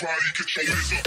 get your hands up.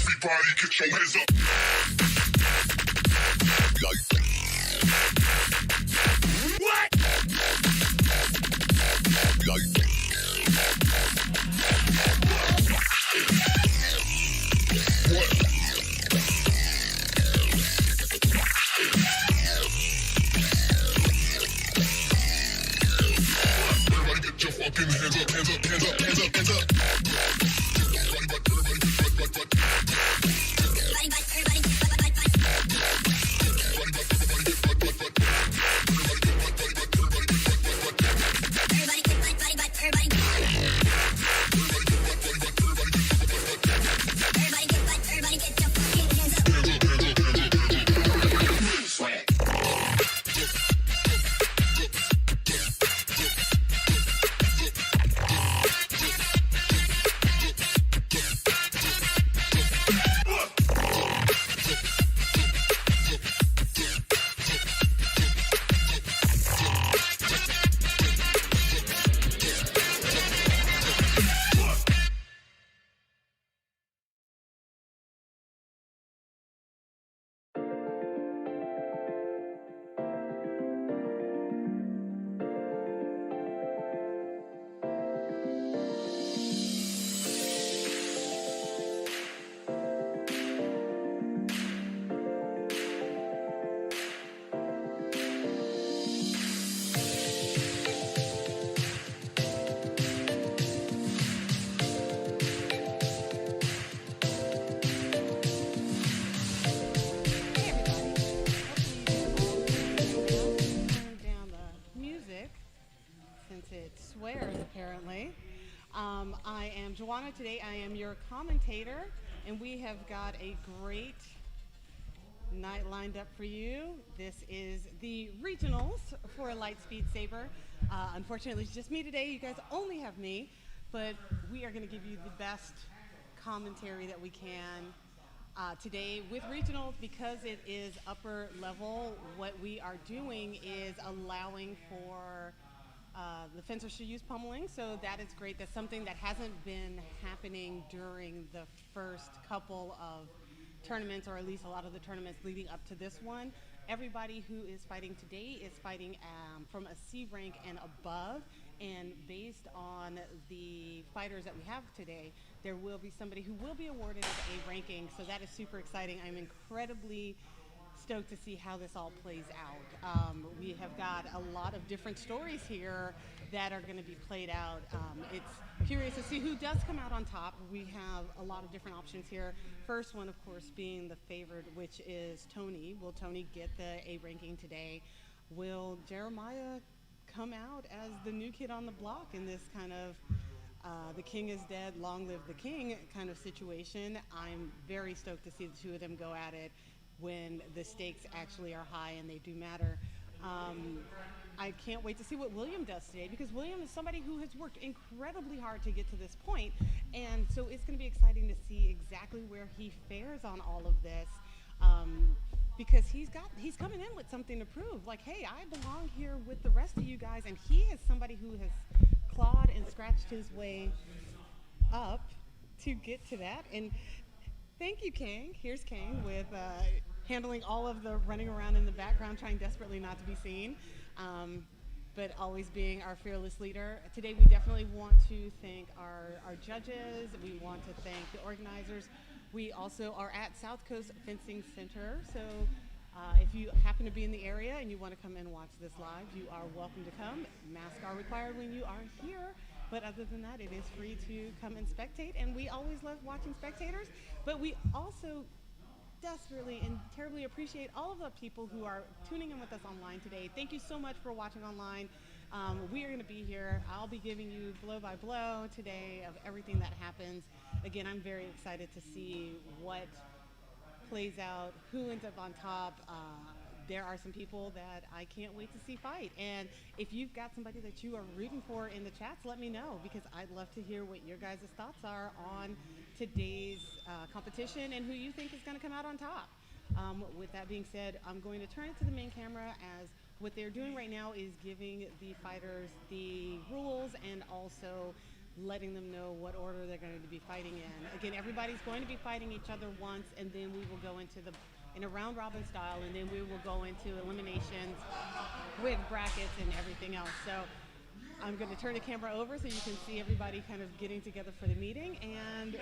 Everybody get your hands up. Everybody get your hands up. What? Everybody get your fucking hands up, hands up, hands up, hands up, hands up. Apparently. I am Joanna. Today I am your commentator, and we have got a great night lined up for you. This is the regionals for Lightspeed Saber. Unfortunately, it's just me today. You guys only have me, but we are going to give you the best commentary that we can today with regionals. Because it is upper level, what we are doing is allowing for the fencers should use pummeling, so that is great. That's something that hasn't been happening during the first couple of tournaments, or at least a lot of the tournaments leading up to this one. Everybody who is fighting today is fighting from a C rank and above, and based on the fighters that we have today, there will be somebody who will be awarded a ranking, so that is super exciting. I'm incredibly stoked to see how this all plays out. We have got a lot of different stories here that are going to be played out. It's curious to see who does come out on top. We have a lot of different options here. First one, of course, being the favored, which is Tony. Will Tony get the A ranking today? Will Jeremiah come out as the new kid on the block in this kind of the king is dead, long live the king kind of situation? I'm very stoked to see the two of them go at it when the stakes actually are high and they do matter. I can't wait to see what William does today, because William is somebody who has worked incredibly hard to get to this point, and so it's going to be exciting to see exactly where he fares on all of this, because he's coming in with something to prove. Like, hey, I belong here with the rest of you guys, and he is somebody who has clawed and scratched his way up to get to that. And thank you, Kang. Here's Kang with handling all of the running around in the background, trying desperately not to be seen, but always being our fearless leader. Today we definitely want to thank our judges. We want to thank the organizers. We also are at South Coast Fencing Center, so if you happen to be in the area and you want to come and watch this live, you are welcome to come. Masks are required when you are here, but other than that, it is free to come and spectate, and we always love watching spectators, but we also desperately and terribly appreciate all of the people who are tuning in with us online today. Thank you so much for watching online. We are going to be here. I'll be giving you blow by blow today of everything that happens. Again, I'm very excited to see what plays out, who ends up on top. There are some people that I can't wait to see fight, and if you've got somebody that you are rooting for in the chats, let me know, because I'd love to hear what your guys' thoughts are on today's competition and who you think is going to come out on top. With that being said, I'm going to turn it to the main camera, as what they're doing right now is giving the fighters the rules and also letting them know what order they're going to be fighting in. Again, everybody's going to be fighting each other once, and then we will go into in a round robin style, and then we will go into eliminations with brackets and everything else. So I'm going to turn the camera over so you can see everybody kind of getting together for the meeting, and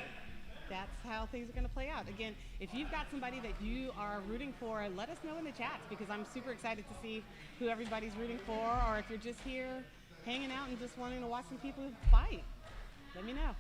that's how things are going to play out. Again, if you've got somebody that you are rooting for, let us know in the chats, because I'm super excited to see who everybody's rooting for, or if you're just here hanging out and just wanting to watch some people fight, let me know.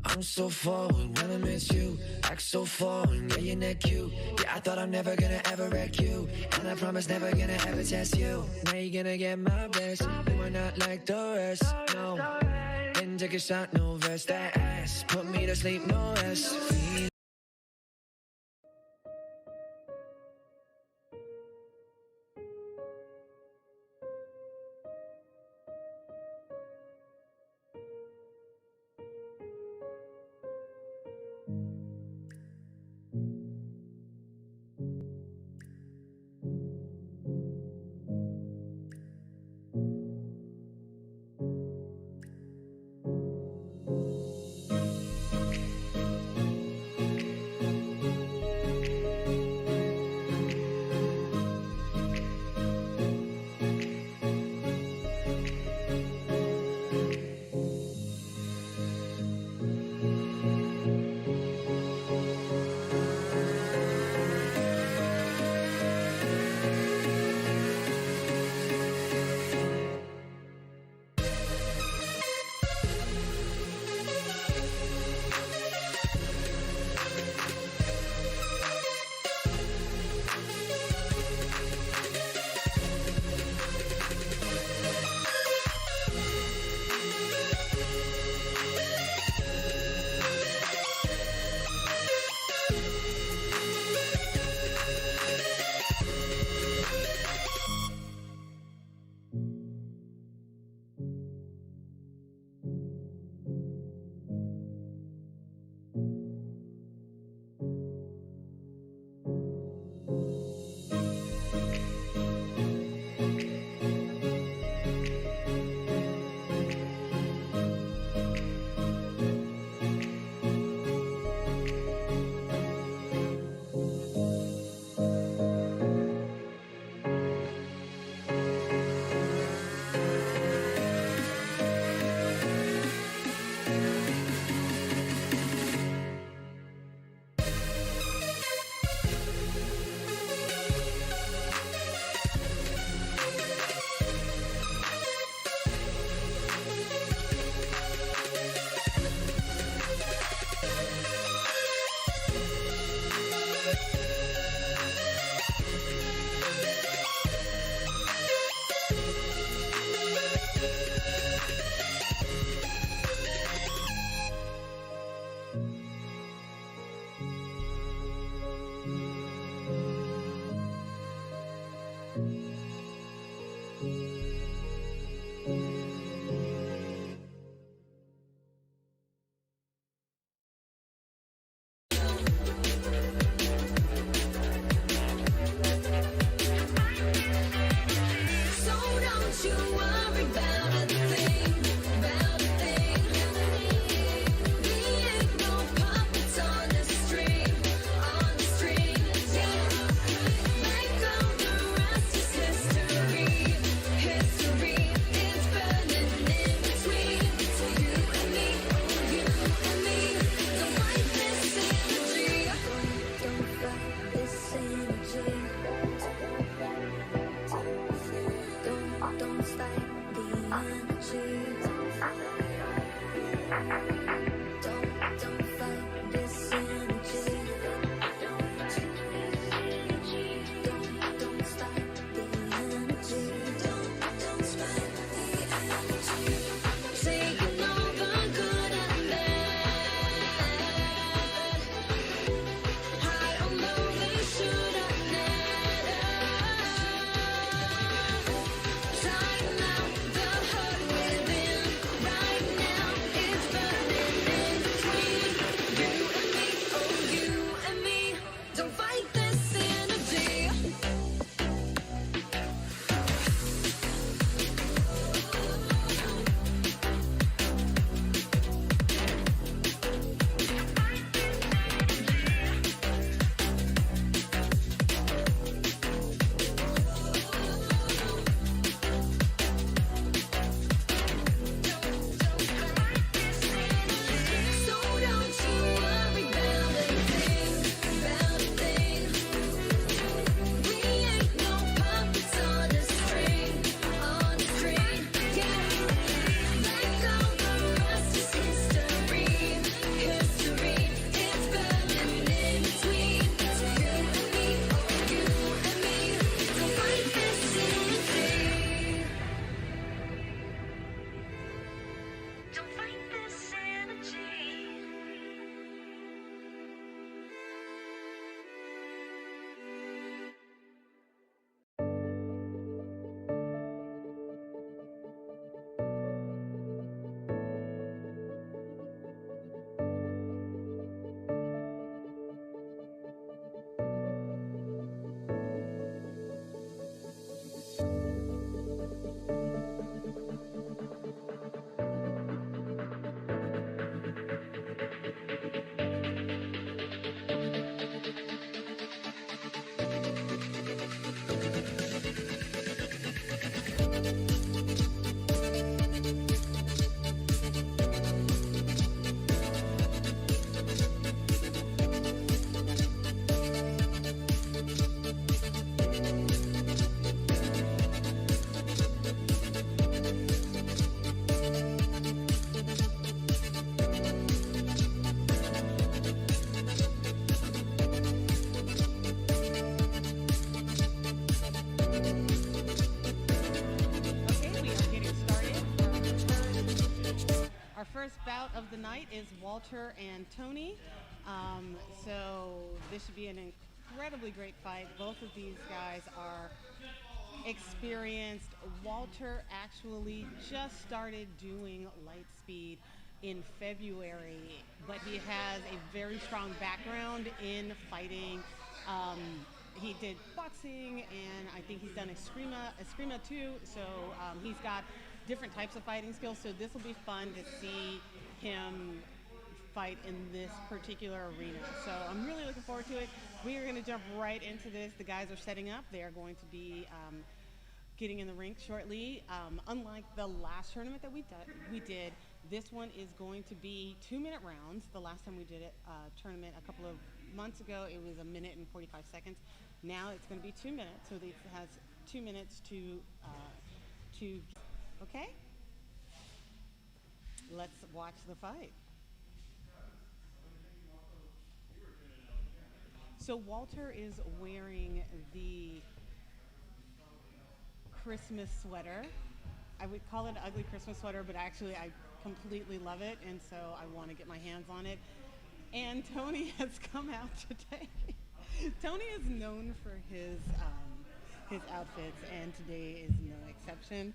I'm so forward when I miss you. Act so foreign, yeah, you're not cute. Yeah, I thought I'm never gonna ever wreck you, and I promise never gonna ever test you. Now you're gonna get my best. You are not like the rest, no. Didn't take a shot, no vest. That ass put me to sleep, no rest. first bout of the night is Walter and Tony. So this should be an incredibly great fight. Both of these guys are experienced. Walter actually just started doing Lightspeed in February, but he has a very strong background in fighting. He did boxing, and I think he's done eskrima too. So he's got different types of fighting skills. So this will be fun to see him fight in this particular arena. So I'm really looking forward to it. We are going to jump right into this. The guys are setting up. They are going to be getting in the rink shortly. Unlike the last tournament that we did, this one is going to be 2-minute rounds. The last time we did it tournament a couple of months ago, it was 1 minute and 45 seconds. Now it's going to be 2 minutes, so it has 2 minutes to okay? Let's watch the fight. So Walter is wearing the Christmas sweater. I would call it an ugly Christmas sweater, but actually I completely love it, and so I want to get my hands on it. And Tony has come out today. Tony is known for his outfits, and today is no exception.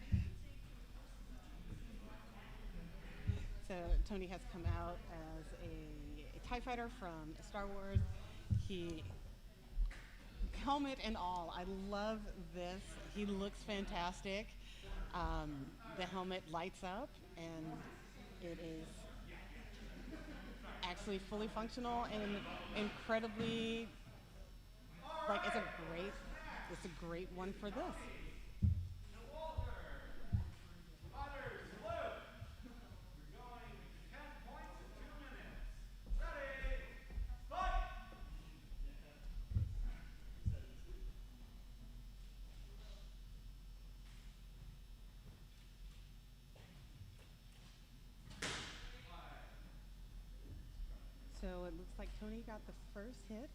So Tony has come out as a TIE fighter from Star Wars. Helmet and all. I love this. He looks fantastic. The helmet lights up, and it is actually fully functional and incredibly, like, it's a great one for this. like Tony got the first hit.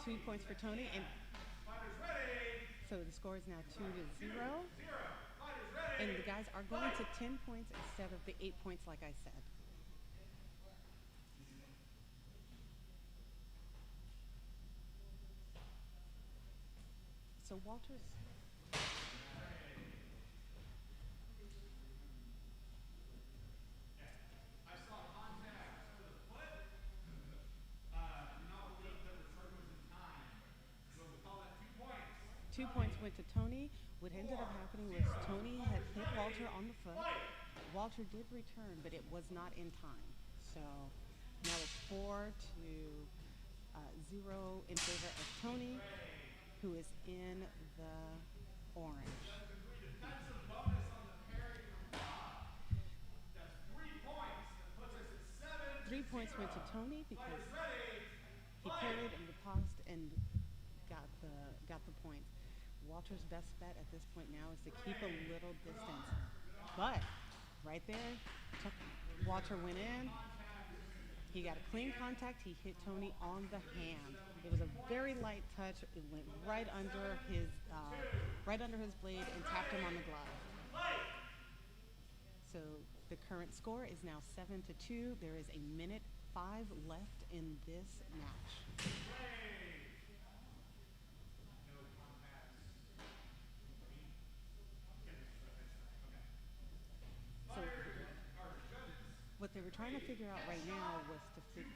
2 points for Tony, and so the score is now 2-0. And the guys are going to 10 points instead of the 8 points, like I said. So Walters. Two points went to Tony. What ended up happening was Tony had hit Walter on the foot. Walter did return, but it was not in time. So now it's 4-0 in favor of Tony, who is in the orange. 3 points went to Tony because he parried and riposted and got the points. Walter's best bet at this point now is to keep a little distance. But right there, Walter went in. He got a clean contact. He hit Tony on the hand. It was a very light touch. It went right under his blade and tapped him on the glove. So the current score is now 7-2. There is 1:05 left in this match. So what they were trying to figure out right now was to figure.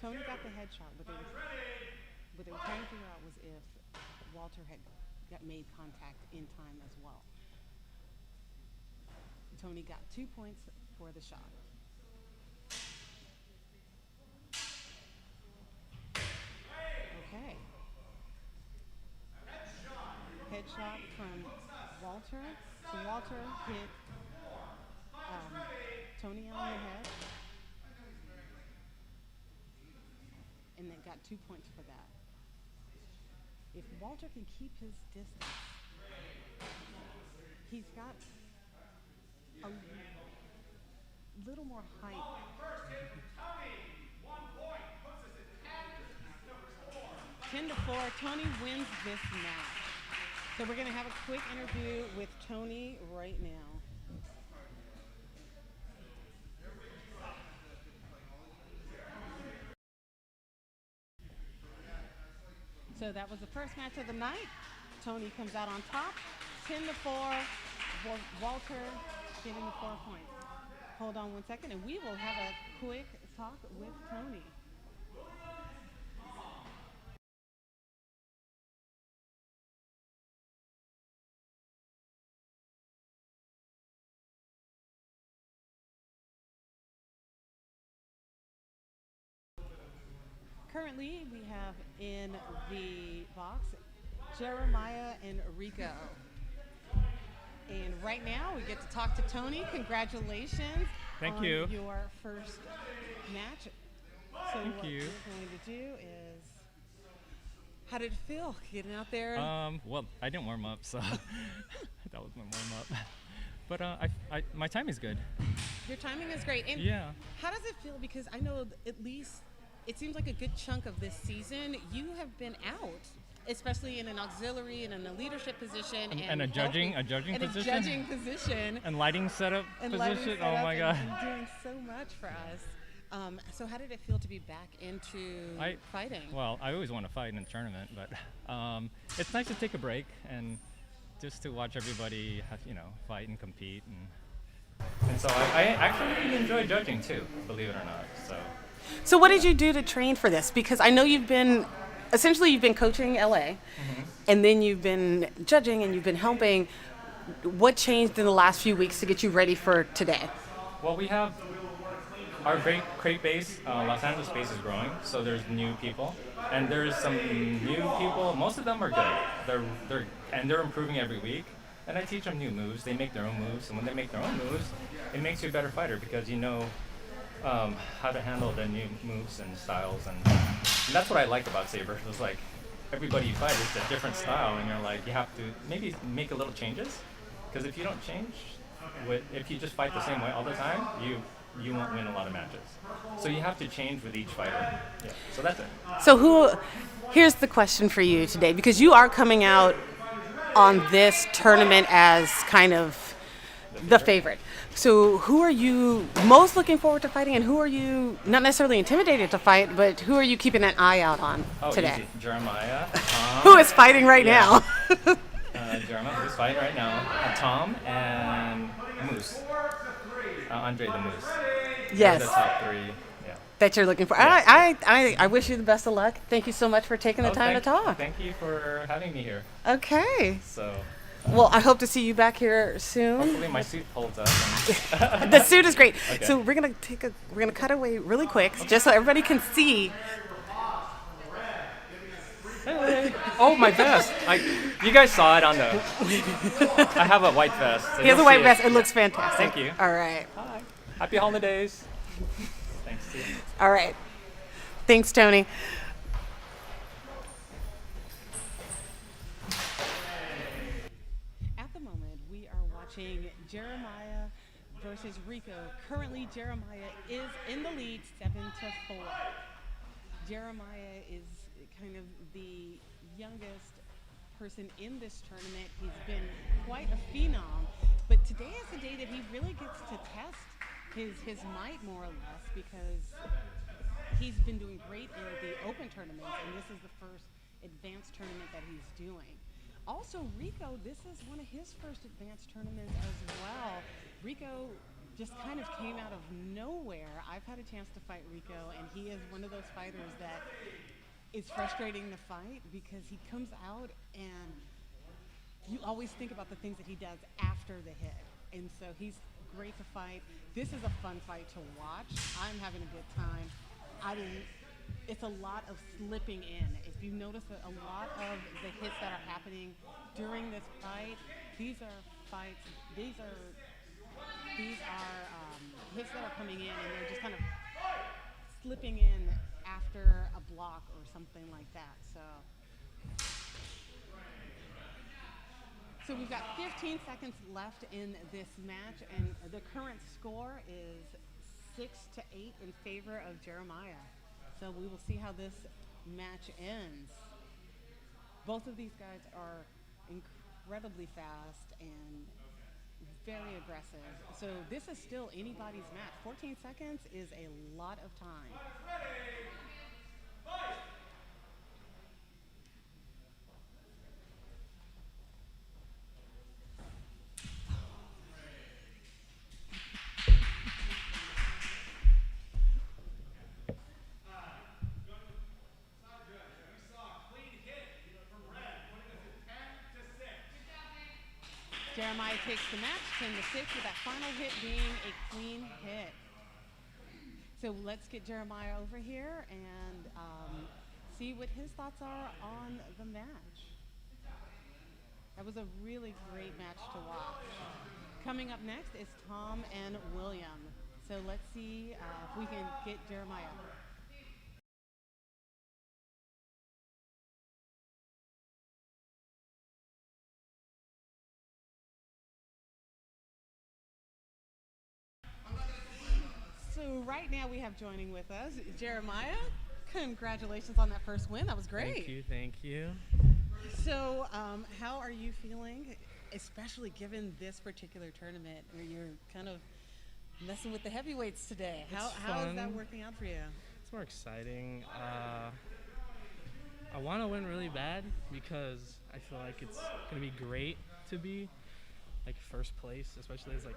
Tony got the headshot. What they were trying to figure out was if Walter had made contact in time as well. Tony got 2 points for the shot. Okay. Headshot from Walter. So Walter hit Tony on the head. And then got 2 points for that. If Walter can keep his distance, he's got a little more height. 10-4, Tony wins this match. So we're going to have a quick interview with Tony right now. So that was the first match of the night. Tony comes out on top, 10-4. Walter getting the 4 points. Hold on 1 second, and we will have a quick talk with Tony. Currently, we have in the box Jeremiah and Rico. And right now, we get to talk to Tony. Congratulations Thank on you. your first match. So Thank what you. we're going to do is, how did it feel getting out there? Well, I didn't warm up, so that was my warm up. But my time is good. Your timing is great. And Yeah. how does it feel? Because I know at least it seems like a good chunk of this season you have been out, especially in an auxiliary and in a leadership position And a judging and position. a judging position And lighting setup and position. lighting Oh setup my God. and doing so much for us. So how did it feel to be back into fighting? Well, I always want to fight in a tournament, but it's nice to take a break and just to watch everybody, fight and compete. And so I actually really enjoy judging too, believe it or not. So what did you do to train for this? Because I know you've been coaching LA, and then you've been judging and you've been helping. What changed in the last few weeks to get you ready for today? Well, we have our great crate base, Los Angeles base is growing, so there's new people, and there's some new people. Most of them are good. They're improving every week, and I teach them new moves. They make their own moves, and when they make their own moves, it makes you a better fighter because you know how to handle the new moves and styles, and that's what I like about Saber. It's like everybody you fight is a different style, and you're like you have to maybe make a little changes, because if you don't change, if you just fight the same way all the time, you won't win a lot of matches. So you have to change with each fighter. Yeah. So that's it. So here's the question for you today, because you are coming out on this tournament as kind of the favorite. So who are you most looking forward to fighting, and who are you not necessarily intimidated to fight, but who are you keeping an eye out on today? Easy. Jeremiah. Who is fighting right now? Jeremiah, who's fighting right now? Tom and Moose. Andre the Moose. Yes. They're the top three. Yeah. That you're looking for. Yes. I wish you the best of luck. Thank you so much for taking the time to talk. Thank you for having me here. Okay. So. Well, I hope to see you back here soon. Hopefully my suit holds up. The suit is great. Okay. So we're gonna cut away really quick, just so everybody can see. Hey. Oh, my vest! You guys saw it on the. I have a white vest. So He has a white vest. it. It looks fantastic. Thank you. All right. Hi. Happy holidays. Thanks. Too. All right. Thanks, Tony. At the moment, we are watching Jeremiah versus Rico. Currently, Jeremiah is in the lead, 7-4. Jeremiah is kind of the youngest person in this tournament. He's been quite a phenom, but today is the day that he really gets to test his might, more or less, because he's been doing great in the open tournaments, and this is the first advanced tournament that he's doing. Also, Rico, this is one of his first advanced tournaments as well. Rico just kind of came out of nowhere. I've had a chance to fight Rico, and he is one of those fighters that is frustrating to fight because he comes out and you always think about the things that he does after the hit. And so he's great to fight. This is a fun fight to watch. I'm having a good time. It's a lot of slipping in. If you notice that a lot of the hits that are happening during this fight, these are hits that are coming in, and they're just kind of slipping in after a block or something like that. So we've got 15 seconds left in this match, and the current score is 6-8 in favor of Jeremiah. So we will see how this match ends. Both of these guys are incredibly fast and very aggressive. So this is still anybody's match. 14 seconds is a lot of time. Jeremiah takes the match 10-6, with that final hit being a clean hit. So let's get Jeremiah over here and see what his thoughts are on the match. That was a really great match to watch. Coming up next is Tom and William. So let's see if we can get Jeremiah. So right now we have joining with us Jeremiah. Congratulations on that first win. That was great. Thank you. So how are you feeling, especially given this particular tournament where you're kind of messing with the heavyweights today? How is that working out for you? It's more exciting. I want to win really bad because I feel like it's going to be great to be like first place, especially as like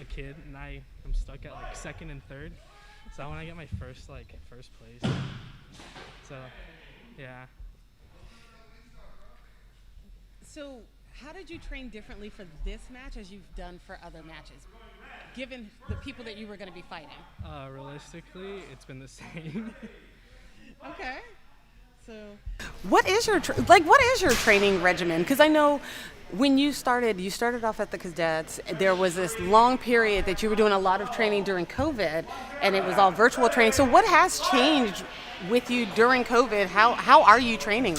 a kid, and I'm stuck at like second and third. So I want to get my first place. So yeah. So how did you train differently for this match as you've done for other matches, given the people that you were going to be fighting? Realistically, it's been the same. Okay. So what is your training regimen? Because I know when you started off at the Cadets, there was this long period that you were doing a lot of training during COVID, and it was all virtual training. So what has changed with you during COVID? How are you training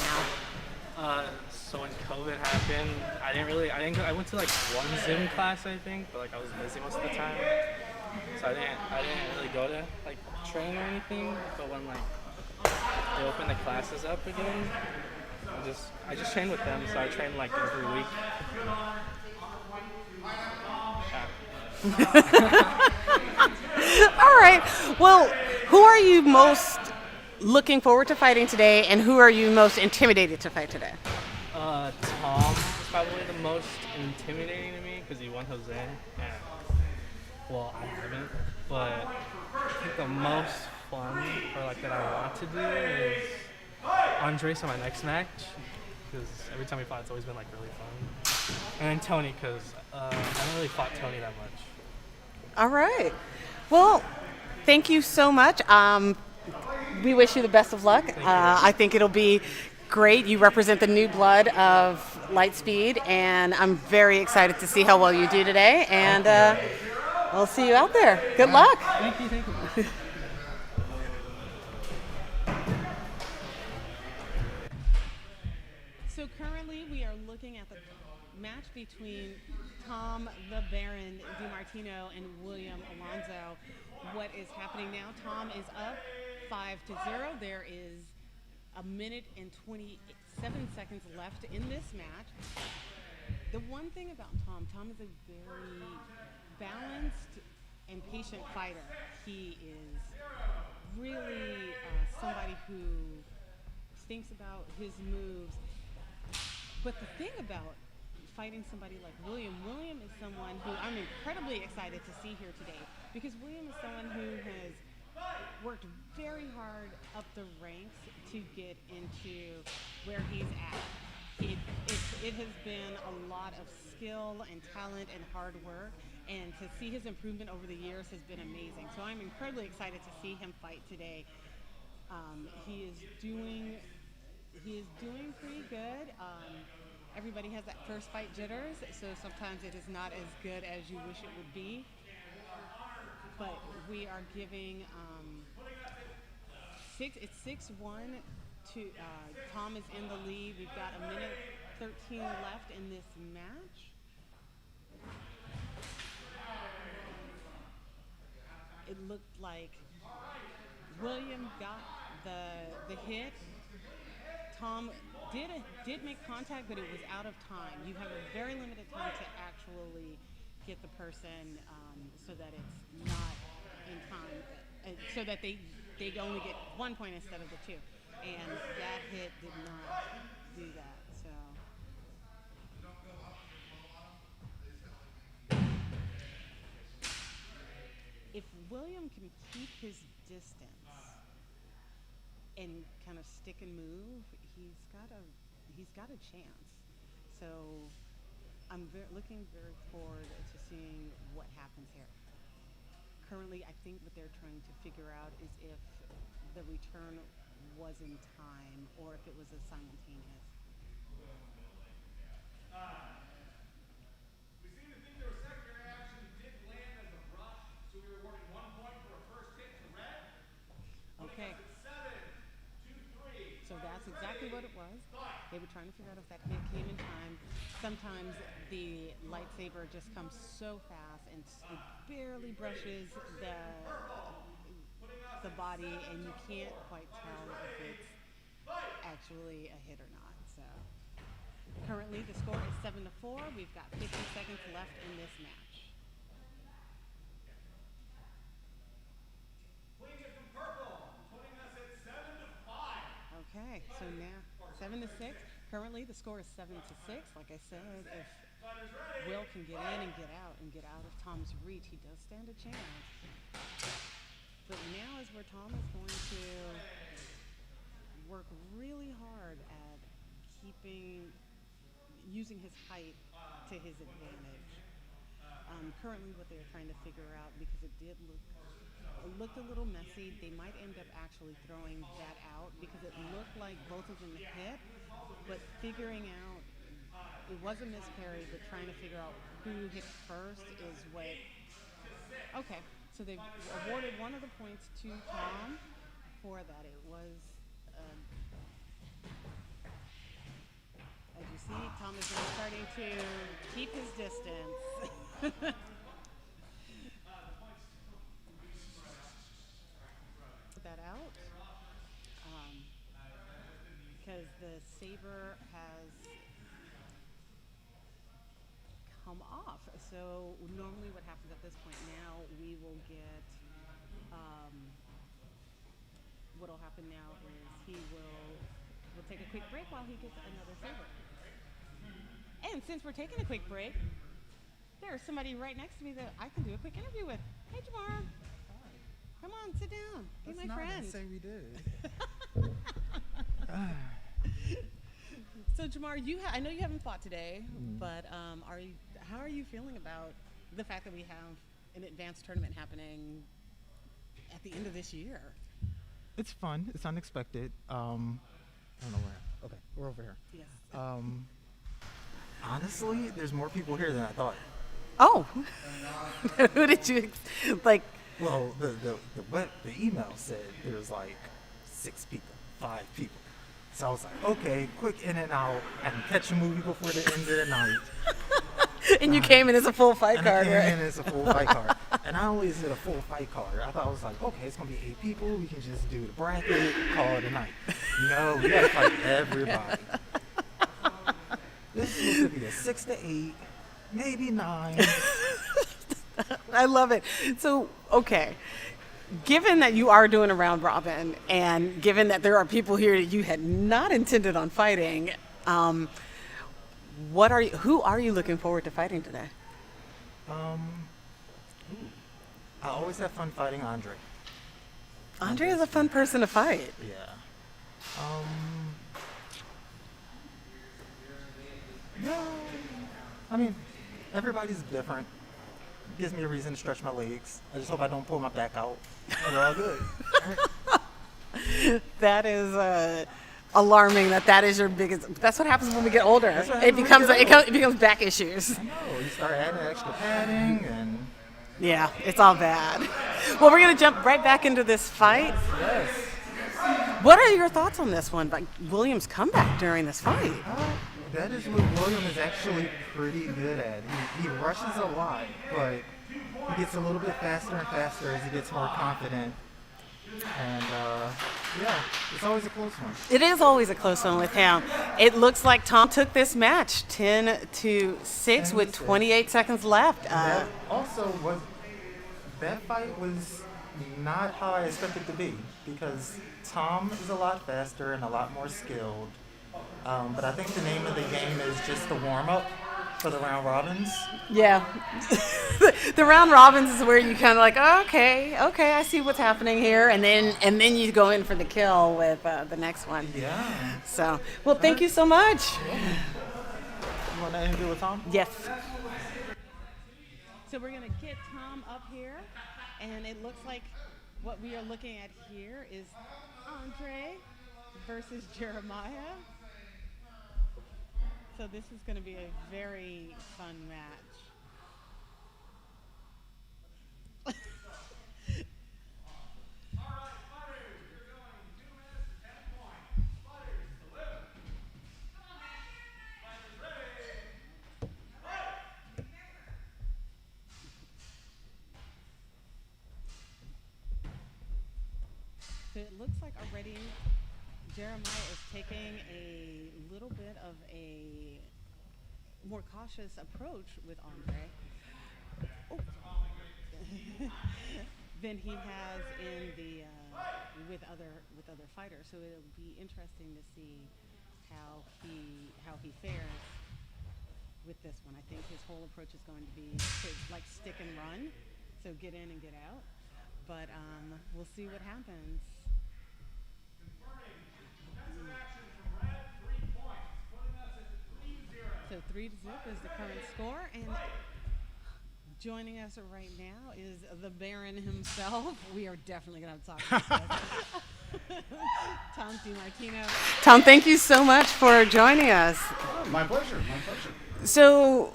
now? So when COVID happened, I went to like one Zoom class, I think, but like I was busy most of the time. So I didn't really go to like train or anything. But when like they open the classes up again, I just train with them. So I train like every week. All right. Well, who are you most looking forward to fighting today, and who are you most intimidated to fight today? Tom is probably the most intimidating to me because he won Jose. And, well, I haven't, but I think the most fun or like that I want to do is Andres on my next match because every time we fought, it's always been like really fun. And then Tony because I haven't really fought Tony that much. All right. Well, thank you so much. We wish you the best of luck. I think it'll be great. You represent the new blood of Lightspeed, and I'm very excited to see how well you do today. And we'll see you out there. Good luck. Thank you. So currently we are looking at the match between Tom the Baron DiMartino and William Alonso. What is happening now? Tom is up 5-0. There is a minute and 27 seconds left in this match. The one thing about Tom is a very balanced and patient fighter. He is really somebody who thinks about his moves. But the thing about fighting somebody like William is someone who I'm incredibly excited to see here today, because William is someone who has worked very hard up the ranks to get into where he's at. It has been a lot of skill and talent and hard work, and to see his improvement over the years has been amazing. So I'm incredibly excited to see him fight today. He is doing pretty good. Everybody has that first fight jitters, so sometimes it is not as good as you wish it would be. But we are giving it's 6-1 to Tom is in the lead. We've got a minute 13 left in this match. It looked like William got the hit. Tom did make contact, but it was out of time. You have a very limited time to actually get the person so that it's not in time, so that they only get 1 point instead of the 2. And that hit did not do that. So if William can keep his distance and kind of stick and move, he's got a chance. So I'm looking very forward to seeing what happens here. Currently, I think what they're trying to figure out is if the return was in time or if it was a simultaneous. We seem to think there was secondary action did land as a rush, so we were awarding 1 point for a first hit to red. Okay. 7-2-3. So that's exactly what it was. They were trying to figure out if that hit came in time. Sometimes the lightsaber just comes so fast and it barely brushes the body, and you can't quite tell if it's actually a hit or not. So currently the score is 7-4. We've got 50 seconds left in this match. Playing it from purple, putting us at 7-5. Okay, so now 7-6. Currently the score is 7-6. Like I said, if Will can get in and get out of Tom's reach, he does stand a chance. But now is where Tom is going to work really hard at using his height to his advantage. Currently what they're trying to figure out, because it looked a little messy, they might end up actually throwing that out because it looked like both of them hit, but figuring out, it was a miscarry, but trying to figure out who hit first is what. Okay, so they've awarded one of the points to Tom for that. It was, as you see, Tom is now starting to keep his distance. Put that out. Because the Saber has come off. So normally what happens at this point now, we will get, what'll happen now is we'll take a quick break while he gets another Saber. And since we're taking a quick break, there's somebody right next to me that I can do a quick interview with. Hey, Jamar. Come on, sit down. Be my friend. Say we did. So, Jamar, I know you haven't fought today, but how are you feeling about the fact that we have an advanced tournament happening at the end of this year? It's fun. It's unexpected. I don't know where. Okay, we're over here. Yes. Honestly, there's more people here than I thought. Oh. Who did you like? Well, the email said there was like 6 people, 5 people. So I was like, okay, quick in and out. I can catch a movie before the end of the night. And you came in as a full fight card, right? right? I came in as a full fight card. And I always did a full fight card. I thought I was like, okay, it's going to be 8 people. We can just do the bracket, call it a night. No, we got to fight everybody. This is supposed to be a 6 to 8, maybe 9. I love it. So, okay. Given that you are doing a round robin, and given that there are people here that you had not intended on fighting, who are you looking forward to fighting today? I always have fun fighting Andre. Andre is a fun person to fight. Yeah. No. I mean, everybody's different. Gives me a reason to stretch my legs. I just hope I don't pull my back out. And we're all good. That is alarming. That is your biggest. That's what happens when we get older. That's what It happens when we becomes get it becomes back issues. I know. You start adding extra padding and. Yeah, it's all bad. Well, we're gonna jump right back into this fight. Yes. What are your thoughts on this one? Like Williams' comeback during this fight. That is what William is actually pretty good at. He rushes a lot, but he gets a little bit faster and faster as he gets more confident. And yeah, it's always a close one. It is always a close one with him. It looks like Tom took this match 10-6 with 28 seconds left. That fight was not how I expected it to be, because Tom is a lot faster and a lot more skilled. But I think the name of the game is just the warm-up for the round robins. Yeah. The round robins is where you kind of like, oh, okay, I see what's happening here. And then you go in for the kill with the next one. Yeah. So, well, thank you so much. You want to interview with Tom? Yes. So we're going to get Tom up here. And it looks like what we are looking at here is Andre versus Jeremiah. So this is going to be a very fun match. All right, fighters, you're going 2 minutes to 10 points. Fighters, deliver. Fighters ready. Fight. So it looks like already Jeremiah is taking a little bit of a more cautious approach with Andre than he has in the with other fighters. So it'll be interesting to see how he fares with this one. I think his whole approach is going to be to like stick and run, so get in and get out. But we'll see what happens. So 3-0 is the current score, and joining us right now is the Baron himself. We are definitely going to have to talk about this. Tom DiMartino. Tom, thank you so much for joining us. Oh, my pleasure. So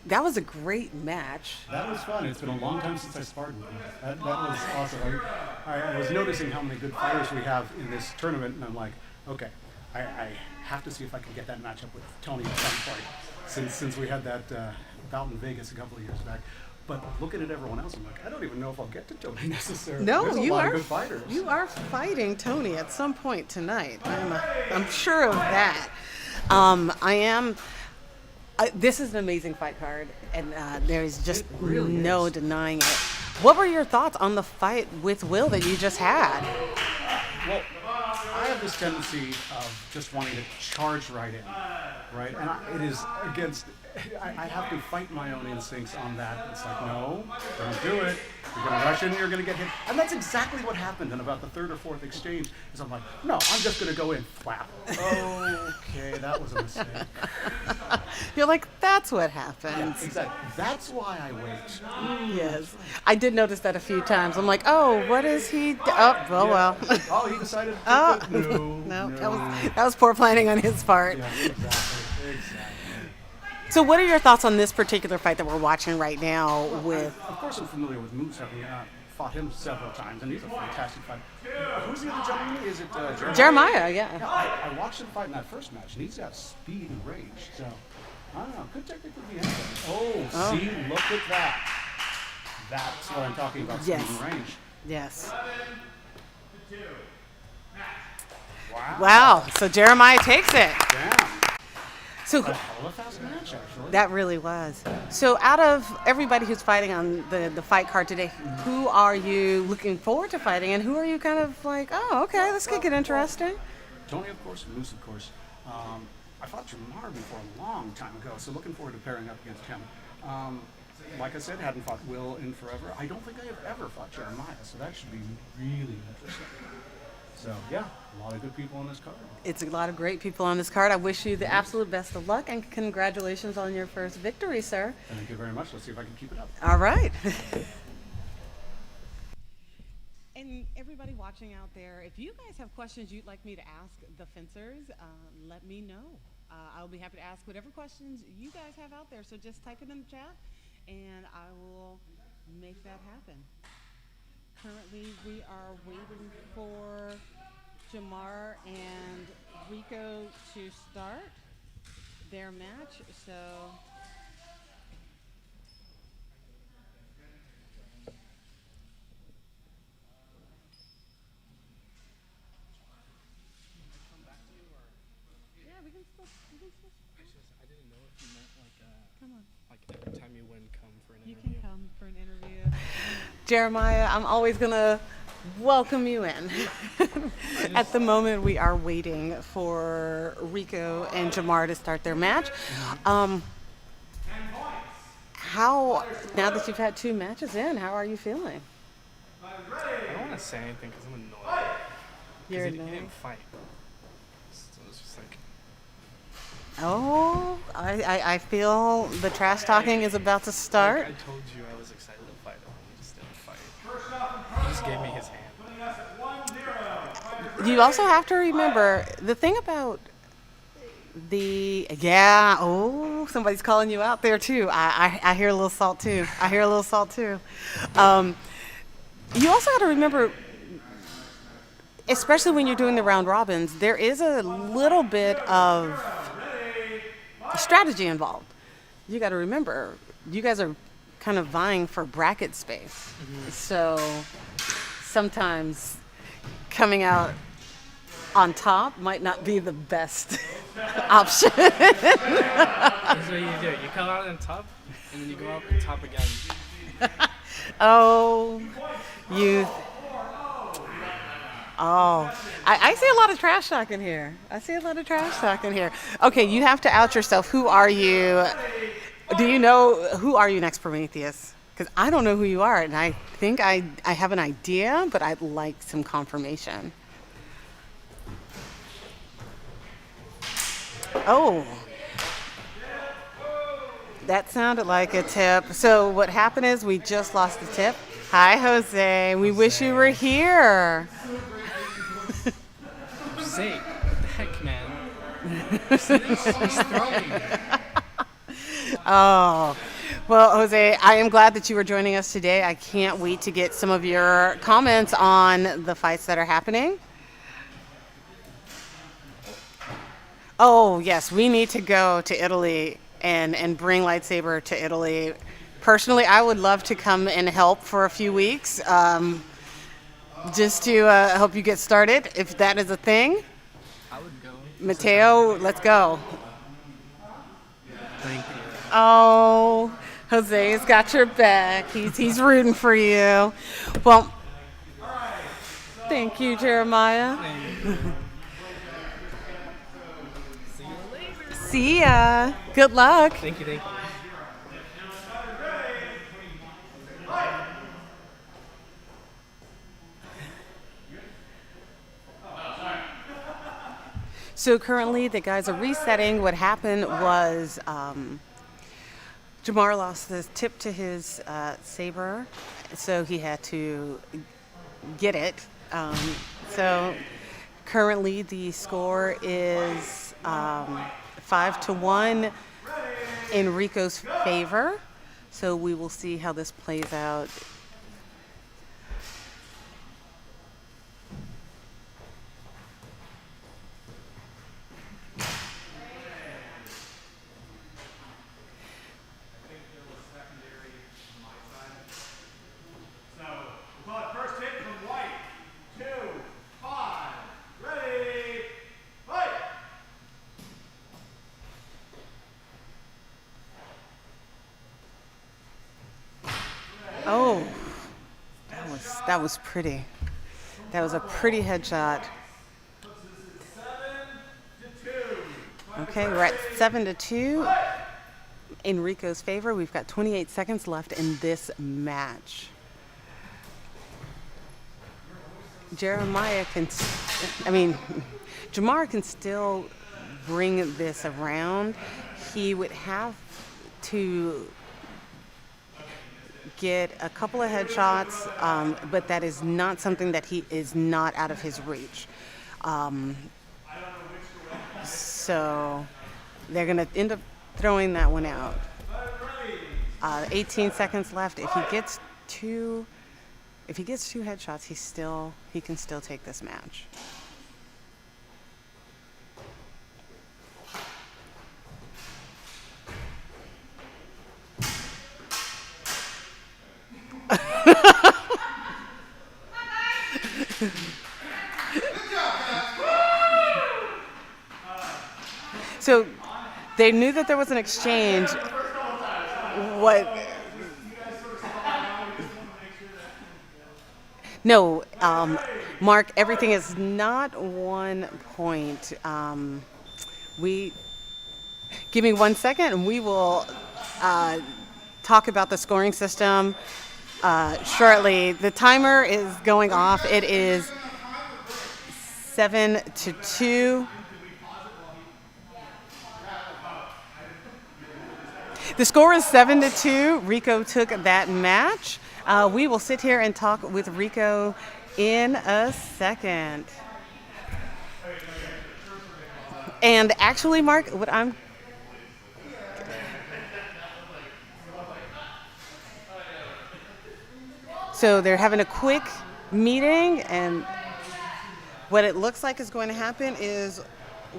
that was a great match. That was fun. It's been a long time since I sparred with him. That was awesome. I was noticing how many good fighters we have in this tournament, and I'm like, okay, I have to see if I can get that matchup with Tony at some point, since we had that bout in Vegas a couple of years back. But looking at everyone else, I'm like, I don't even know if I'll get to Tony necessarily. No, There's a you lot are of good fighters. You are fighting Tony at some point tonight. I'm sure of that. This is an amazing fight card, and there is just really no is. denying it. What were your thoughts on the fight with Will that you just had? Well, I have this tendency of just wanting to charge right in, right? And it is against. I have to fight my own instincts on that. It's like, no, don't do it. You're going to rush in, you're going to get hit. And that's exactly what happened in about the third or fourth exchange. Is I'm like, no, I'm just going to go in, flap. Okay, that was a mistake. You're like, that's what happened. Yeah, exactly. That's why I wait. Yes. I did notice that a few times. I'm like, oh, what is he? Oh, well. Oh, he decided to Oh. no. That was poor planning on his part. Yeah, exactly. So what are your thoughts on this particular fight that we're watching right now with... Of course I'm familiar with Moose, having fought him several times, and he's a fantastic fighter. Who's the other gentleman? Is it Jeremiah? Jeremiah, yeah. I watched him fight in that first match, and he's got speed and range. So, I don't know. Could technically be anything. Oh, see, look at that. That's what I'm talking about, speed Yes. and range. Yes. Wow. So Jeremiah takes it. Damn. So A hell of a fast match, actually. that really was. So out of everybody who's fighting on the fight card today, who are you looking forward to fighting, and who are you kind of like, oh, okay, this could get interesting? Tony, of course, and Moose, of course. I fought Jamar before a long time ago, so looking forward to pairing up against him. Like I said, hadn't fought Will in forever. I don't think I have ever fought Jeremiah, so that should be really interesting. So, yeah, a lot of good people on this card. It's a lot of great people on this card. I wish you the absolute best of luck, and congratulations on your first victory, sir. Thank you very much. Let's see if I can keep it up. All right. And everybody watching out there, if you guys have questions you'd like me to ask the fencers, let me know. I'll be happy to ask whatever questions you guys have out there. So just type it in the chat, and I will make that happen. Currently, we are waiting for Jamar and Rico to start their match. So. I didn't know if you meant Come on. like every time you win, come for an You interview. can come for an interview. Jeremiah, I'm always going to welcome you in. At the moment, we are waiting for Rico and Jamar to start their match. How, now that you've had 2 matches in, how are you feeling? I don't want to say anything because I'm annoyed. You're Because he annoyed? didn't fight. So it's just like, Oh, I feel the trash talking is about to start. I told you I was excited to fight him. He just didn't fight. He just gave me his hand. You also have to remember the thing about somebody's calling you out there too. I hear a little salt too. You also got to remember, especially when you're doing the round robins, there is a little bit of strategy involved. You got to remember, you guys are kind of vying for bracket space. So sometimes coming out on top might not be the best option. That's what you do. You come out on top, and then you go out on top again. Oh, you. Oh, I see a lot of trash talking here. Okay, you have to out yourself. Who are you? Do you know, who are you next, Prometheus? Because I don't know who you are, and I think I have an idea, but I'd like some confirmation. Oh. That sounded like a tip. So what happened is we just lost the tip. Hi, Jose. We wish you were here. Say, what the heck, man? He's throwing. Oh. Well, Jose, I am glad that you were joining us today. I can't wait to get some of your comments on the fights that are happening. Oh, yes, we need to go to Italy and bring Lightsaber to Italy. Personally, I would love to come and help for a few weeks, just to help you get started, if that is a thing. I would go. Mateo, let's go. Thank you. Oh, Jose's got your back. He's rooting for you. Well, thank you, Jeremiah. See you later. See ya. Good luck. Thank you. So currently, the guys are resetting. What happened was Jamar lost the tip to his Saber, so he had to get it. So currently, the score is 5-1 in Rico's favor. So we will see how this plays out. Oh, that was pretty. That was a pretty headshot. Okay, we're at 7-2 in Rico's favor. We've got 28 seconds left in this match. Jamar can still bring this around. He would have to get a couple of headshots, but that is not something that he is not out of his reach. So they're going to end up throwing that one out. 18 seconds left. If he gets two headshots, he can still take this match. So they knew that there was an exchange. No, Mark, everything is not 1 point. Give me 1 second and we will talk about the scoring system shortly. The timer is going off. It is 7-2. The score is 7-2. Rico took that match. We will sit here and talk with Rico in a second. And actually, Mark, so they're having a quick meeting, and what it looks like is going to happen is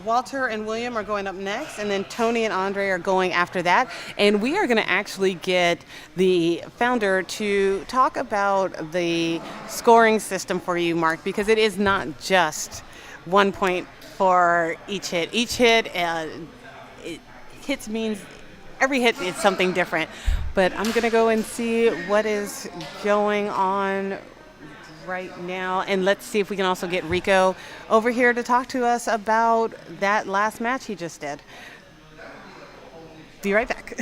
Walter and William are going up next, and then Tony and Andre are going after that. And we are going to actually get the founder to talk about the scoring system for you, Mark, because it is not just 1 point for each hit. Each hit, hits means every hit is something different. But I'm going to go and see what is going on right now, and let's see if we can also get Rico over here to talk to us about that last match he just did. Be right back.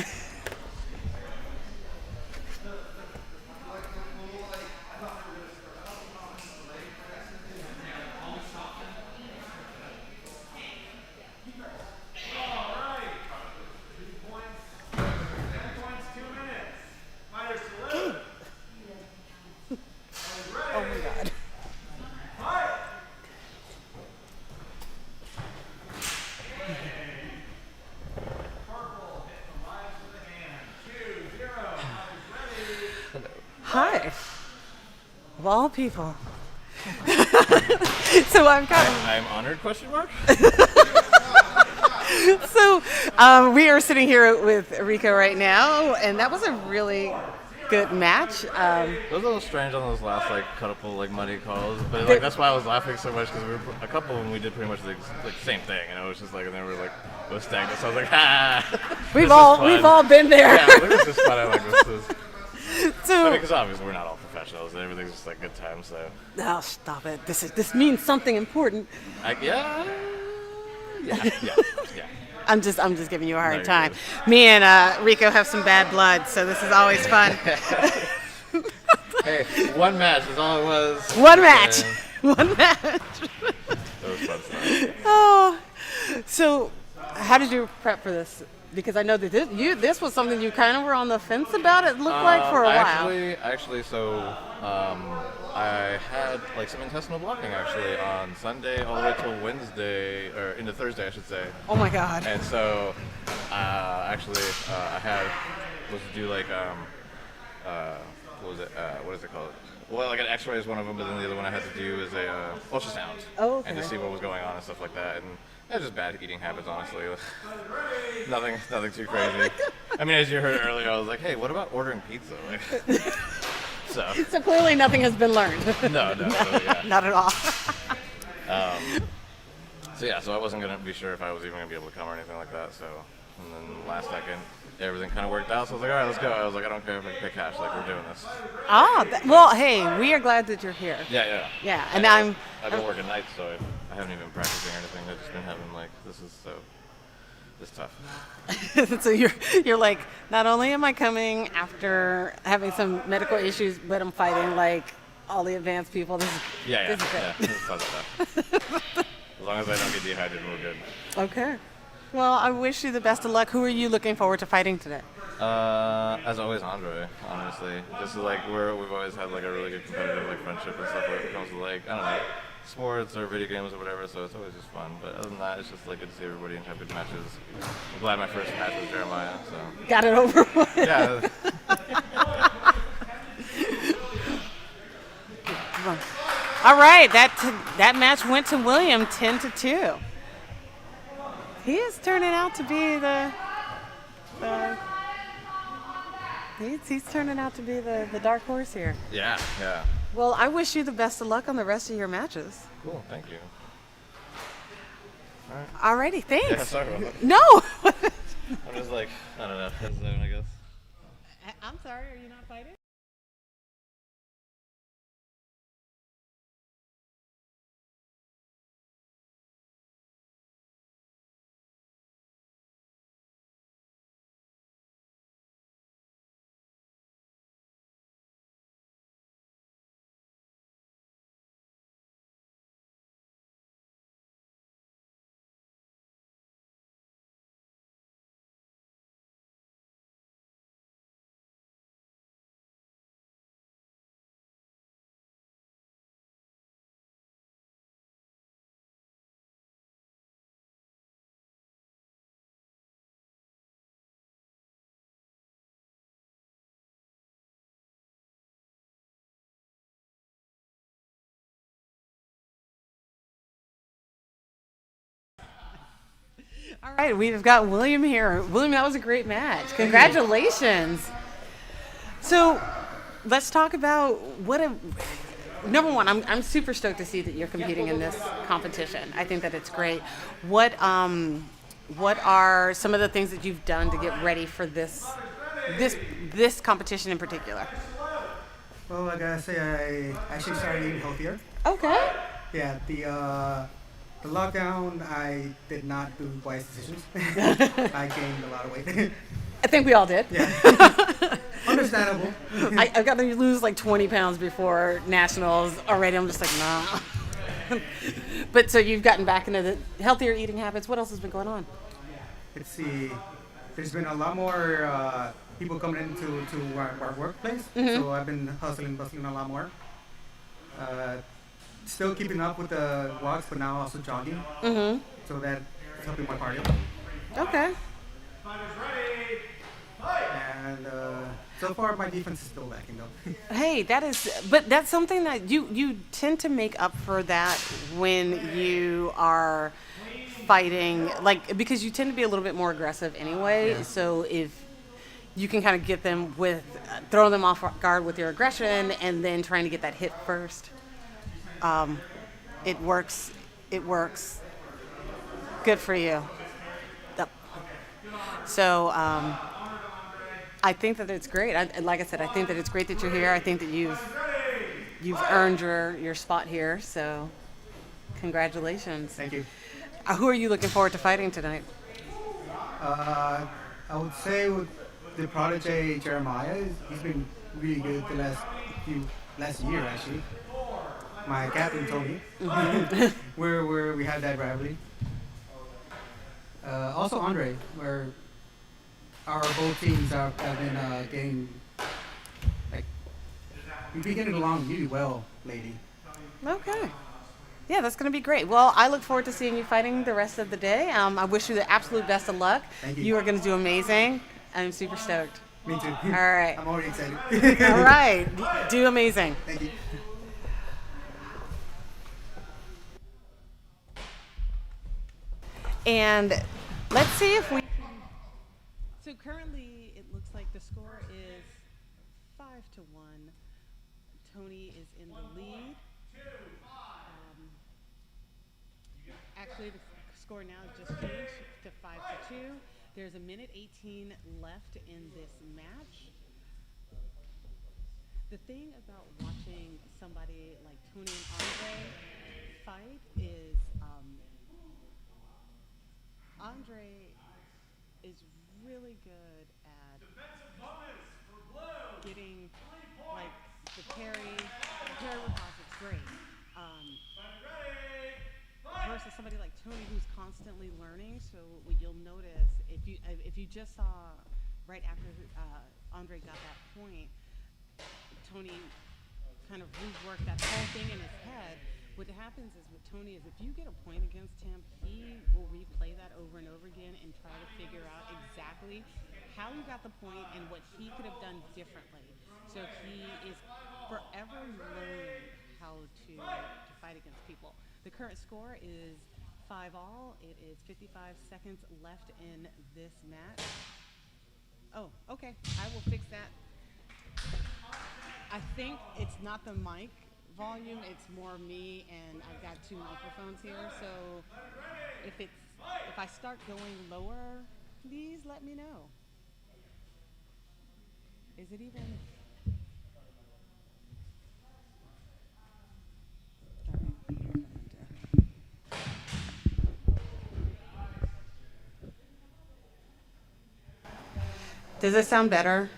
Oh my God. Hi. Of all people. So I've got. I'm honored, question mark? So we are sitting here with Rico right now, and that was a really good match. It was a little strange on those last couple money calls, but like that's why I was laughing so much because a couple of them we did pretty much the same thing, and it was just and then we were it was stagnant. So I was like, ha! We've all been there. Yeah, this is fun. I like this. So, because obviously we're not all professionals, and everything's just good time. So. Oh, stop it! This means something important. Yeah. I'm just giving you a hard time. Me and Rico have some bad blood, so this is always fun. Hey, one match is all it was. One match. One match. That was fun stuff. Oh, so how did you prep for this? Because I know that this was something you kind of were on the fence about. It looked like for a while. Actually, so I had some intestinal blocking actually on Sunday all the way till Wednesday or into Thursday, I should say. Oh my God! And so I was to do what was it? What is it called? Well, an X-ray is one of them, but then the other one I had to do is a ultrasound. Oh, okay. And to see what was going on and stuff like that. And it's just bad eating habits, honestly. Nothing too crazy. I mean, as you heard earlier, I was like, hey, what about ordering pizza? So clearly nothing has been learned. No, yeah. Not at all. So I wasn't going to be sure if I was even going to be able to come or anything like that. So, and then last second, everything kind of worked out. So I was like, all right, let's go. I was like, I don't care if I can pay cash. We're doing this. Well, hey, we are glad that you're here. Yeah. Yeah, and I've been working nights, so I haven't even been practicing or anything. I've just been having this is tough. So you're like, not only am I coming after having some medical issues, but I'm fighting all the advanced people. This is good. This is fun stuff. As long as I don't get dehydrated, we're good. Okay. Well, I wish you the best of luck. Who are you looking forward to fighting today? As always, Andre. Honestly, just we've always had a really good competitive friendship and stuff when it comes to I don't know, sports or video games or whatever. So it's always just fun. But other than that, it's just good to see everybody and have good matches. I'm glad my first match was Jeremiah. So got it over with. Yeah. All right, that match went to William 10-2. He is turning out to be he's turning out to be the dark horse here. Yeah. Well, I wish you the best of luck on the rest of your matches. Cool, thank you. All righty, thanks. Yeah, sorry about that. No. I'm just I don't know, hesitant, I guess. I'm sorry, are you not fighting? All right, we've got William here. William, that was a great match. Congratulations. So let's talk about number one, I'm super stoked to see that you're competing in this competition. I think that it's great. What are some of the things that you've done to get ready for this competition in particular? Well, I gotta say, I actually started eating healthier. Okay. Yeah, the lockdown, I did not do wise decisions. I gained a lot of weight. I think we all did. Yeah. Understandable. I've got to lose 20 pounds before nationals already. I'm just nah. But so you've gotten back into the healthier eating habits. What else has been going on? Let's see. There's been a lot more people coming into our workplace. Mm-hmm. So I've been bustling a lot more. Still keeping up with the walks, but now also jogging. Mm-hmm. So that's helping my cardio. Okay. And so far, my defense is still lacking, though. Hey, that's something that you tend to make up for that when you are fighting, like, because you tend to be a little bit more aggressive anyway. Yeah. So if you can kind of get them with throwing them off guard with your aggression and then trying to get that hit first, it works. It works. Good for you. Yep. So I think that it's great. Like I said, I think that it's great that you're here. I think that you've earned your spot here. So congratulations. Thank you. Who are you looking forward to fighting tonight? I would say with the protege Jeremiah, he's been really good the last year actually. My captain told me where we had that rivalry. Also Andre, where our both teams have been getting we've been getting along really well lately. Okay. Yeah, that's going to be great. Well, I look forward to seeing you fighting the rest of the day. I wish you the absolute best of luck. Thank you. You are going to do amazing. I'm super stoked. Me too. All right. I'm already excited. All right. Do amazing. Thank you. And let's see if we. So currently, it looks like the score is 5-1. Tony is in the lead. Actually, the score now just changed to 5-2. There's a minute 18 left in this match. The thing about watching somebody like Tony and Andre fight is Andre is really good at getting like the parry. The parry riposte is great. Versus somebody like Tony who's constantly learning. So what you'll notice if you just saw right after Andre got that point, Tony kind of reworked that whole thing in his head. What happens is with Tony is if you get a point against him, he will replay that over and over again and try to figure out exactly how you got the point and what he could have done differently. So he is forever learning how to fight against people. The current score is 5-all. It is 55 seconds left in this match. Oh, okay. I will fix that. I think it's not the mic volume, it's more me, and I've got two microphones here. So if I start going lower, please let me know. Is it even? Does this sound better?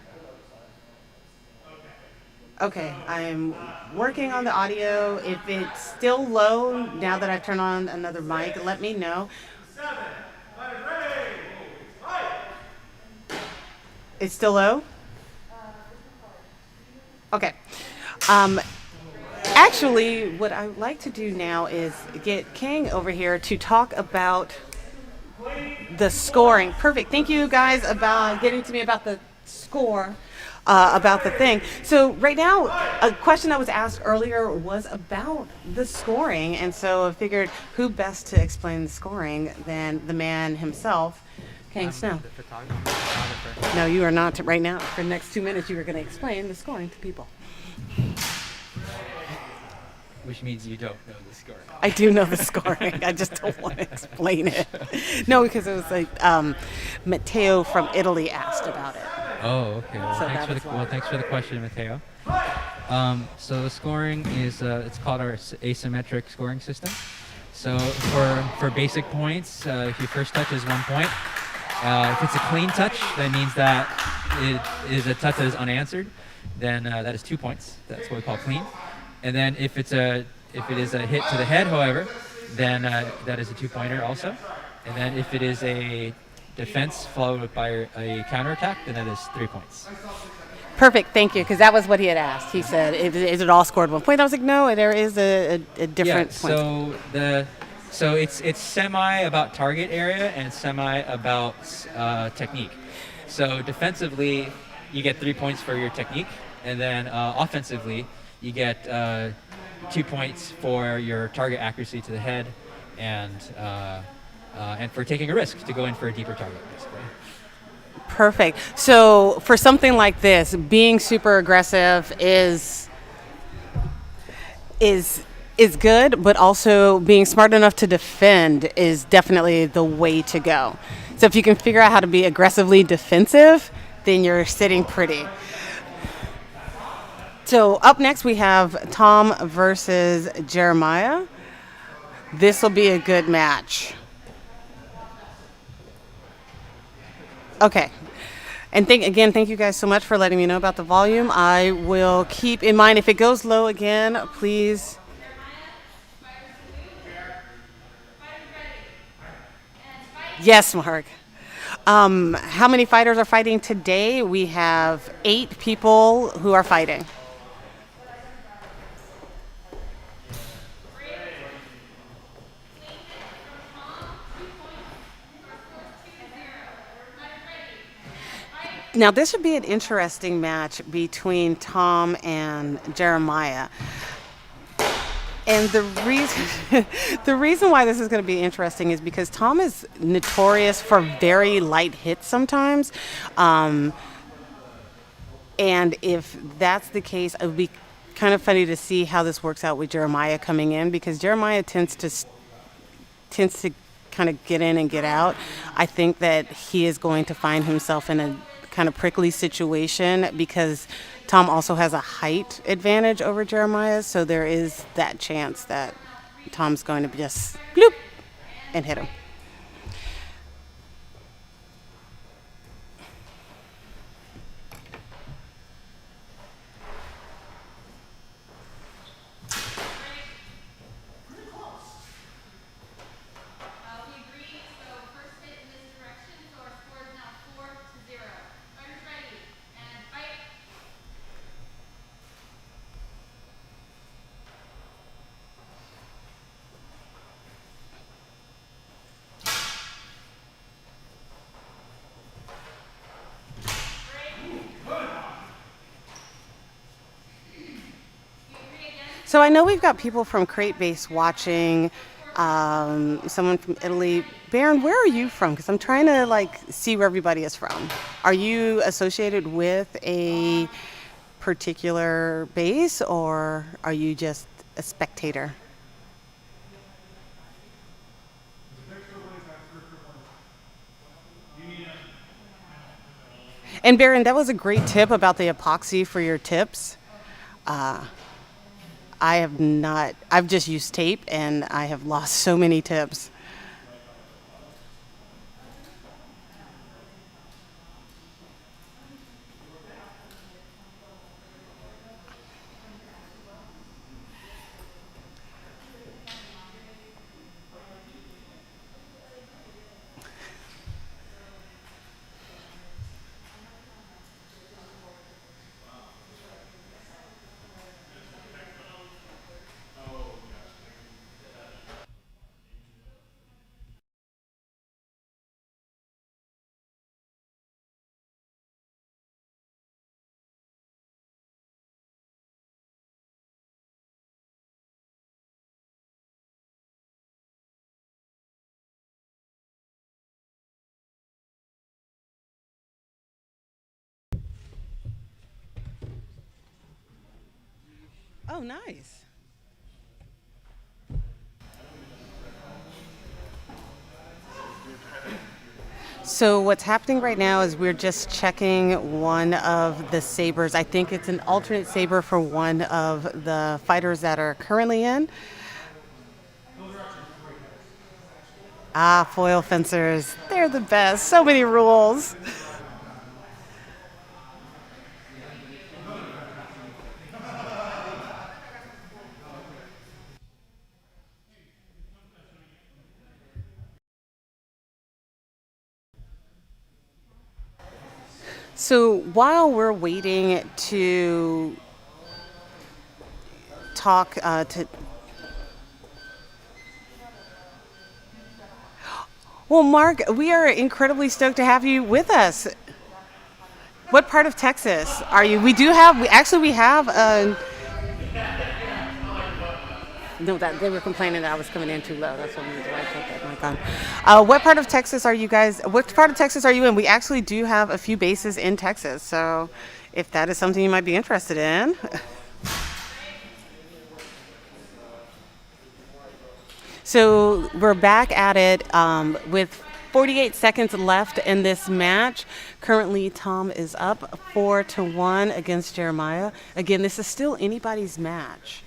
Okay, I'm working on the audio. If it's still low now that I've turned on another mic, let me know. It's still low? Okay. Actually, what I would like to do now is get King over here to talk about the scoring. Perfect. Thank you guys about getting to me about the score. About the thing. So right now, a question that was asked earlier was about the scoring, and so I figured who best to explain the scoring than the man himself, King Snow. The photographer. No, you are not right now. For the next 2 minutes, you are going to explain the scoring to people. Which means you don't know the scoring. I do know the scoring. I just don't want to explain it. No, because it was like Matteo from Italy asked about it. Oh, okay. Well, So thanks for the question, Matteo. So the scoring is it's called our asymmetric scoring system. So for basic points, if your first touch is 1 point, if it's a clean touch, that means that it is a touch that is unanswered. Then that is 2 points. That's what we call clean. And then if it is a hit to the head, however, then that is a 2-pointer also. And then if it is a defense followed by a counterattack, then that is 3 points. Perfect, thank you, because that was what he had asked. He said, "Is it all scored 1 point?" I was like, "No, there is a different point." So it's semi about target area and semi about technique. So defensively, you get 3 points for your technique, and then offensively, you get 2 points for your target accuracy to the head and and for taking a risk to go in for a deeper target, basically. Perfect. So for something like this, being super aggressive is good, but also being smart enough to defend is definitely the way to go. So if you can figure out how to be aggressively defensive, then you're sitting pretty. So up next we have Tom versus Jeremiah. This will be a good match. Okay. And thank you guys so much for letting me know about the volume. I will keep in mind if it goes low again, please. Yes, Mark. How many fighters are fighting today? We have 8 people who are fighting. Now, this would be an interesting match between Tom and Jeremiah. And the reason why this is going to be interesting is because Tom is notorious for very light hits sometimes. And if that's the case, it would be kind of funny to see how this works out with Jeremiah coming in, because Jeremiah tends to kind of get in and get out. I think that he is going to find himself in a kind of prickly situation because Tom also has a height advantage over Jeremiah, so there is that chance that Tom's going to just bloop and hit him. So I know we've got people from Crate Base watching, someone from Italy. Baron, where are you from? Because I'm trying to see where everybody is from. Are you associated with a particular base, or are you just a spectator? And Baron, that was a great tip about the epoxy for your tips. I've just used tape and I have lost so many tips. Oh, nice. So what's happening right now is we're just checking one of the sabers. I think it's an alternate saber for one of the fighters that are currently in. Foil fencers. They're the best. So many rules. So while we're waiting to talk Well, Mark, we are incredibly stoked to have you with us. What part of Texas are you? We have No, that they were complaining that I was coming in too low. That's what we did. I put that mic on. What part of Texas are you guys? What part of Texas are you in? We actually do have a few bases in Texas, so if that is something you might be interested in. So we're back at it with 48 seconds left in this match. Currently, Tom is up 4-1 against Jeremiah. Again, this is still anybody's match.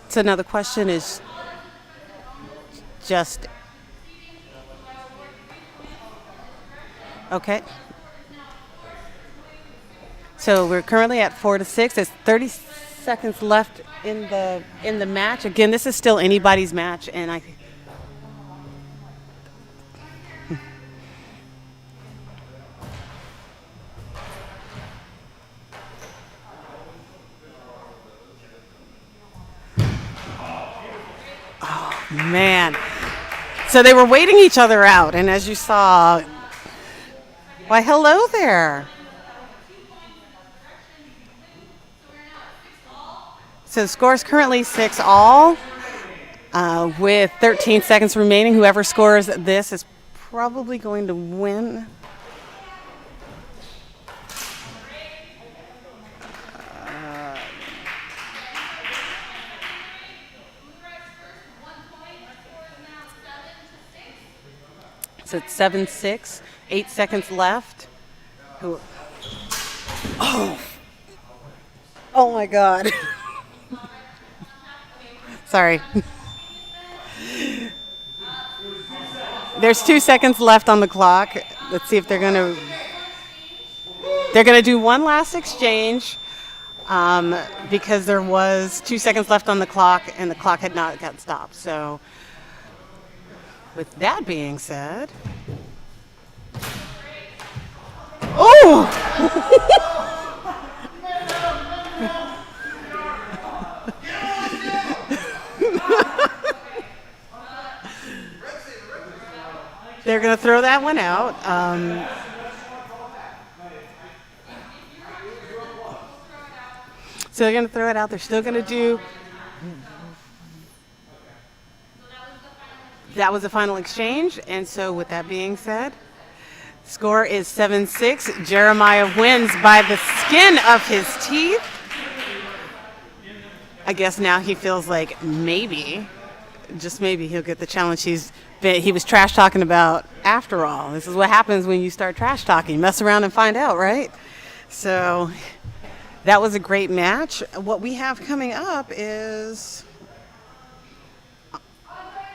So now the question is just, okay. So we're currently at 4-6. There's 30 seconds left in the match. Again, this is still anybody's match, and I. Man. So they were waiting each other out, and as you saw, why, hello there. So the score is currently 6-all with 13 seconds remaining. Whoever scores this is probably going to win. So it's 7-6, 8 seconds left. Oh my God. Sorry. There's 2 seconds left on the clock. Let's see if they're gonna do one last exchange because there was 2 seconds left on the clock and the clock had not got stopped. So with that being said, oh! They're going to throw that one out. So they're going to throw it out. They're still going to do. That was the final exchange. And so with that being said, score is 7-6. Jeremiah wins by the skin of his teeth. I guess now he feels like maybe, just maybe, he'll get the challenge he was trash talking about after all. This is what happens when you start trash talking. Mess around and find out, right? So that was a great match. What we have coming up is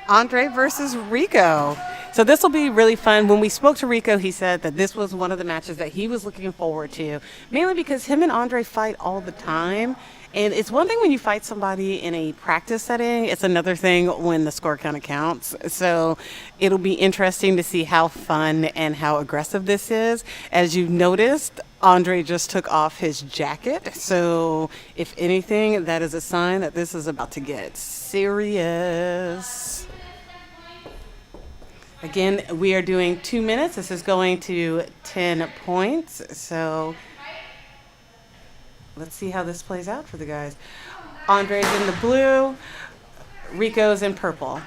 Andre versus Rico. So this will be really fun. When we spoke to Rico, he said that this was one of the matches that he was looking forward to, mainly because him and Andre fight all the time. And it's one thing when you fight somebody in a practice setting. It's another thing when the score kind of counts. So it'll be interesting to see how fun and how aggressive this is. As you noticed, Andre just took off his jacket. So if anything, that is a sign that this is about to get serious. Again, we are doing 2 minutes. This is going to 10 points. So let's see how this plays out for the guys. Andre's in the blue, Rico's in purple.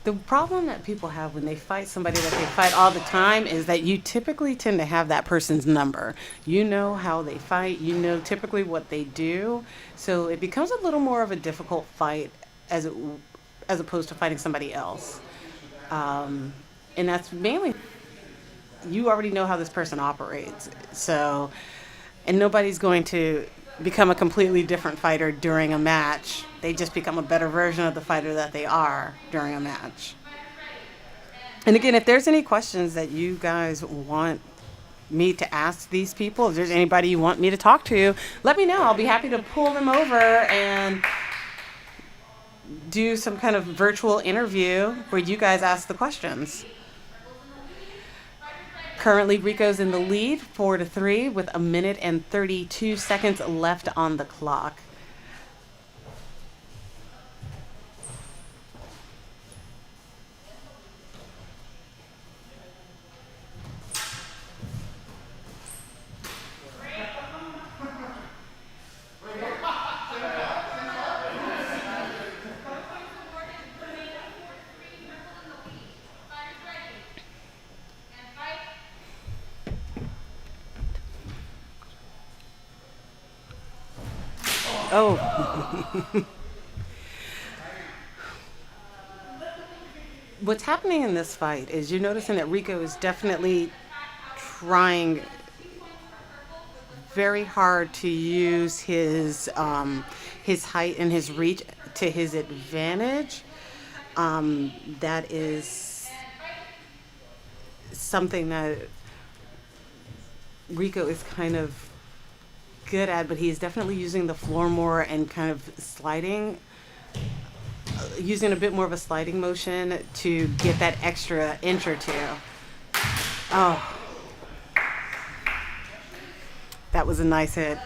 The problem that people have when they fight somebody that they fight all the time is that you typically tend to have that person's number. You know how they fight, you know typically what they do, so it becomes a little more of a difficult fight as it, as opposed to fighting somebody else. And that's mainly you already know how this person operates. So, and nobody's going to become a completely different fighter during a match. They just become a better version of the fighter that they are during a match. And again, if there's any questions that you guys want me to ask these people, if there's anybody you want me to talk to, let me know. I'll be happy to pull them over and do some kind of virtual interview where you guys ask the questions. Currently, Rico's in the lead, 4-3, with 1 minute and 32 seconds left on the clock. Oh. What's happening in this fight is you're noticing that Rico is definitely trying very hard to use his height and his reach to his advantage. That is something that Rico is kind of good at, but he's definitely using the floor more and kind of sliding, using a bit more of a sliding motion to get that extra inch or two. Oh, that was a nice hit.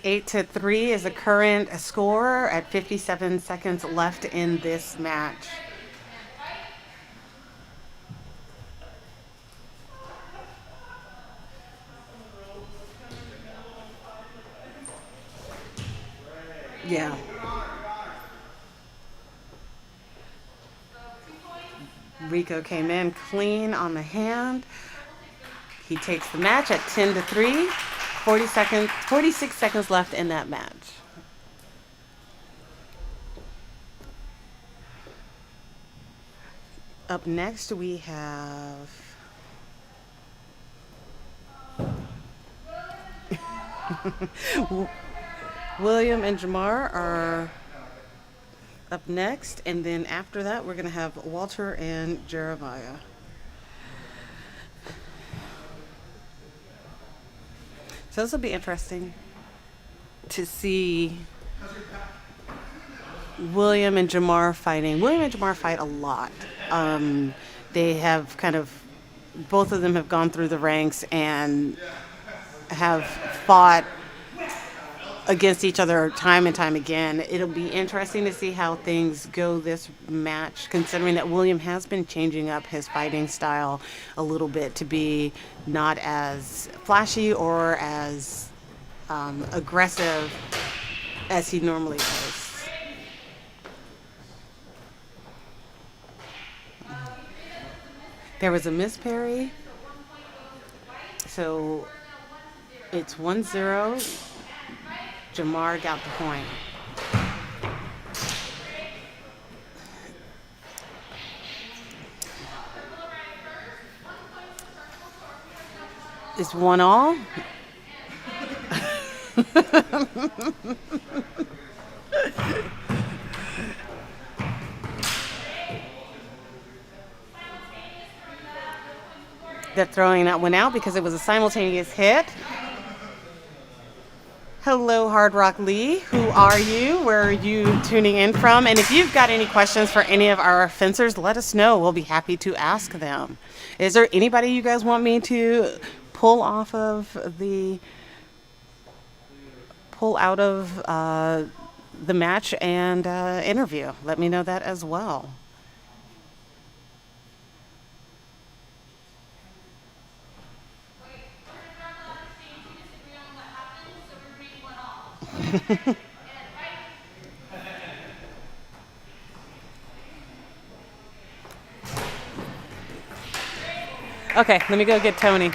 Eight to 3 is the current score at 57 seconds left in this match. Yeah. Rico came in clean on the hand. He takes the match at 10-3. 46 seconds left in that match. Up next we have William and Jamar are up next, and then after that we're going to have Walter and Jeremiah. So this will be interesting to see William and Jamar fighting. William and Jamar fight a lot. They have kind of, both of them have gone through the ranks and have fought against each other time and time again. It'll be interesting to see how things go this match, considering that William has been changing up his fighting style a little bit to be not as flashy or as aggressive as he normally is. There was a miss parry, so it's 1-0. Jamar got the point. It's 1-1. They're throwing that one out because it was a simultaneous hit. Hello, Hard Rock Lee. Who are you? Where are you tuning in from? And if you've got any questions for any of our fencers, let us know. We'll be happy to ask them. Is there anybody you guys want me to pull out of the match and interview? Let me know that as well. Okay, let me go get Tony.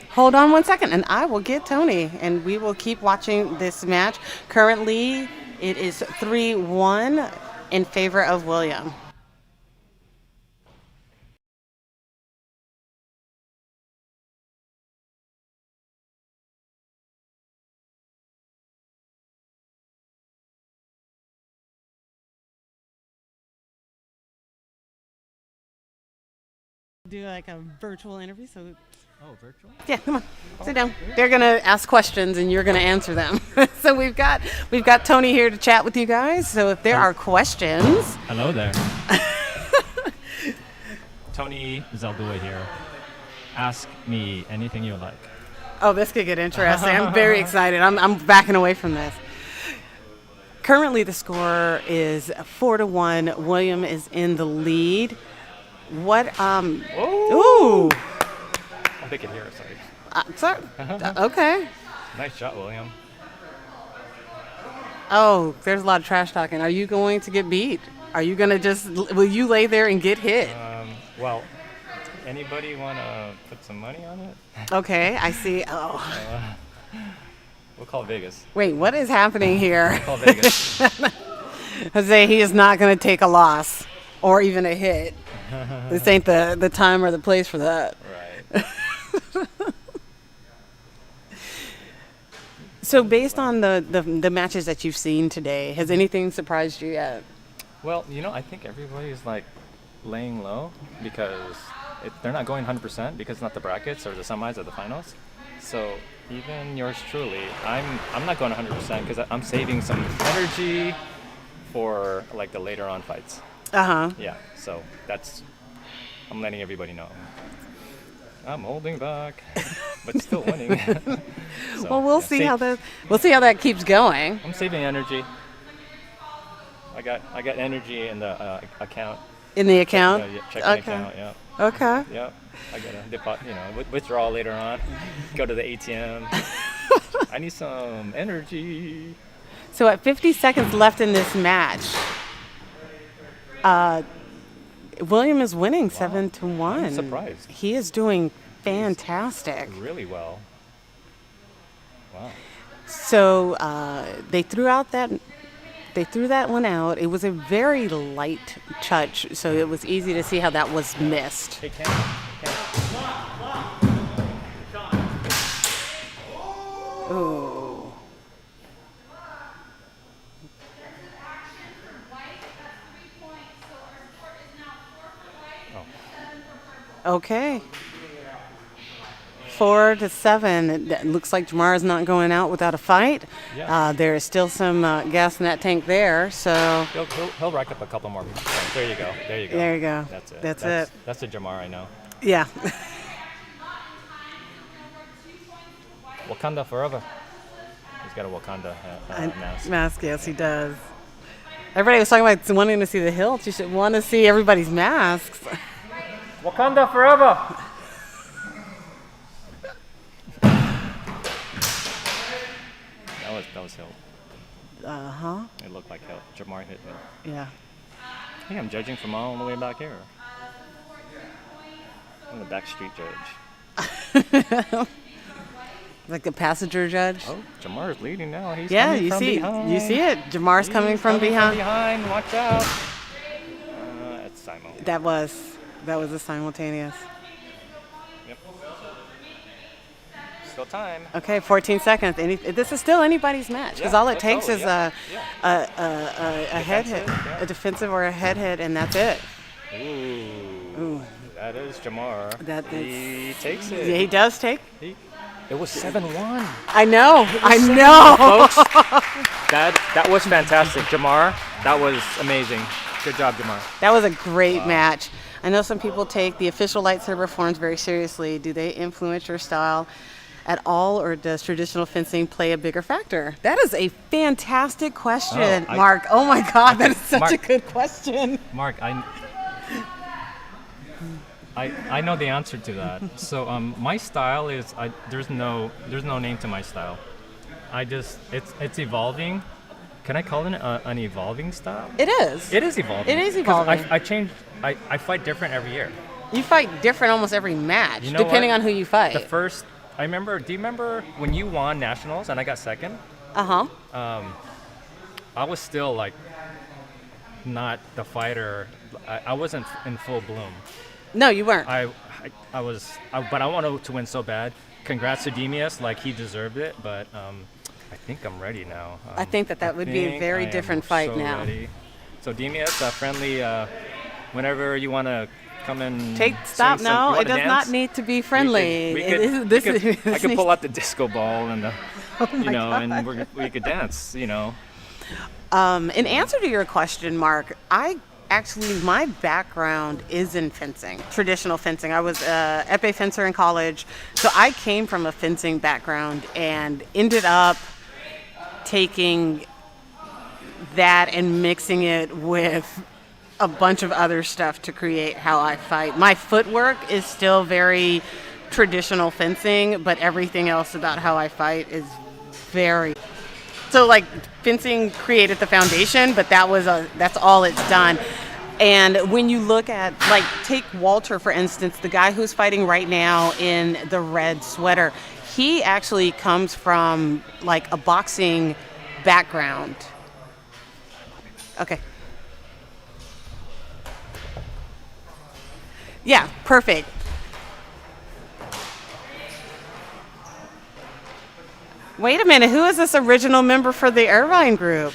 Hold on one second, and I will get Tony, and we will keep watching this match. Currently, it is 3-1 in favor of William. Do like a virtual interview, so Oh, virtual? yeah, come on, sit down. They're gonna ask questions and you're gonna answer them. So we've got Tony here to chat with you guys. So if there are questions, Hello there. Tony Zaldua here. Ask me anything you like. oh, this could get interesting. I'm very excited. I'm backing away from this. Currently, the score is 4-1. William is in the lead. What? Ooh. Oh, they can hear us. Sorry. Sorry. Okay. Nice shot, William. Oh, there's a lot of trash talking. Are you going to get beat? Are you gonna will you lay there and get hit? Well, anybody want to put some money on it? Okay, I see. Oh. We'll call Vegas. Wait, what is happening here? We'll call Vegas. Jose, he is not going to take a loss or even a hit. This ain't the time or the place for that. Right. So based on the matches that you've seen today, has anything surprised you yet? Well, I think everybody's like laying low because they're not going 100% because it's not the brackets or the semis or the finals. So even yours truly, I'm not going 100% because I'm saving some energy for like the later on fights. Yeah, so I'm letting everybody know. I'm holding back, but still winning. So, well, we'll see how that keeps going. I'm saving energy. I got energy in the account. In the account? Checking account, yeah. Okay. Yeah. I gotta withdraw later on. Go to the ATM. I need some energy. So at 50 seconds left in this match, William is winning 7-1. I'm surprised. He is doing fantastic. Really well. Wow. So they threw that one out. It was a very light touch, so it was easy to see how that was missed. Hey, Ken. Ooh. Okay. 4-7. It looks like Jamar is not going out without a fight. Yeah. There is still some gas in that tank there, so. He'll rack up a couple more. There you go. There you go. That's it. That's the Jamar I know. Yeah. Wakanda forever. He's got a Wakanda mask. Mask, yes, he does. Everybody was talking about wanting to see the hilts. You should want to see everybody's masks. Wakanda forever. That was hilt. It looked like hilt. Jamar hit hilt. Yeah. I think I'm judging from all the way back here. I'm the backstreet judge. Like a passenger judge. Oh, Jamar's leading now. He's yeah, coming you from see, behind. you see it. Jamar's coming from behind. Watch out. It's Simon. That was a simultaneous. Yep. Still time. Okay, 14 seconds. This is still anybody's match because all it takes is a head hit, a defensive or a head hit, and that's it. Ooh. That is Jamar. He takes it. Yeah, he does take. It was 7-1. I know. Folks. That was fantastic, Jamar. That was amazing. Good job, Jamar. That was a great match. I know some people take the official lightsaber forms very seriously. Do they influence your style at all, or does traditional fencing play a bigger factor? That is a fantastic question, Mark. Oh my God, that is such a good question. Mark, I know the answer to that. So my style is there's no name to my style. It's evolving. Can I call it an evolving style? It is. It is evolving. It is 'Cause evolving. I change. I fight different every year. You fight different almost every match, You know depending what? on who you fight. The first, I remember. Do you remember when you won nationals and I got second? Uh-huh. I was still like not the fighter. I wasn't in full bloom. No, you weren't. I was, but I wanted to win so bad. Congrats to Demius, like he deserved it. But I think I'm ready now. I think that would be a very different fight now. Ready. So Demius, friendly. Whenever you want to come and Stop. you No, wanna it does dance? not need to be friendly. I could pull out the disco ball and Oh my and God. we could dance. In answer to your question, Mark, my background is in fencing, traditional fencing. I was a epee fencer in college, so I came from a fencing background and ended up taking that and mixing it with a bunch of other stuff to create how I fight. My footwork is still very traditional fencing, but everything else about how I fight is very. So like fencing created the foundation, but that's all it's done. And when you look at, like, take Walter, for instance, the guy who's fighting right now in the red sweater, he actually comes from like a boxing background. Okay. Yeah, perfect. Wait a minute, who is this original member for the Irvine group?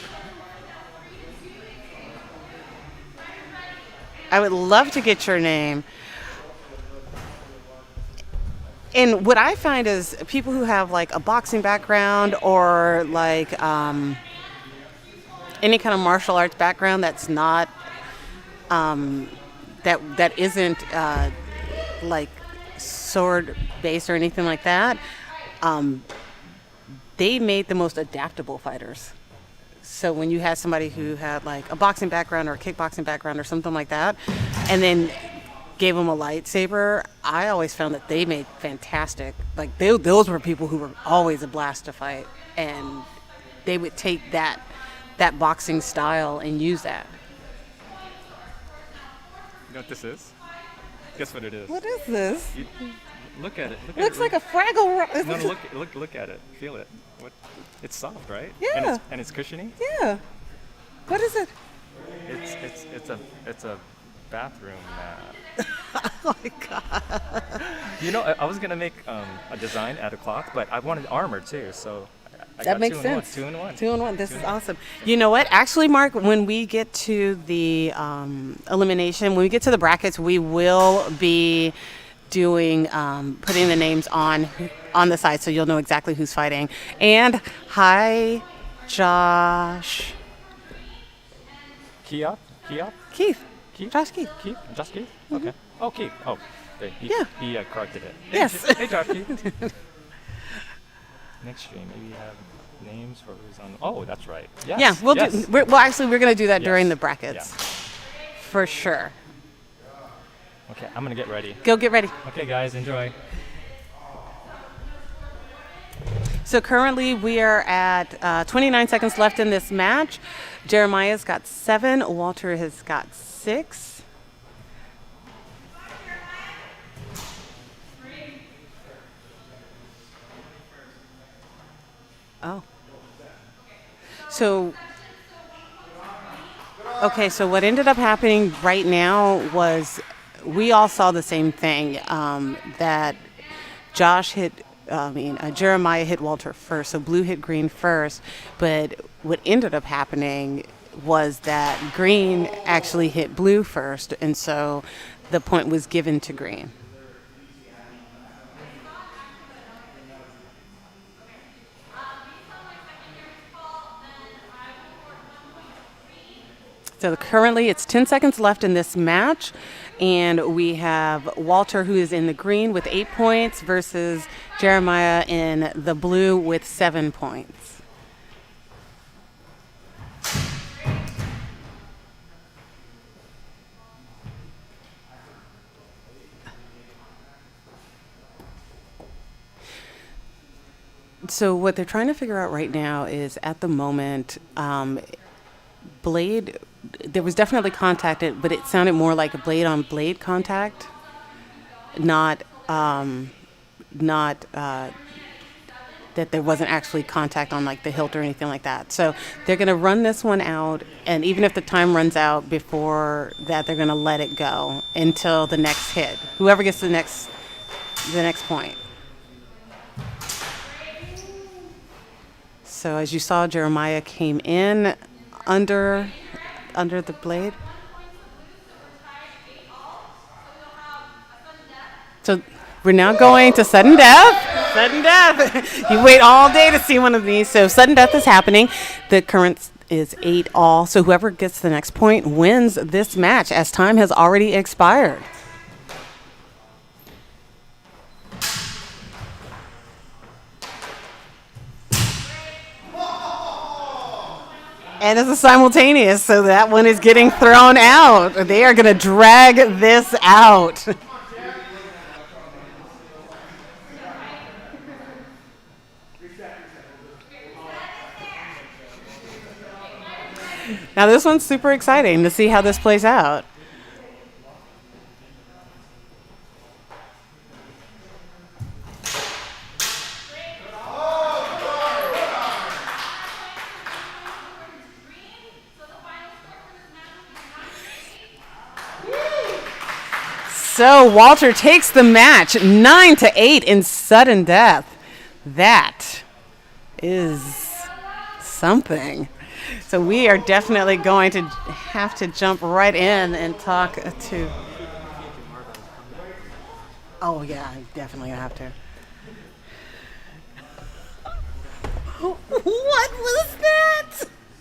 I would love to get your name. And what I find is people who have like a boxing background or like any kind of martial arts background that's not that isn't like sword based or anything like that, they made the most adaptable fighters. So when you had somebody who had like a boxing background or a kickboxing background or something like that, and then gave them a lightsaber, I always found that they made fantastic. Like those were people who were always a blast to fight, and they would take that boxing style and use that. You know what this is? Guess what it is? What is this? Look at it. Looks like a Fraggle Rock. No, look at it. Feel it. It's soft, right? Yeah. And it's cushiony. Yeah. What is it? It's a bathroom mat. Oh my God. I was gonna make a design out of cloth, but I wanted armor too, so I that got makes two sense. In one. 2 in 1. 2 in 1. This is awesome. You know what? Actually, Mark, when we get to the elimination, when we get to the brackets, we will be doing putting the names on the side, so you'll know exactly who's fighting. And hi, Josh. Keith. Josh Keith. Josh Keith. Okay. Oh, Keith. Oh, he corrected it. Yes. Hey, Josh Keith. Next stream, maybe have names for who's on. Oh, that's right. Yes. Yeah, we're going to do that Yes. during the brackets. Yeah. For sure. Okay, I'm gonna get ready. Go get ready. Okay, guys, enjoy. So currently we are at 29 seconds left in this match. Jeremiah's got 7. Walter has got 6. Oh. So what ended up happening right now was we all saw the same thing, that Jeremiah hit Walter first, so blue hit green first, but what ended up happening was that green actually hit blue first, and so the point was given to green. So currently it's 10 seconds left in this match, and we have Walter, who is in the green with 8 points, versus Jeremiah in the blue with 7 points. So what they're trying to figure out right now is at the moment, blade. There was definitely contact, but it sounded more like a blade on blade contact, not that there wasn't actually contact on like the hilt or anything like that. So they're going to run this one out, and even if the time runs out before that, they're going to let it go until the next hit. Whoever gets the next point. So as you saw, Jeremiah came in under the blade. So we're now going to sudden death. Sudden death. You wait all day to see one of these. So sudden death is happening. The current is 8-all. So whoever gets the next point wins this match, as time has already expired. And it's a simultaneous, so that one is getting thrown out. They are going to drag this out. Now this one's super exciting to see how this plays out. So Walter takes the match 9-8 in sudden death. That is something. So we are definitely going to have to jump right in and talk to. Oh yeah, I'm definitely gonna have to. What was that?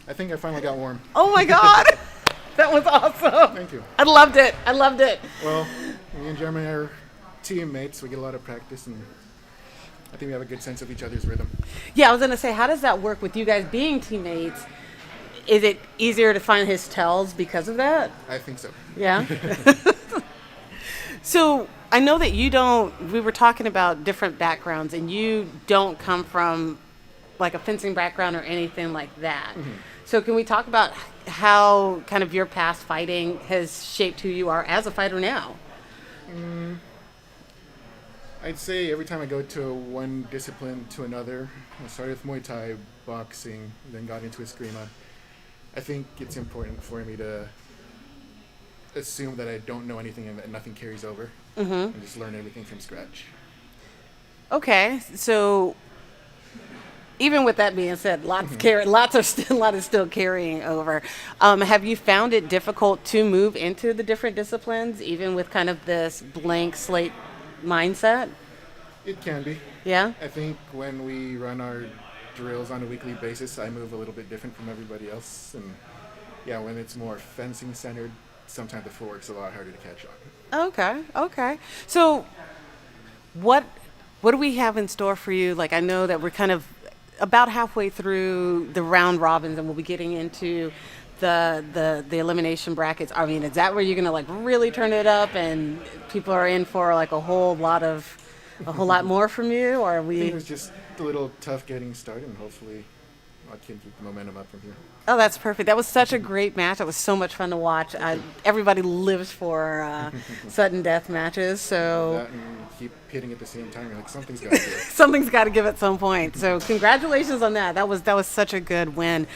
I think I finally got warm. Oh my God. That was awesome. Thank you. I loved it. I loved it. Well, me and Jeremy are teammates. We get a lot of practice, and I think we have a good sense of each other's rhythm. Yeah, I was going to say, how does that work with you guys being teammates? Is it easier to find his tells because of that? I think so. Yeah? So I know that we were talking about different backgrounds, and you don't come from like a fencing background or anything like that. Mm-hmm. So can we talk about how kind of your past fighting has shaped who you are as a fighter now? I'd say every time I go to one discipline to another, I started with Muay Thai, boxing, then got into Eskrima. I think it's important for me to assume that I don't know anything and that nothing carries over, and just learn everything from scratch. Okay, so even with that being said, a lot is still carrying over. Have you found it difficult to move into the different disciplines, even with kind of this blank slate mindset? It can be. Yeah? I think when we run our drills on a weekly basis, I move a little bit different from everybody else. And yeah, when it's more fencing centered, sometimes the footwork's a lot harder to catch on. Okay. So what do we have in store for you? Like, I know that we're kind of about halfway through the round robins, and we'll be getting into the elimination brackets. I mean, is that where you're gonna like really turn it up, and people are in for like a whole lot more from you, or are we? I think it was just a little tough getting started, and hopefully I can keep the momentum up from here. Oh, that's perfect. That was such a great match. It was so much fun to watch. Everybody lives for sudden death matches, so That and keep hitting at the same time. You're like, something's got to give. something's got to give at some point. So congratulations on that. That was such a good win.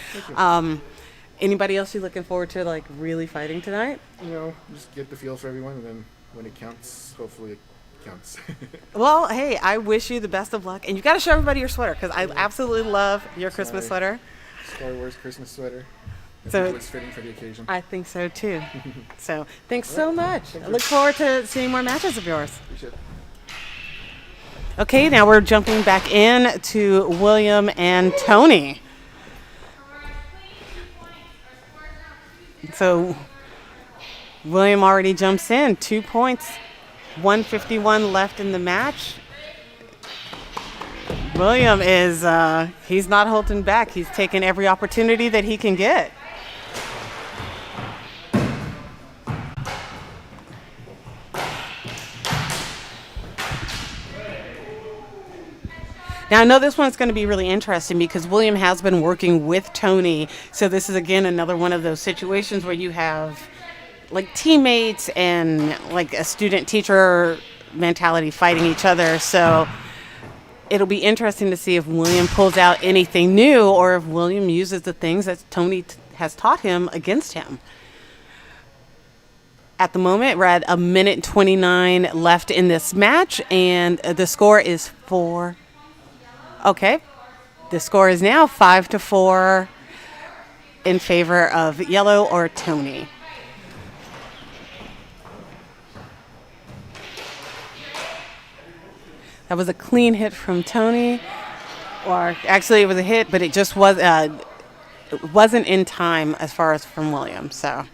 Anybody else you looking forward to like really fighting tonight? You know, just get the feel for everyone, and then when it counts, hopefully it counts. Well, hey, I wish you the best of luck, and you got to show everybody your sweater because I absolutely love your Christmas sweater. Star Wars Christmas sweater. I So think it was fitting for the occasion. I think so too. So thanks so much. I look forward to seeing more matches of yours. Appreciate it. Okay, now we're jumping back in to William and Tony. So William already jumps in, 2 points, 151 left in the match. William is, he's not holding back. He's taking every opportunity that he can get. Now, I know this one's going to be really interesting because William has been working with Tony. So this is, again, another one of those situations where you have like teammates and like a student-teacher mentality fighting each other. So it'll be interesting to see if William pulls out anything new or if William uses the things that Tony has taught him against him. At the moment, we're at 1:29 left in this match, and the score is 4. Okay. The score is now 5-4 in favor of yellow or Tony. That was a clean hit from Tony, or actually it was a hit, but it just it wasn't in time as far as from William. So.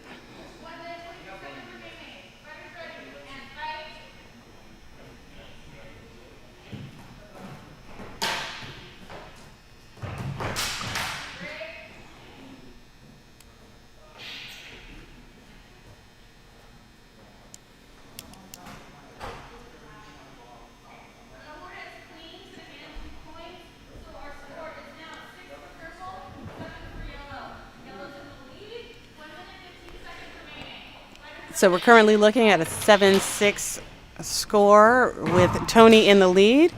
So we're currently looking at a 7-6 score with Tony in the lead.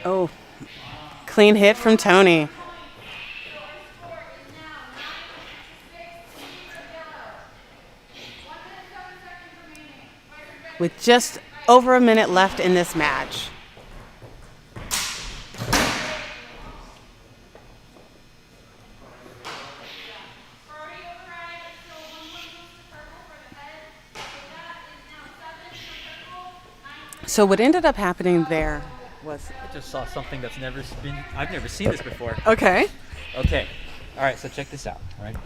Oh, clean hit from Tony. With just over a minute left in this match. So what ended up happening there was... I just saw something that's I've never seen this before. Okay. Okay. All right, so check this out, all right?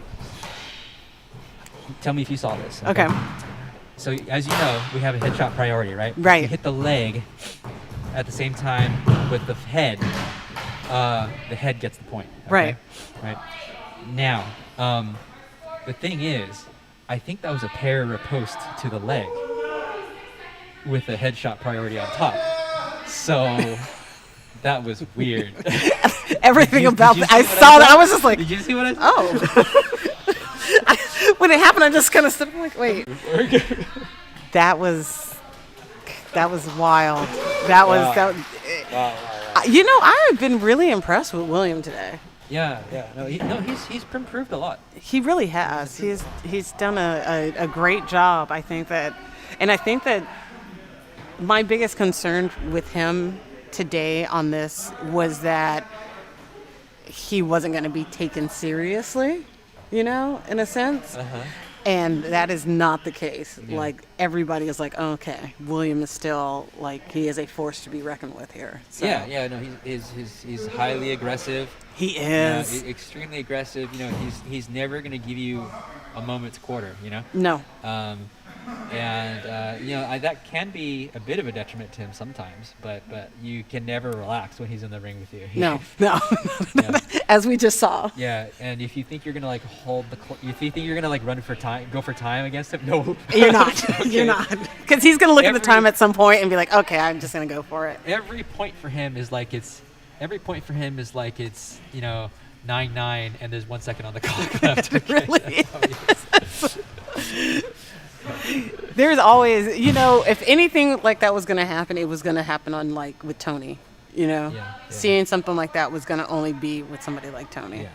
Tell me if you saw this. Okay. So as you know, we have a headshot priority, right? Right. You hit the leg at the same time with the head. The head gets the point. Okay? Right. Right. Now, the thing is, I think that was a pair riposte to the leg with a headshot priority on top. So that was weird. Everything about that. I saw that. I was just like, did you see what I saw? Oh. When it happened, I just kind of stood like, wait. That was wild. That was. Wow. You know, I have been really impressed with William today. Yeah. No, he's improved a lot. He really has. He's done a great job. I think that my biggest concern with him today on this was that he wasn't going to be taken seriously, you know, in a sense. Uh-huh. And that is not the case. Yeah. Like, everybody is like, oh, okay, William is still, like, he is a force to be reckoned with here. So. Yeah, no, he's highly aggressive. He is. Extremely aggressive. You know, he's never going to give you a moment's quarter, you know? No. You know, that can be a bit of a detriment to him sometimes, but you can never relax when he's in the ring with you. No. Yeah. As we just saw. Yeah, and if you think you're gonna like if you think you're gonna like go for time against him, no, you're not. Okay. You're not, because he's gonna look at the time at some point and be like, okay, I'm just gonna go for it. Every point for him is like it's you know 9-9 and there's 1 second on the clock left. It really is. There's always, you know, if anything like that was going to happen, it was going to happen on like with Tony, you know. Yeah. Seeing something like that was going to only be with somebody like Tony. Yeah.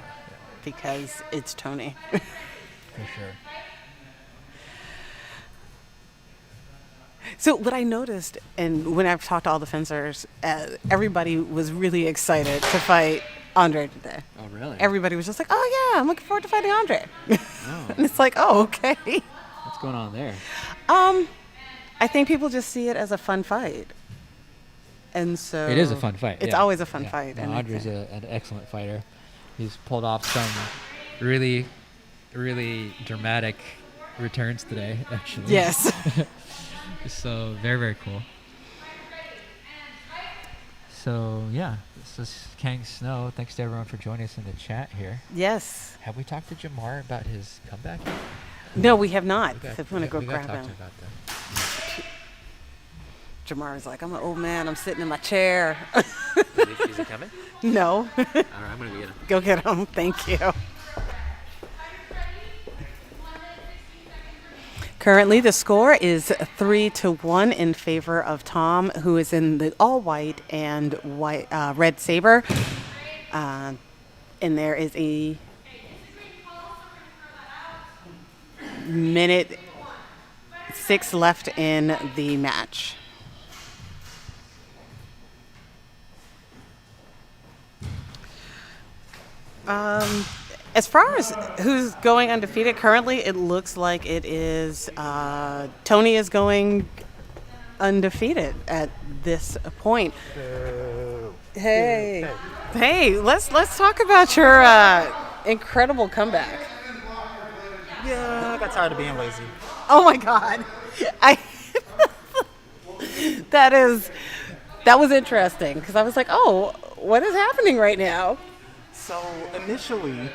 Because it's Tony. For sure. So what I noticed, and when I've talked to all the fencers, everybody was really excited to fight Andre today. Oh, really? Everybody was just like, oh yeah, I'm looking forward to fighting Andre. Oh. And it's like, oh, okay. What's going on there? I think people just see it as a fun fight. And so It is a fun fight. It's yeah. always a fun Yeah. fight. No, and Andre's an excellent fighter. He's pulled off some really, really dramatic returns today, actually. Yes. So very, very cool. So yeah, this is Kang Snow. Thanks to everyone for joining us in the chat here. Yes. Have we talked to Jamar about his comeback? No, we have not. We got- So I'm going to go we got grab talked him. about that. Jamar's like, I'm an old man. I'm sitting in my chair. Is he coming? No. All right, I'm gonna get him. Go get him. Thank you. Currently, the score is 3-1 in favor of Tom, who is in the all-white and white red Saber. And there is a minute 6 left in the match. As far as who's going undefeated currently, it looks like it is Tony is going undefeated at this point. Hey, let's talk about your incredible comeback. Yeah, I got tired of being lazy. Oh my God, that was interesting because I was like, oh, what is happening right now? So initially,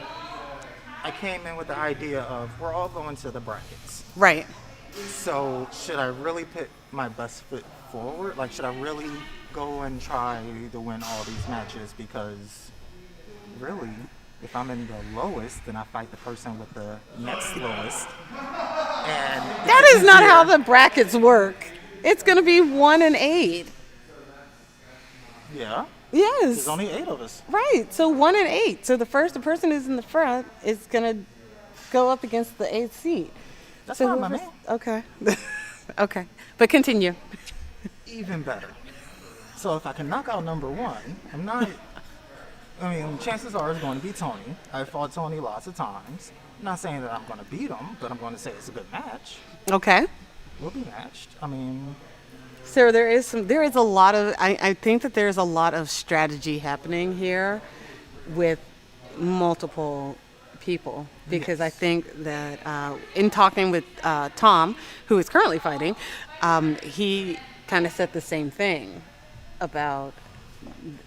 I came in with the idea of we're all going to the brackets. Right. So should I really put my best foot forward? Like, should I really go and try to win all these matches? Because really, if I'm in the lowest, then I fight the person with the next lowest. And that is not how the brackets work. It's going to be 1 and 8. Yeah. Yes. There's only 8 of us. Right. So 1 and 8. So the person who's in the front is going to go up against the 8th seed. That's so not my man. Okay. Okay. But continue. Even better. So if I can knock out number 1, chances are it's going to be Tony. I fought Tony lots of times. I'm not saying that I'm going to beat him, but I'm going to say it's a good match. Okay. We'll be matched. So there is a lot of, I think that there's a lot of strategy happening here with multiple people because I think that in talking with Tom, who is currently fighting, he kind of said the same thing about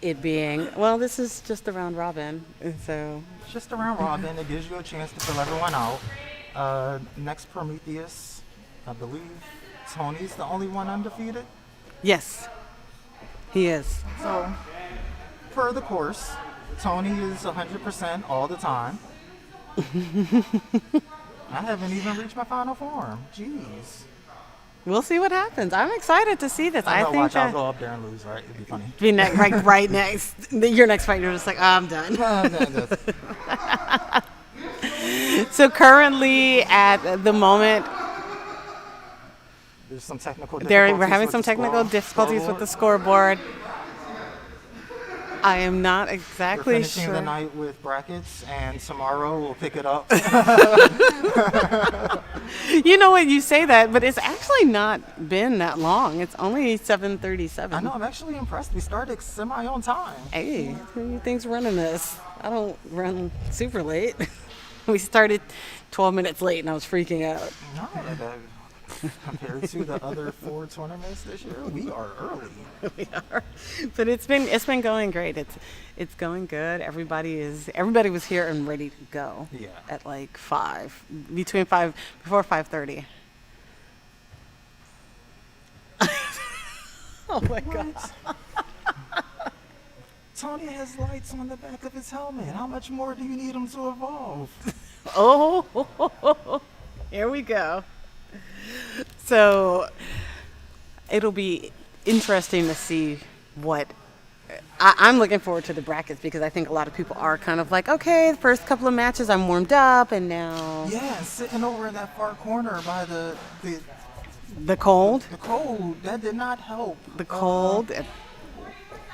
it being, well, this is just a round robin, and so. It's just a round robin. It gives you a chance to fill everyone out. Next Prometheus, I believe Tony's the only one undefeated. Yes, he is. So, per the course, Tony is 100% all the time. I haven't even reached my final form. Jeez. We'll see what happens. I'm excited to see this. I think I'll go up there and lose, right? It'd be funny. Be right next. Your next fight, you're just like, I'm done. So currently, at the moment, there's some technical difficulties. We're having some technical difficulties with the scoreboard. I am not exactly We're finishing sure. the night with brackets, and tomorrow we'll pick it up. You know what? You say that, but it's actually not been that long. It's only 7:37. I know. I'm actually impressed. We started semi on time. Hey, who do you think's running this? I don't run super late. We started 12 minutes late, and I was freaking out. No, compared to the other 4 tournaments this year, we are early. We are, but it's been going great. It's going good. Everybody was here and ready to go. Yeah. At like 5, before 5:30. Oh my God. Tony has lights on the back of his helmet. How much more do you need him to evolve? Oh, here we go. So it'll be interesting to see what I'm looking forward to the brackets because I think a lot of people are kind of like, okay, the first couple of matches I'm warmed up and now. Yeah, sitting over in that far corner by the cold. The cold, that did not help. The cold.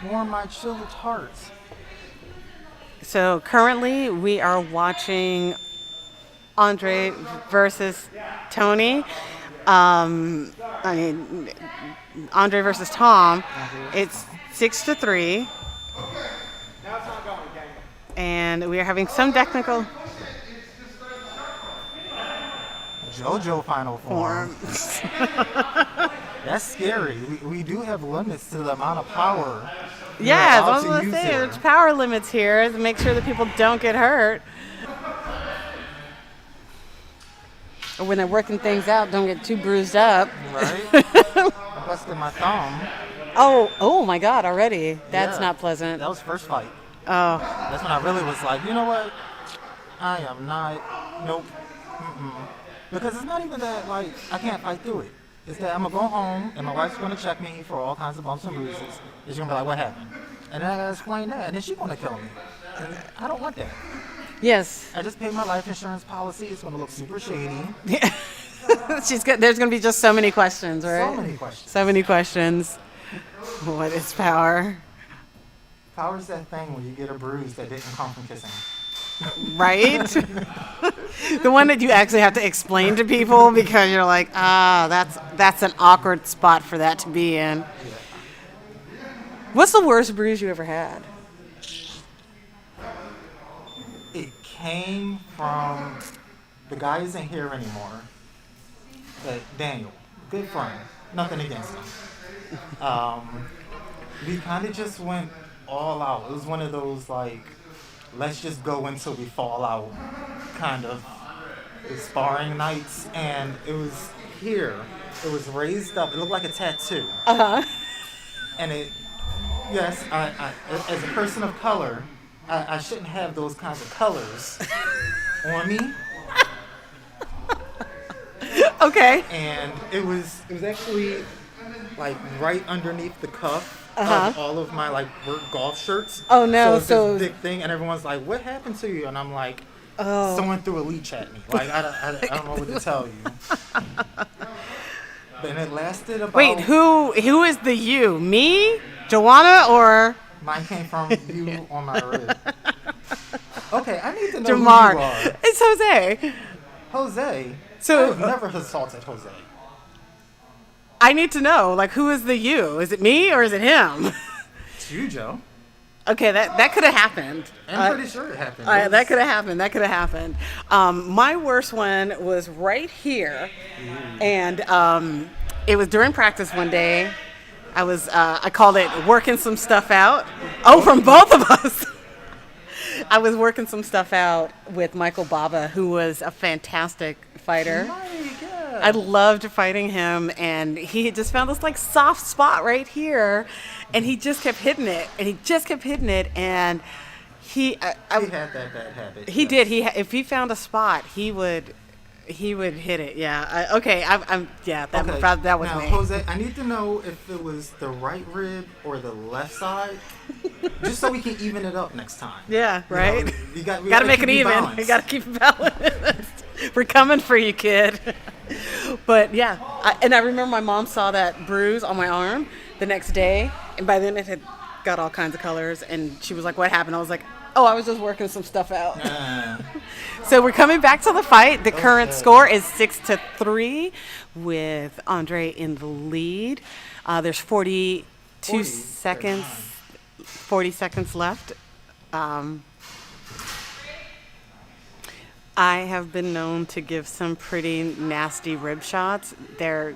Warm my chilled heart. So currently we are watching Andre versus Tony. Andre versus Tom. It's 6-3. And we are having some technical. JoJo final form. That's scary. We do have limits to the amount of power. Yeah, I was going to say, there's power limits here to make sure that people don't get hurt. Or when they're working things out, don't get too bruised up. Right. busted my thumb. Oh my God! Already, that's Yeah. not pleasant. That was first fight. Oh, That's when I really was like, you know what? I am not. Nope. Mm-mm. Because it's not even that like I can't fight through it. It's that I'm gonna go home and my wife's gonna check me for all kinds of bumps and bruises. And she's gonna be like, "What happened?" And then I gotta explain that, and then she's gonna kill me. And I don't want that. yes. I just paid my life insurance policy. It's gonna look super shady. There's gonna be just so many questions, right? So many questions. So many questions. What is power? Power's that thing when you get a bruise that didn't come from kissing. Right? The one that you actually have to explain to people because you're like, that's an awkward spot for that to be in. What's the worst bruise you ever had? It came from the guy isn't here anymore. But Daniel, good friend, nothing against him. We kind of just went all out. It was one of those like, let's just go until we fall out kind of sparring nights, and it was here. It was raised up. It looked like a tattoo. And it, yes, I as a person of color, I shouldn't have those kinds of colors on me. Okay. And it was actually like right underneath the cuff of all of my like work golf shirts. Oh no! So it's this big thing, and everyone's like, "What happened to you?" And I'm like, Oh. Someone threw a leech at me. Like I don't know what to tell you. But it lasted about. Wait, who is the you? Me, Joanna, or? Mine came from you on my rib. Okay, I need to know Jamar. who you are. It's Jose. Jose. So I've never assaulted Jose. I need to know, like, who is the you? Is it me or is it him? It's you, Joe. Okay, that could have happened. I'm pretty sure it happened. That could have happened. That could have happened. My worst one was right here, and it was during practice one day. I called it working some stuff out. Oh, from both of us. I was working some stuff out with Michael Baba, who was a fantastic fighter. I loved fighting him, and he had just found this like soft spot right here, and he just kept hitting it, and he had that bad habit. He did. If he found a spot, he would hit it. Yeah. That was now, me. Jose, I need to know if it was the right rib or the left side, just so we can even it up next time. Yeah. Right. We got to make it even. We got to keep it balanced. We're coming for you, kid. But yeah, I remember my mom saw that bruise on my arm the next day, and by then it had got all kinds of colors, and she was like, "What happened?" I was like, "Oh, I was just working some stuff out." So we're coming back to the fight. The current score is 6-3 with Andre in the lead. There's 40 seconds left. I have been known to give some pretty nasty rib shots. They're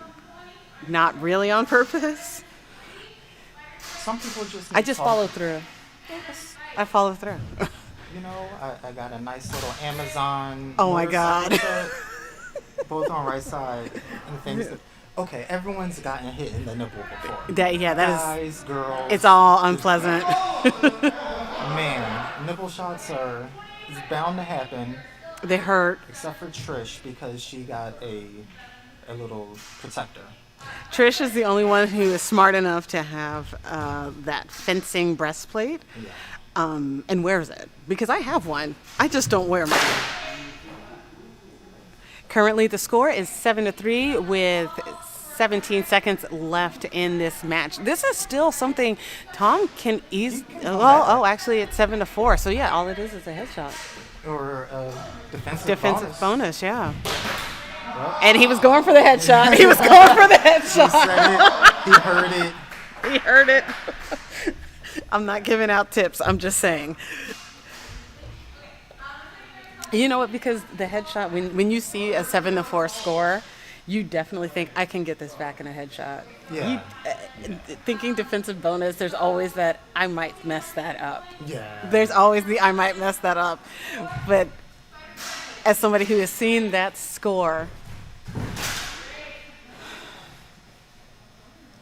not really on purpose. Some people just. I just follow through. I follow through. You know, I got a nice little Amazon. Oh my God. Set, both on right side and things. Okay, everyone's gotten hit in the nipple before. That Guys, is. girls. It's all unpleasant. Man, nipple shots it's bound to happen. They hurt. Except for Trish, because she got a little protector. Trish is the only one who is smart enough to have that fencing breastplate. Yeah. And wears it, because I have one. I just don't wear mine. Currently, the score is 7-3 with 17 seconds left in this match. This is still something Tom can easily. Actually, it's 7-4. So yeah, all it is a headshot or a defensive bonus. Yeah. Yep. And he was going for the headshot. He was going for the headshot. He said it. He heard it. He heard it. I'm not giving out tips. I'm just saying. You know what? Because the headshot, when you see a 7-4 score, you definitely think, I can get this back in a headshot. Yeah. Thinking defensive bonus, there's always that I might mess that up. Yeah. There's always the I might mess that up. But as somebody who has seen that score,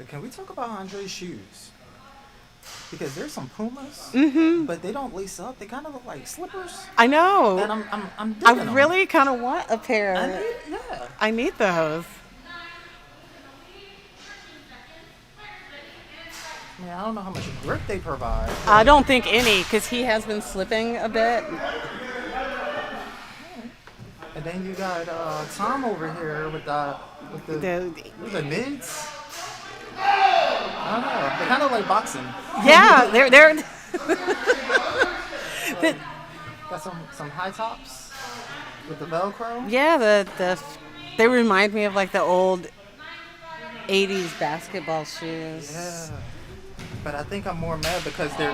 Can we talk about Andre's shoes? Because there's some Pumas, but they don't lace up. They kind of look like slippers. I know. And I'm I digging 'em. really kind of want a pair. Yeah. I need those. Man, I don't know how much grip they provide. I don't think any, because he has been slipping a bit. And then you got Tom over here with the mids. I don't know. They kind of like boxing. Yeah, they're Got some high tops with the Velcro. yeah, they remind me of like the old 80s basketball shoes. Yeah. But I think I'm more mad because they're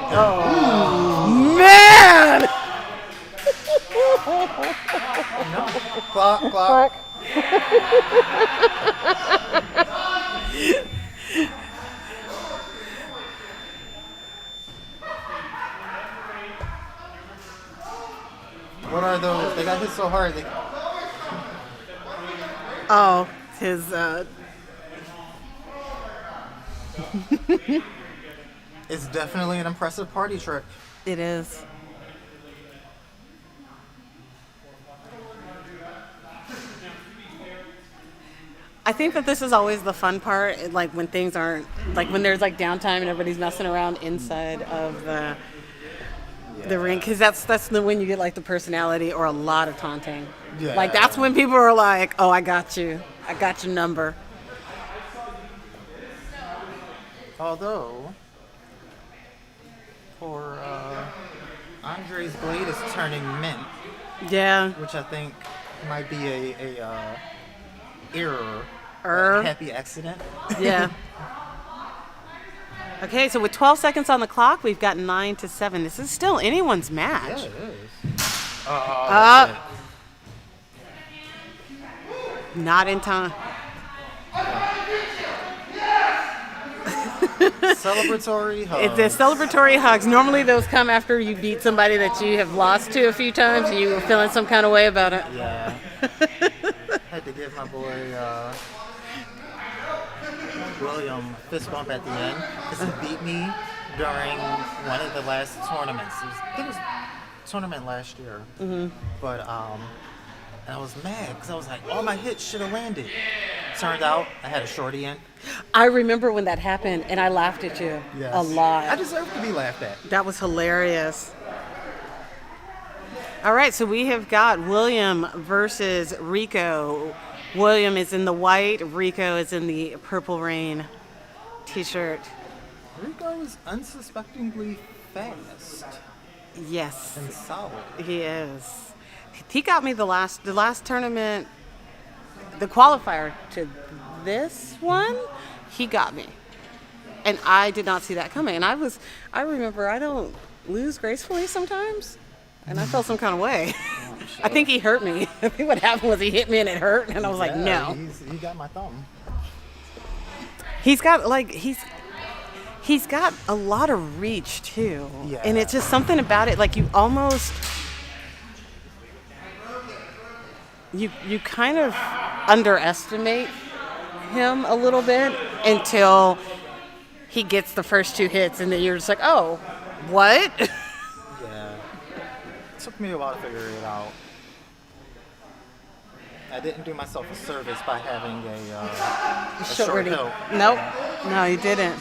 Man! no. Clock. What are those? They got hit so hard. Oh, his It's definitely an impressive party trick. it is. I think that this is always the fun part, like when things aren't, like when there's like downtime and everybody's messing around inside of the ring, because that's when you get like the personality or a lot of taunting. Yeah. Like that's when people are like, "Oh, I got your number." Although, for Andre's blade is turning mint, Yeah. which I think might be a error, a happy accident. Yeah. Okay, so with 12 seconds on the clock, we've got 9-7. This is still anyone's match. Yeah, it is. Not in time. Celebratory hugs. It's the celebratory hugs. Normally those come after you beat somebody that you have lost to a few times and you were feeling some kind of way about it. Yeah. Had to give my boy William a fist bump at the end because he beat me during one of the last tournaments. I think it was tournament last year. But and I was mad because I was like, all my hits should have landed. Turned out I had a shorty in. I remember when that happened and I laughed at you a lot. I deserve to be laughed at. That was hilarious. All right, so we have got William versus Rico. William is in the white, Rico is in the Purple Rain t-shirt. Rico is unsuspectingly fast. Yes. And solid. He is. He got me the last tournament, the qualifier to this one, he got me. And I did not see that coming. And I remember I don't lose gracefully sometimes. And I felt some kind of way. Oh, I think he hurt me. I think what happened was he hit me and it hurt. And I was like, no. He got my thumb. He's got a lot of reach too. Yeah. And it's just something about it. Like you kind of underestimate him a little bit until he gets the first two hits and then you're just like, oh, what? Yeah. It took me a while to figure it out. I didn't do myself a service by having a short hill. Nope. No, you didn't.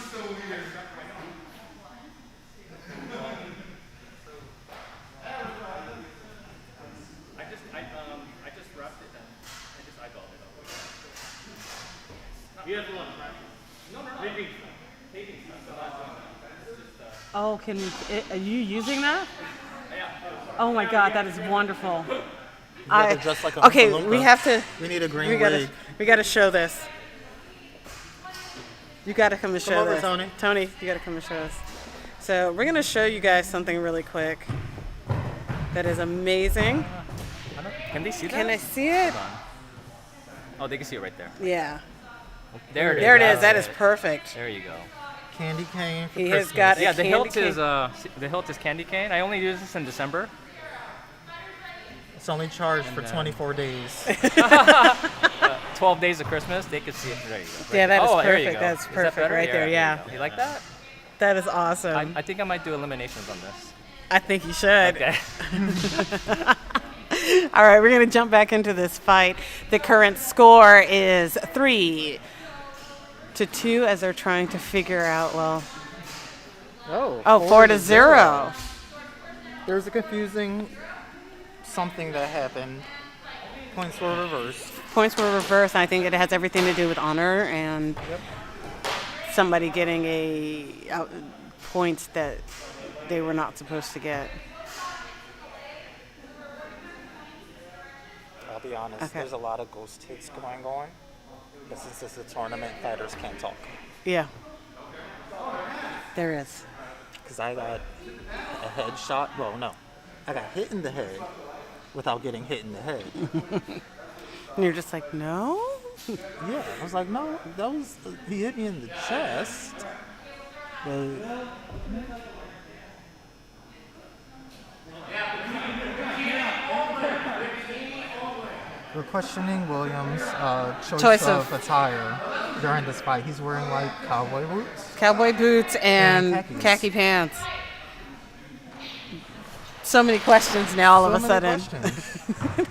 Oh, are you using that? Oh my God, that is wonderful. Dress like a Okay, Oompa Loompa. we have to. We need a green wig. We gotta show this. You gotta come and show over, this. Tony. Tony, you gotta come and show us. So we're gonna show you guys something really quick. That is amazing. Can they see that? Can I see it? Hold on. Oh, they can see it right there. Yeah. There it is. There it is. That That's is perfect. There you go. Candy cane for He Christmas. has got a Yeah, the candy hilt cane. is candy cane. I only use this in December. It's only charged And for then- 24 days. 12 days of Christmas, they could see it. There you go. Yeah, that is there you perfect. go. That's Is that perfect better? right there, yeah. You go. You like that? That is awesome. I think I might do eliminations on this. I think you should. Okay. All right, we're going to jump back into this fight. The current score is 3-2 as they're trying to figure out, well, Oh, 4-0. There's a confusing something that happened. Points were reversed. Points were reversed. I think it has everything to do with honor and somebody getting points that they were not supposed to get. I'll be honest, Okay. there's a lot of ghost hits going on. But since it's a tournament, fighters can't talk. Yeah. There is. Because I got a headshot. Well, no. I got hit in the head without getting hit in the head. And you're just like, no? Yeah, I was like, no, that was, he hit me in the chest. But we're questioning Williams' choice of attire during this fight. He's wearing like cowboy boots. Cowboy boots and khakis. khaki pants. So many questions now all of a So many sudden. questions.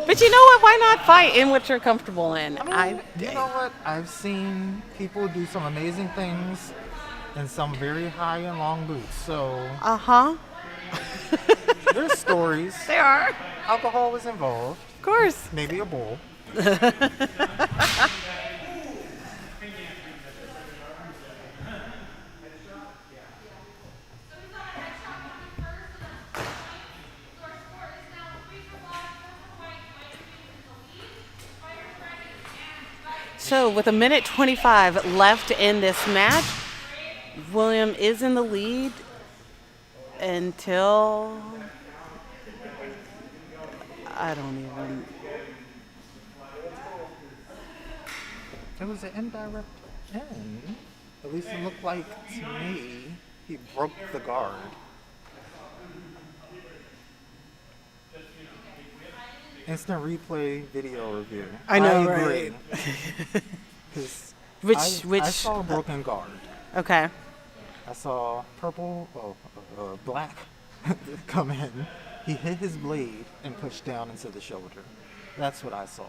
But you know what? Why not fight in what you're comfortable in? You know what? I've seen people do some amazing things in some very high and long boots. So Uh-huh. there's stories. There are. Alcohol was involved. Of course. Maybe a bowl. So with 1:25 left in this match, William is in the lead until I don't even. It was an indirect end. At least it looked like to me. He broke the guard. Instant replay video review. I know, agree. right? 'Cause Which I saw a broken guard. Okay. I saw black come in. He hit his blade and pushed down into the shoulder. That's what I saw.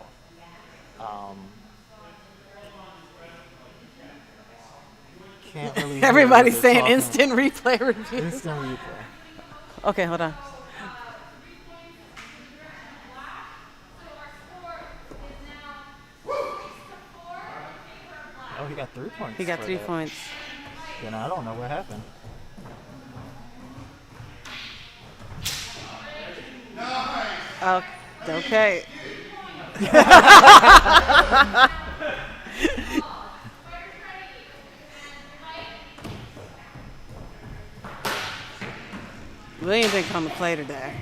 Can't really. hear Everybody's what they're saying talking instant replay review. Instant replay. Okay, hold on. Oh, he got 3 points. He got for 3 that. points. Then I don't know what happened. Oh, okay. William didn't come to play today.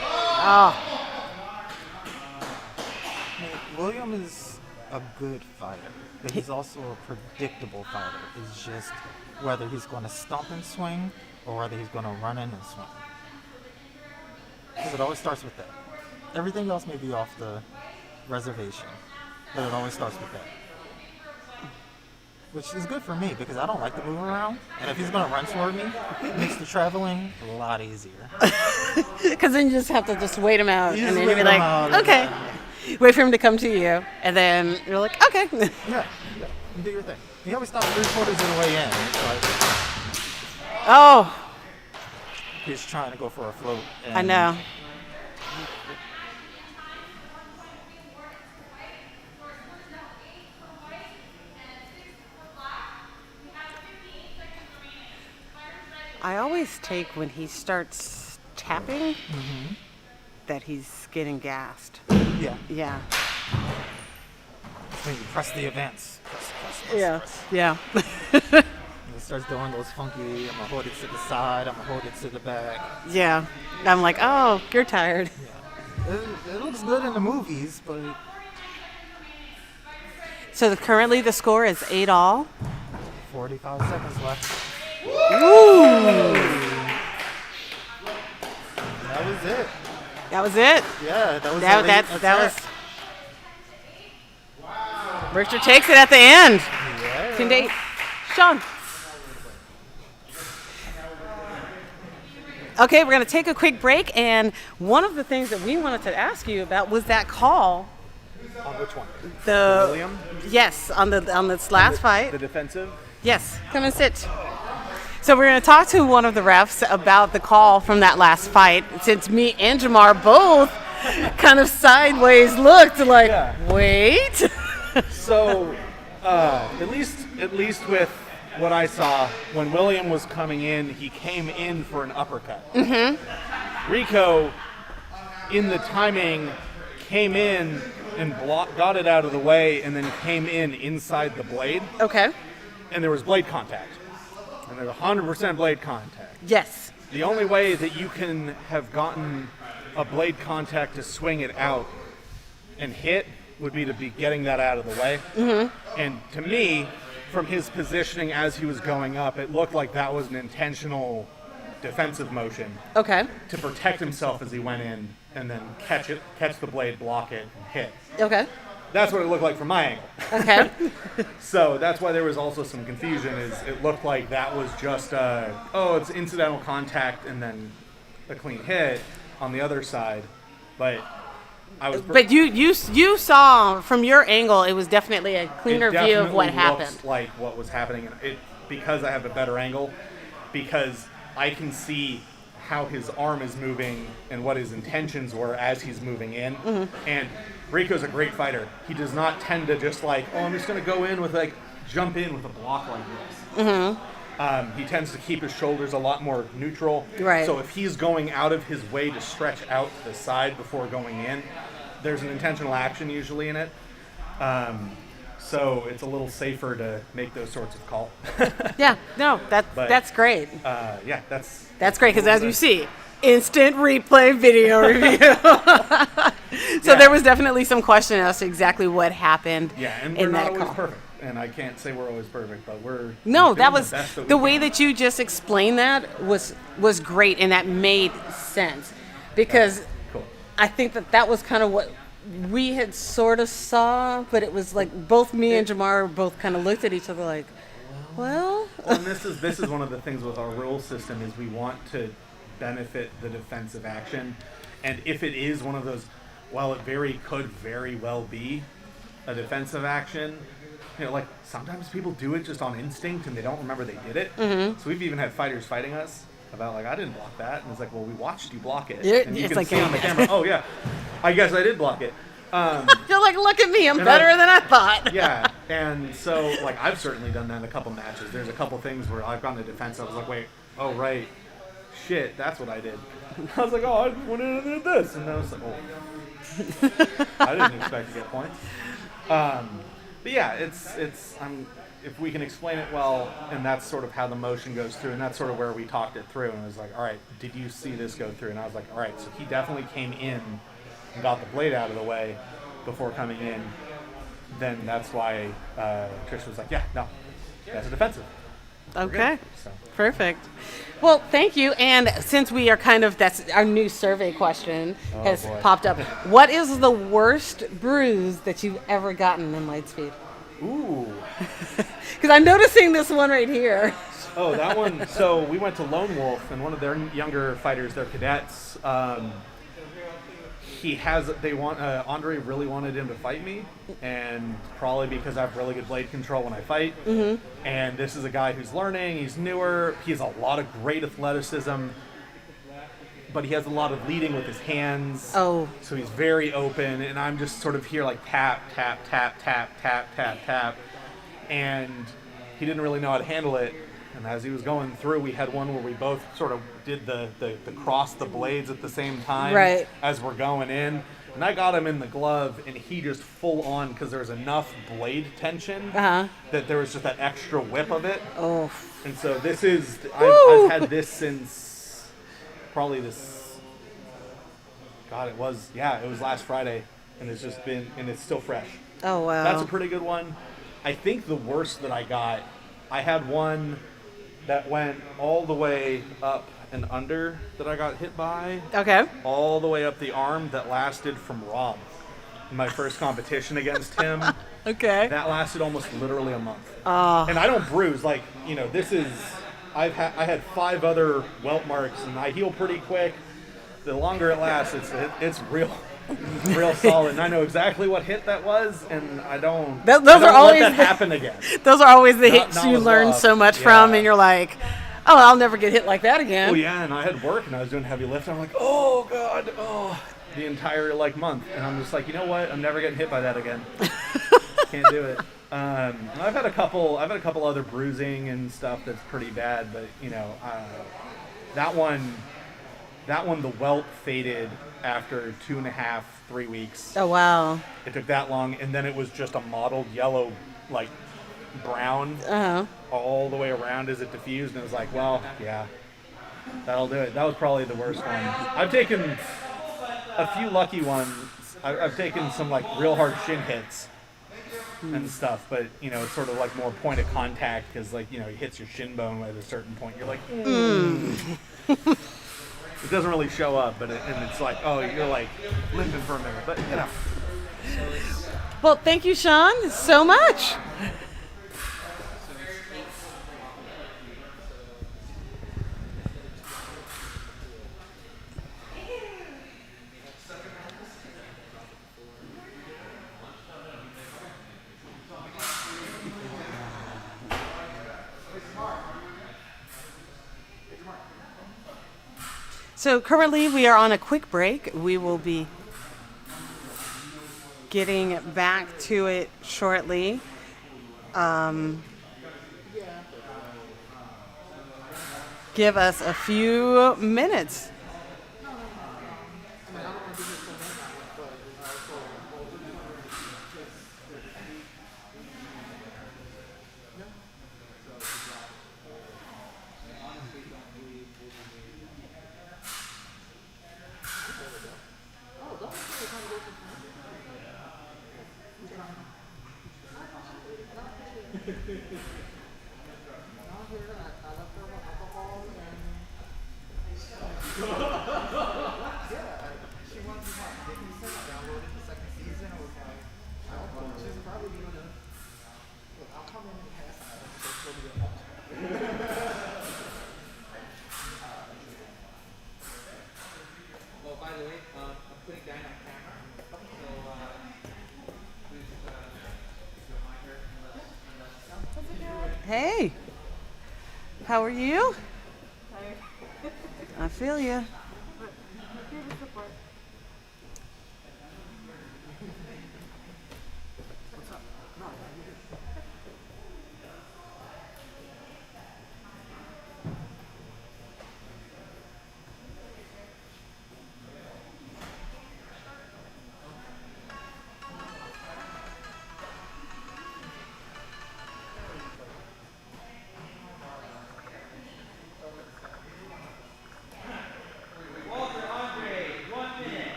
Oh, William is a good fighter, but he's also a predictable fighter. It's just whether he's going to stomp and swing or whether he's going to run in and swing. Because it always starts with that. Everything else may be off the reservation, but it always starts with that. Which is good for me because I don't like to move around. And if he's going to run toward me, it makes the traveling a lot easier. because then you just have to just wait him out, You and just then you'll be wait him like, out, okay. Wait for him to come to you, and then you're like, okay. Yeah, you do your thing. You always stop 3/4 of the way in. It's like Oh, he's trying to go for a float. I know. I always take when he starts tapping that he's getting gassed. Yeah. Yeah. When you press the events. Press, Yeah. press. Yeah. And it starts doing those funky, I'm gonna hold it to the side, I'm gonna hold it to the back. Yeah. I'm like, oh, you're tired. It looks good in the movies, but So currently the score is 8-all. 45 seconds left. Ooh. That was it. That was it. Yeah, that was that was. Richard takes it at the end. Yeah. 10-8. Sean. Okay, we're going to take a quick break, and one of the things that we wanted to ask you about was that call. On which one? The William? Yes, on this last fight. The defensive? Yes, come and sit. So we're going to talk to one of the refs about the call from that last fight, since me and Jamar both kind of sideways looked like, wait. So, at least with what I saw, when William was coming in, he came in for an uppercut. Mm-hmm. Rico, in the timing, came in and got it out of the way, and then came in inside the blade. Okay. And there was blade contact. And there's 100% blade contact. Yes. The only way that you can have gotten a blade contact to swing it out and hit would be to be getting that out of the way. Mm-hmm. And to me, from his positioning as he was going up, it looked like that was an intentional defensive motion. Okay. To protect himself as he went in and then catch the blade, block it, and hit. Okay. That's what it looked like from my angle. Okay. So that's why there was also some confusion. Is it looked like that was just it's incidental contact and then a clean hit on the other side, but I was. But you saw from your angle, it was definitely a cleaner view of what happened. Looks like what was happening, and because I have a better angle, because I can see how his arm is moving and what his intentions were as he's moving in. Mm-hmm. And Rico's a great fighter. He does not tend to just I'm just going to go in with jump in with a block like this. Mm-hmm. He tends to keep his shoulders a lot more neutral. Right. So if he's going out of his way to stretch out to the side before going in, there's an intentional action usually in it. So it's a little safer to make those sorts of calls. Yeah, no, that's great. Yeah, that's great because as you see, instant replay video review. So there was definitely some question as to exactly what happened. Yeah, and in we're that not always call. perfect, and I can't say we're always perfect, but we're No, that doing was the best that the we way can. that you just explained that was great, and that made sense because Cool. I think that was kind of what we had sort of saw, but it was like both me and Jamar both kind of looked at each other like, well. Well, and this is one of the things with our rule system is we want to benefit the defensive action, and if it is one of those, it could very well be a defensive action. Like sometimes people do it just on instinct and they don't remember they did it. Mm-hmm. So we've even had fighters fighting us about I didn't block that, and it's like, well, we watched you block it, Yeah, and you it's can like, see on the camera. Oh yeah, I guess I did block it. You're like, look at me, I'm and better than I thought. Yeah, and so I've certainly done that in a couple matches. There's a couple things where I've gone to defense. I was like, wait, oh right, shit, that's what I did. I was like, oh, I went in and did this, and I was like, oh, I didn't expect to get points. But yeah, it's if we can explain it well, and that's sort of how the motion goes through, and that's sort of where we talked it through, and it was like, all right, did you see this go through? And I was like, all right, so he definitely came in and got the blade out of the way before coming in. Then that's why Trish was like, yeah, no, that's a defensive. Okay, So. perfect. Well, thank you. And since we are that's our new survey question has boy. popped up. What is the worst bruise that you've ever gotten in Lightspeed? Ooh. Because I'm noticing this one right here. Oh, that one. So we went to Lone Wolf, and one of their younger fighters, their cadets, Andre really wanted him to fight me, and probably because I have really good blade control when I fight. Mm-hmm. And this is a guy who's learning, he's newer, he has a lot of great athleticism, but he has a lot of leading with his hands. Oh. So he's very open, and I'm just sort of here tap, tap, tap, tap, tap, tap, tap. And he didn't really know how to handle it. And as he was going through, we had one where we both sort of did the cross the blades at the same time right. as we're going in. And I got him in the glove, and he just full on, because there was enough blade tension that there was just that extra whip of it. Oh. And so this is, I've had this since probably this, God, it was last Friday, and it's just been, and it's still fresh. Oh, wow. That's a pretty good one. I think the worst that I got, I had one that went all the way up and under that I got hit by. Okay. All the way up the arm that lasted from Rob. My first competition against him. Okay. That lasted almost literally a month. Oh. And I don't bruise, like, you know, this is, I had 5 other welt marks and I heal pretty quick. The longer it lasts, it's real solid. And I know exactly what hit that was, and I don't, Those I don't are always let that happen again. Those are always the Not- hits not you with learn Rob. so much Yeah. from, and you're like, oh, I'll never get hit like that again. Oh yeah, and I had work and I was doing heavy lift. I'm like, oh god, the entire like month, and I'm just like, you know what? I'm never getting hit by that again. Can't do it. I've had a couple other bruising and stuff that's pretty bad, but you know, that one, the welt faded after 2.5, 3 weeks. Oh wow. It took that long, and then it was just a mottled yellow, like brown, all the way around as it diffused, and it was like, well, yeah, that'll do it. That was probably the worst one. I've taken a few lucky ones. I've taken some like real hard shin hits and stuff, but you know, it's sort of like more point of contact because like, you know, it hits your shin bone at a certain point. You're like, it doesn't really show up, but and it's like, oh, you're like limping for a minute, but you know. Well, thank you, Sean, so much. So currently we are on a quick break. We will be getting back to it shortly. Give us a few minutes. Well, by the way, I'm putting down on camera, so please don't mind her unless. Hey, how are you? I feel you.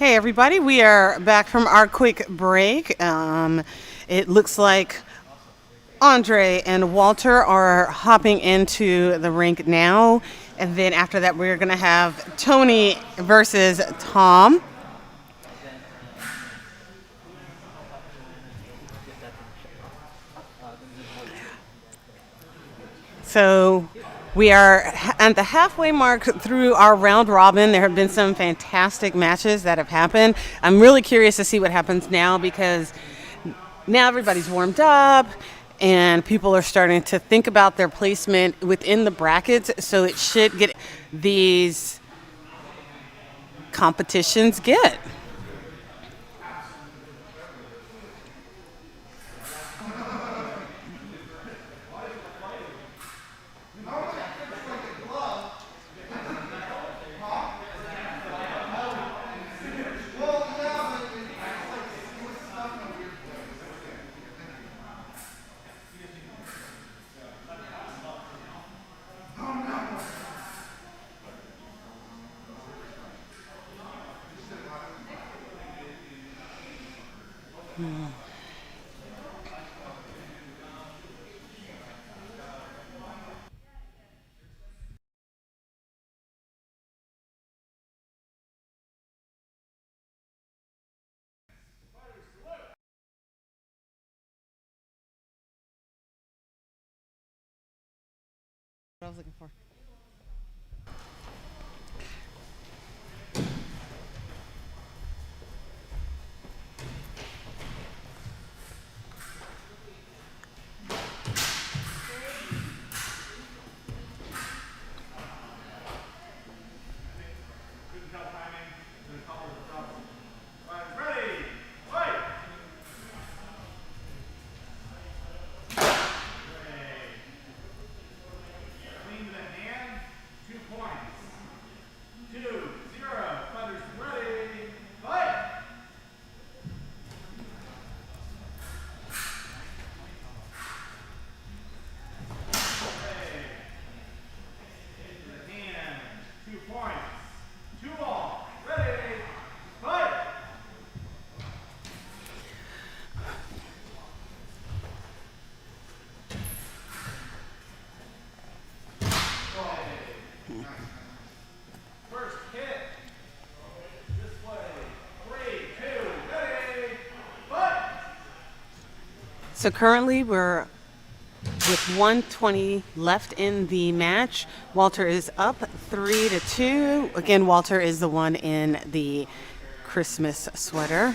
Hey, everybody, we are back from our quick break. It looks like Andre and Walter are hopping into the rink now. And then after that, we're going to have Tony versus Tom. So we are at the halfway mark through our round robin. There have been some fantastic matches that have happened. I'm really curious to see what happens now because now everybody's warmed up and people are starting to think about their placement within the brackets. So it should get these competitions get. What I was looking for. So currently we're with 1:20 left in the match. Walter is up 3-2. Again, Walter is the one in the Christmas sweater.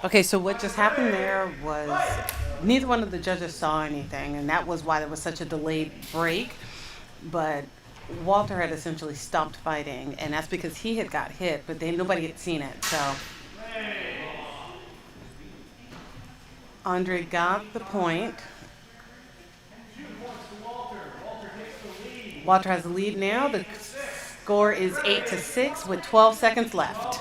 Okay, so what just happened there was neither one of the judges saw anything, and that was why there was such a delayed break. But Walter had essentially stopped fighting, and that's because he had got hit, but nobody had seen it. So Andre got the point. Walter has the lead now. The score is 8-6 with 12 seconds left.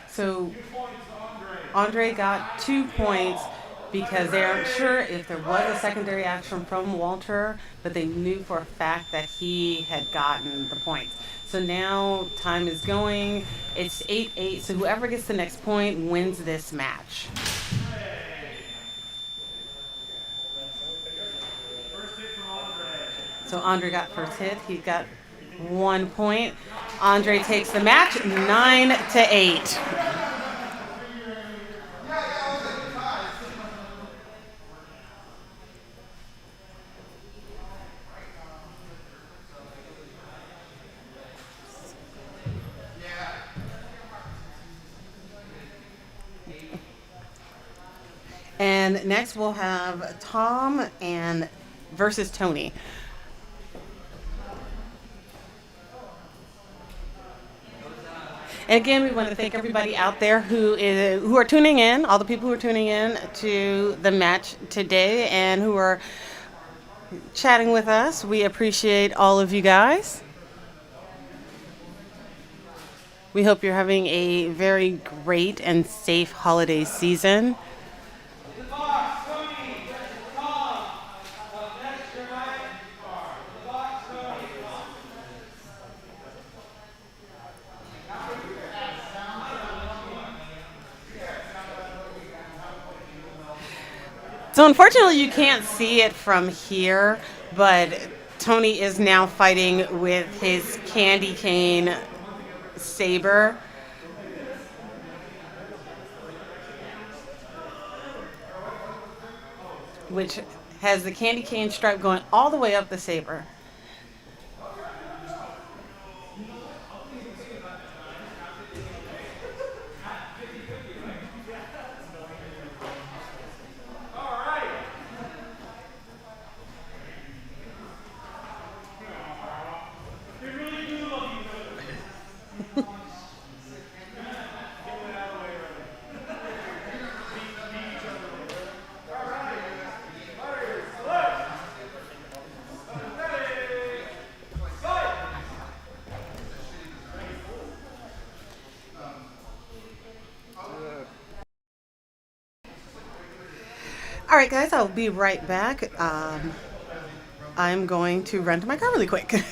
So Andre got 2 points because they aren't sure if there was a secondary action from Walter, but they knew for a fact that he had gotten the points. So now time is going. It's 8-8. So whoever gets the next point wins this match. So Andre got first hit. He got 1 point. Andre takes the match 9-8. And next we'll have Tom and versus Tony. And again, we want to thank everybody out there who are tuning in, all the people who are tuning in to the match today and who are chatting with us. We appreciate all of you guys. We hope you're having a very great and safe holiday season. So unfortunately, you can't see it from here, but Tony is now fighting with his candy cane Saber. Which has the candy cane stripe going all the way up the Saber. All right, guys, I'll be right back. I'm going to run to my car really quick.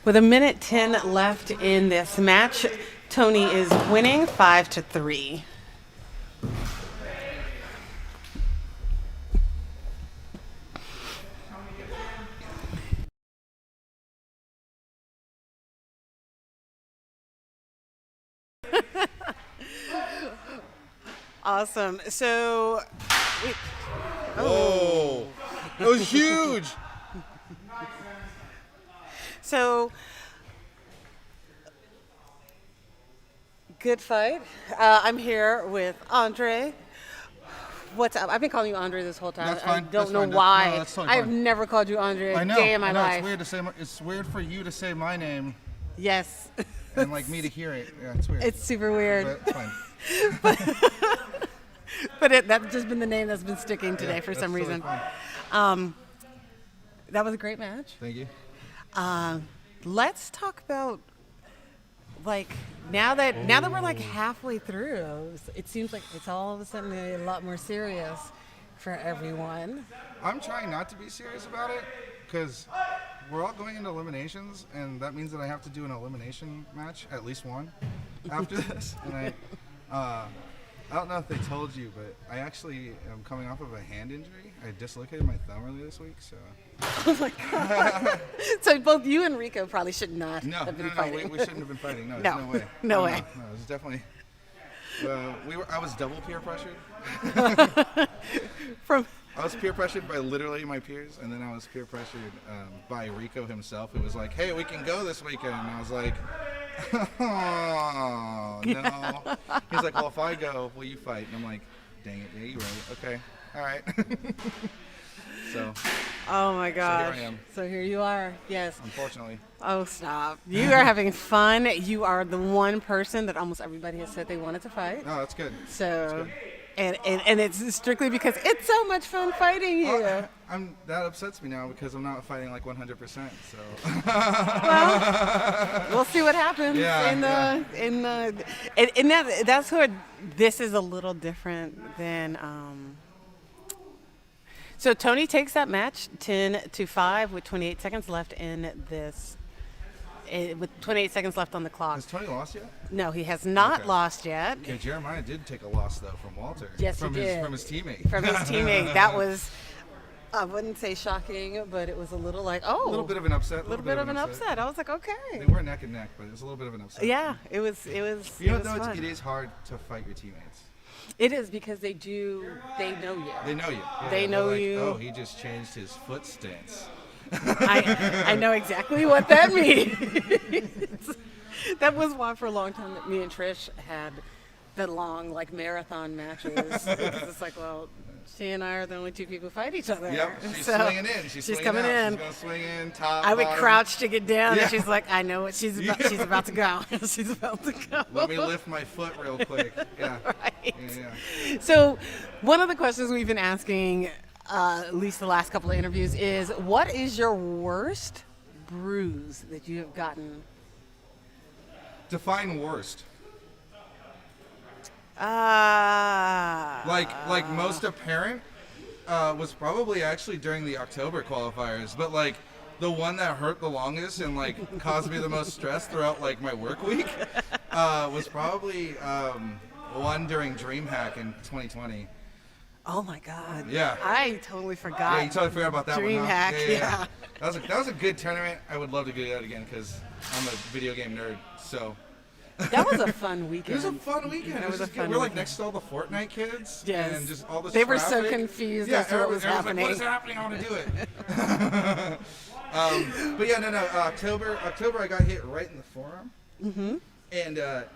With 1:10 left in this match, Tony is winning 5-3. Awesome. So, wait. Oh, that was huge. So, good fight. I'm here with Andre. What's up? I've been calling you Andre this whole time. That's fine. I don't That's know fine. why. No, that's totally I've fine. never called you Andre I a know. day in my I know. life. It's weird to say. It's weird for you to say my name. Yes. And like me to hear it. Yeah, it's weird. It's super weird. But it's fine. but that's just been the name that's been sticking today for some totally reason. fine. That was a great match. Thank you. Let's talk about like now that we're like halfway through, it seems like it's all of a sudden a lot more serious for everyone. I'm trying not to be serious about it because we're all going into eliminations, and that means that I have to do an elimination match, at least one, after this. And I don't know if they told you, but I actually am coming off of a hand injury. I dislocated my thumb earlier this week, so. Oh my God. So both you and Rico probably should not have been fighting. We shouldn't have been fighting. No, No. there's no way. No way. No, it was definitely. I was double peer pressured. I was peer pressured by literally my peers, and then I was peer pressured by Rico himself, who was like, "Hey, we can go this weekend." And I was like, "Oh no." He's like, "Well, if I go, will you fight?" And I'm like, "Dang it, yeah, you're right. Okay, all right." So. Oh my gosh. So here I am. So here you are. Yes. Unfortunately. Oh, stop. You are having fun. You are the one person that almost everybody has said they wanted to fight. No, that's good. So, and it's strictly because it's so much fun fighting you. That upsets me now because I'm not fighting like 100%. So. Well, we'll see what happens. That's where this is a little different than. So Tony takes that match 10-5 with 28 seconds left in this. With 28 seconds left on the clock. Has Tony lost yet? No, he has not lost yet. Okay, Jeremiah did take a loss though from Walter. Yes, from he did. From his teammate. From his teammate. That was, I wouldn't say shocking, but it was a little like, oh. A little bit of an upset. A little bit of an upset. I was like, okay. They were neck and neck, but it was a little bit of an upset. Yeah, it was. You know, it was though, fun. it is hard to fight your teammates. It is because they know you. They know you. Yeah, they know like, you. Oh, he just changed his foot stance. I know exactly what that means. That was why for a long time that me and Trish had the long like marathon matches. It's like, well, she and I are the only two people who fight each other. Yep, she's so swinging in. She's coming out. in. She's gonna swing in top. I would bottom. crouch to get down, Yeah. and she's like, I know what she's about. Yeah. She's about to go. She's about to go. Let me lift my foot real quick. Yeah. Right. Yeah. So, one of the questions we've been asking, at least the last couple of interviews, is what is your worst bruise that you have gotten? Define worst. Like most apparent was probably actually during the October qualifiers, but like the one that hurt the longest and like caused me the most stress throughout like my work week was probably one during DreamHack in 2020. Oh my God! Yeah, I totally forgot. Yeah, you totally forgot about that one. Huh? DreamHack, yeah. That was a good tournament. I would love to do that again because I'm a video game nerd. So. That was a fun weekend. It was a fun weekend. That was a fun We're like weekend. next to all the Fortnite kids. Yes. And just all this They were so traffic. confused Yeah, as to what was everyone's happening. Like, what is happening? I want to do it. But yeah, no. October, I got hit right in the forearm. Mm-hmm. And I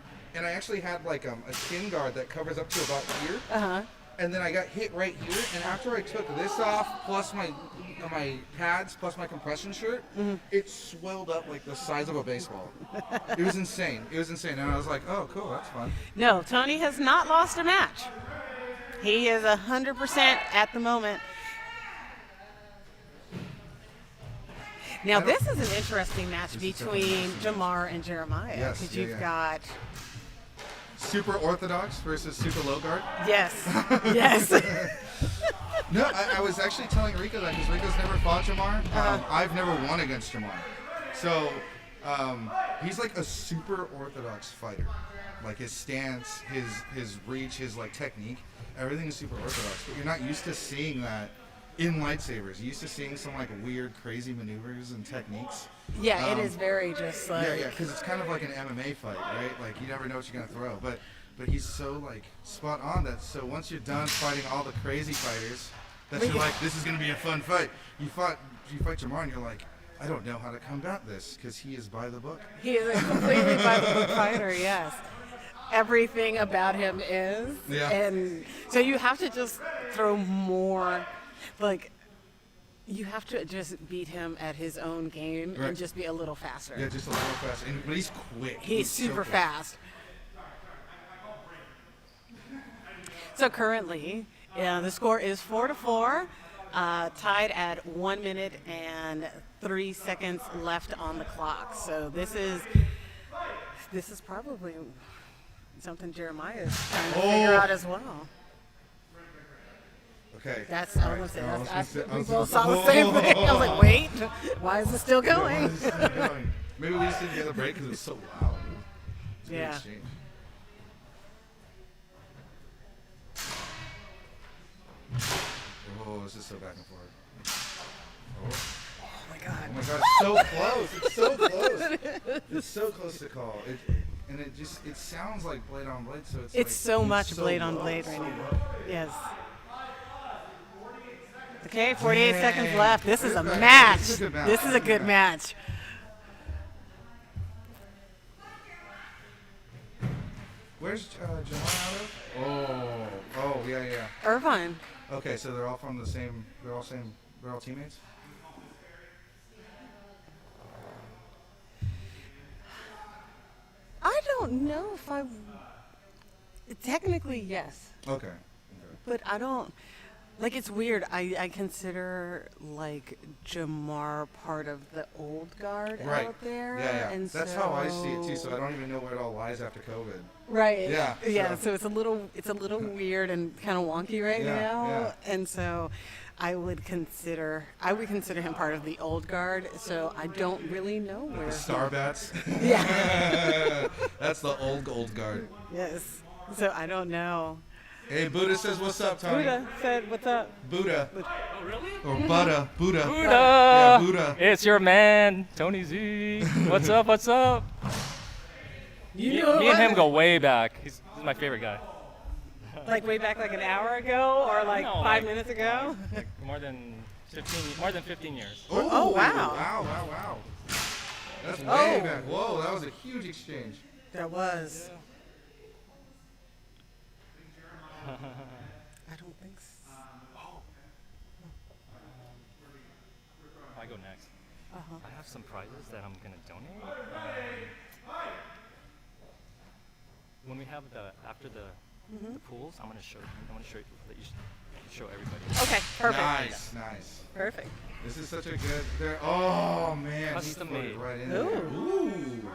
actually had like a skin guard that covers up to about here. Uh-huh. And then I got hit right here. And after I took this off, plus my pads, plus my compression shirt, it swelled up like the size of a baseball. It was insane. And I was like, oh, cool, that's fun. No, Tony has not lost a match. He is 100% at the moment. Now, this is an interesting match between Jamar and Jeremiah. Yes, Because yeah, you've yeah. got... Super orthodox versus super low guard. Yes. Yes. No, I was actually telling Rico that because Rico's never fought Jamar. I've never won against Jamar. So he's like a super orthodox fighter. Like his stance, his reach, his like technique, everything is super orthodox. But you're not used to seeing that in lightsabers. You're used to seeing some like weird, crazy maneuvers and techniques. Yeah, it is very just like... Yeah, because it's kind of like an MMA fight, right? Like you never know what you're gonna throw. But he's so like spot on that. So once you're done fighting all the crazy fighters, that you're like, this is gonna be a fun fight. You fight Jamar and you're like, I don't know how to combat this because he is by the book. He is a completely by the book fighter, yes. Everything about him is. Yeah. And so you have to just throw more, like, you have to just beat him at his own game Right. and just be a little faster. Yeah, just a little faster. But he's quick. He's so super quick. fast. So currently, the score is 4-4, tied at 1 minute and 3 seconds left on the clock. So this is probably something Jeremiah is trying to figure out as well. Okay. That's All I right. was I gonna was say. gonna say- I We was both gonna- saw the same thing. I was like, wait, why is it still Yeah, why going? is it still going? Maybe we just didn't get a break because it was so loud. It's a good Yeah. exchange. Oh, this is so back and forth. Oh my god. Oh my god, it's so close. It's so close. It's so close to call. And it sounds like blade on blade, so it's like, So much so blade on low, blade so right now. low. Yes. Okay, 48 seconds Yay. left. This is a This is match. a good match. This is a good match. Where's Jamar out of? Oh, yeah. Irvine. Okay, so they're all from the same. They're all teammates. I don't know if I. Technically, yes. Okay. But I don't. Like, it's weird. I consider, like, Jamar part of the old guard Right. out there. Yeah. And That's how I see it too. So I don't even know where it all lies after COVID. Right. Yeah. Yeah. So it's a little weird and kind of wonky right Yeah, now. yeah. And so I would consider him part of the old guard. So I don't really know where. The Star Bats. Yeah. That's the old guard. Yes. So I don't know. Hey, Buddha says, "What's up, Tony?" Buddha said, "What's up?" Buddha. Oh, really? Or Buddha. Buddha! Yeah, Buddha. It's your man, Tony Z. What's up? What's up? You know Me and him go way back. He's my favorite guy. Like way back, like an hour ago, or like No, 5 minutes ago. Like more than 15 years. Oh, wow. Wow. That's way Oh. back. Whoa, that was a huge exchange. That was. I don't think so. I go next. I have some prizes that I'm gonna donate. When we have after the pools, I'm gonna show you that you should show everybody. Okay, perfect. Nice. Perfect. This is such a good. Oh man, Custom he put it made. right in there. Ooh.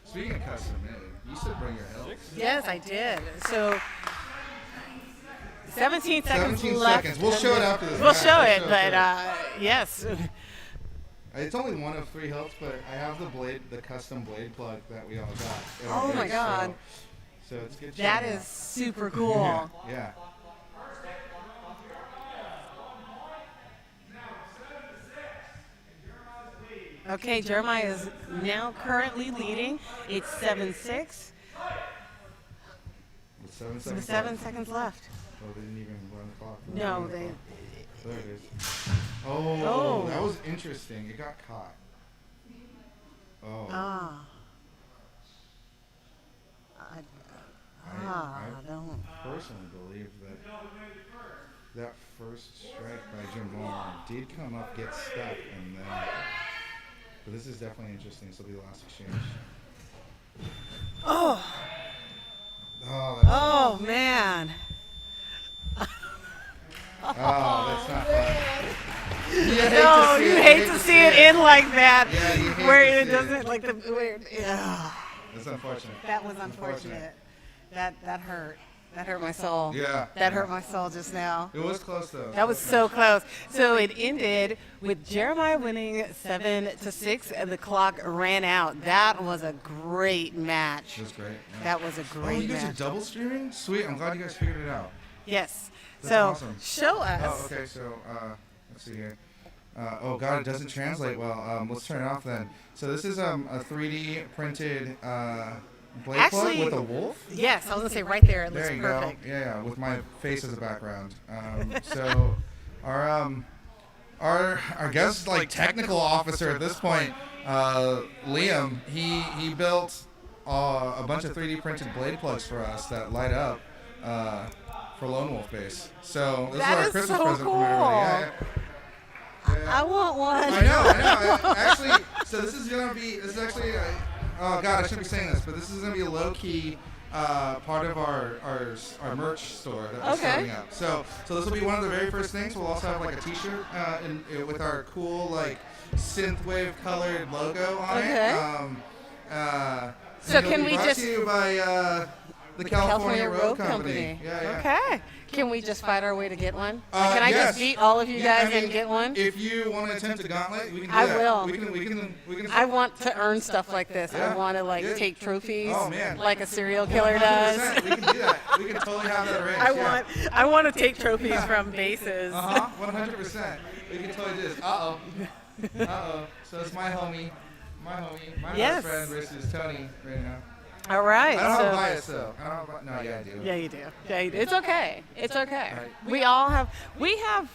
Speaking of custom made, you should bring your help. Yes, I did. So 17 seconds 17 left. seconds. We'll show it after this We'll match. show We'll it, show but it. yes. It's only one of 3 helps, but I have the custom blade plug that we all got. Oh my God. So it's good. That showing is super cool. Yeah. Okay, Jeremiah is now currently leading. It's 7-6. With 7 So seconds. 7 left. seconds left. Oh, they didn't even run the clock. No, they. There it is. Oh, Oh. that was interesting. It got caught. Oh. Ah. I don't. personally believe that first strike by Jamar did come up, get stuck, and then. But this is definitely interesting. This will be the last exchange. Oh. Oh, Oh man. that's not fun. No, you hate to see it in like that, Yeah, you hate where to it see doesn't like the where. Yeah. That's unfortunate. That was unfortunate. That hurt. That hurt my soul. Yeah. That hurt my soul just now. It was close though. That was so close. So it ended with Jeremiah winning 7-6, and the clock ran out. That was a great match. It was great. Yeah. That was a Oh, great you guys match. are double streaming? Sweet. I'm glad you guys figured it out. Yes. That's So awesome. show us. Oh, okay. So let's see here. Oh God, it doesn't translate well. Let's turn it off then. So this is a 3D printed blade plug with a wolf. Yes, I was gonna say right there. It looks There you perfect. go. Yeah, with my face as a background. So our guest like technical officer at this point, Liam, he built a bunch of 3D printed blade plugs for us that light up for Lone Wolf base. So this is our Christmas present from everybody. Yeah. I want one. I know. Actually, so this is actually, oh God, I shouldn't be saying this, but this is gonna be a low key part of our merch store that we're starting up. So this will be one of the very first things. We'll also have like a T-shirt with our cool like synthwave colored logo on it. So and it'll can be we brought just to you by the California Road Company. Yeah. Okay. Can we just fight our way to get one? Can I yes. just beat all of you guys I mean, and get one? If you want to attempt a gauntlet, we can do I that. will. We can. I want to earn stuff like this. Yeah. I want to like Yeah. take trophies Oh, man. like a serial killer does. 100%. We can do that. We can totally have that arranged. I want to take trophies from bases. 100%. We can totally do this. Uh oh. So it's my homie, my Yes. best friend versus Tony right now. All right. I don't so have bias though. No, yeah, I do. Yeah, you do. Yeah, you do. It's okay. It's okay. Right. We have,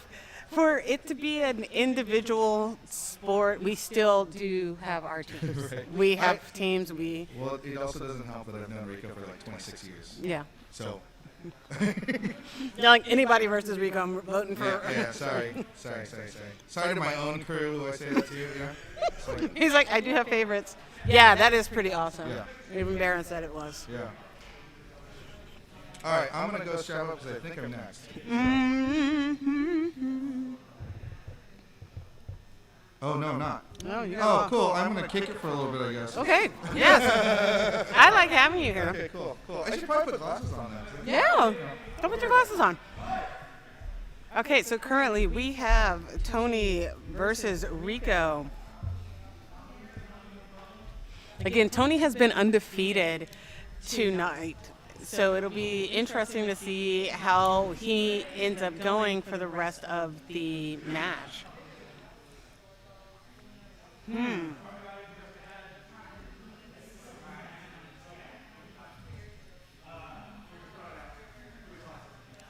for it to be an individual sport, we still do have our teams. Right. We have teams. Well, it also doesn't help that I've known Rico for like 26 years. Yeah. So. Like anybody versus Rico, I'm voting for. Yeah. Sorry to my own crew who I say that to. You know. So. He's like, I do have favorites. Yeah, that is pretty awesome. Yeah. Even Baron said it was. Yeah. All right, I'm gonna go strap up because I think I'm next. Oh no, I'm not. No, you're Oh, not. cool. I'm gonna kick it for a little bit, I guess. Okay. Yes. I like having you here. Okay, cool. I should probably put glasses on then. Yeah. Go put your glasses on. Okay, so currently we have Tony versus Rico. Again, Tony has been undefeated tonight, so it'll be interesting to see how he ends up going for the rest of the match.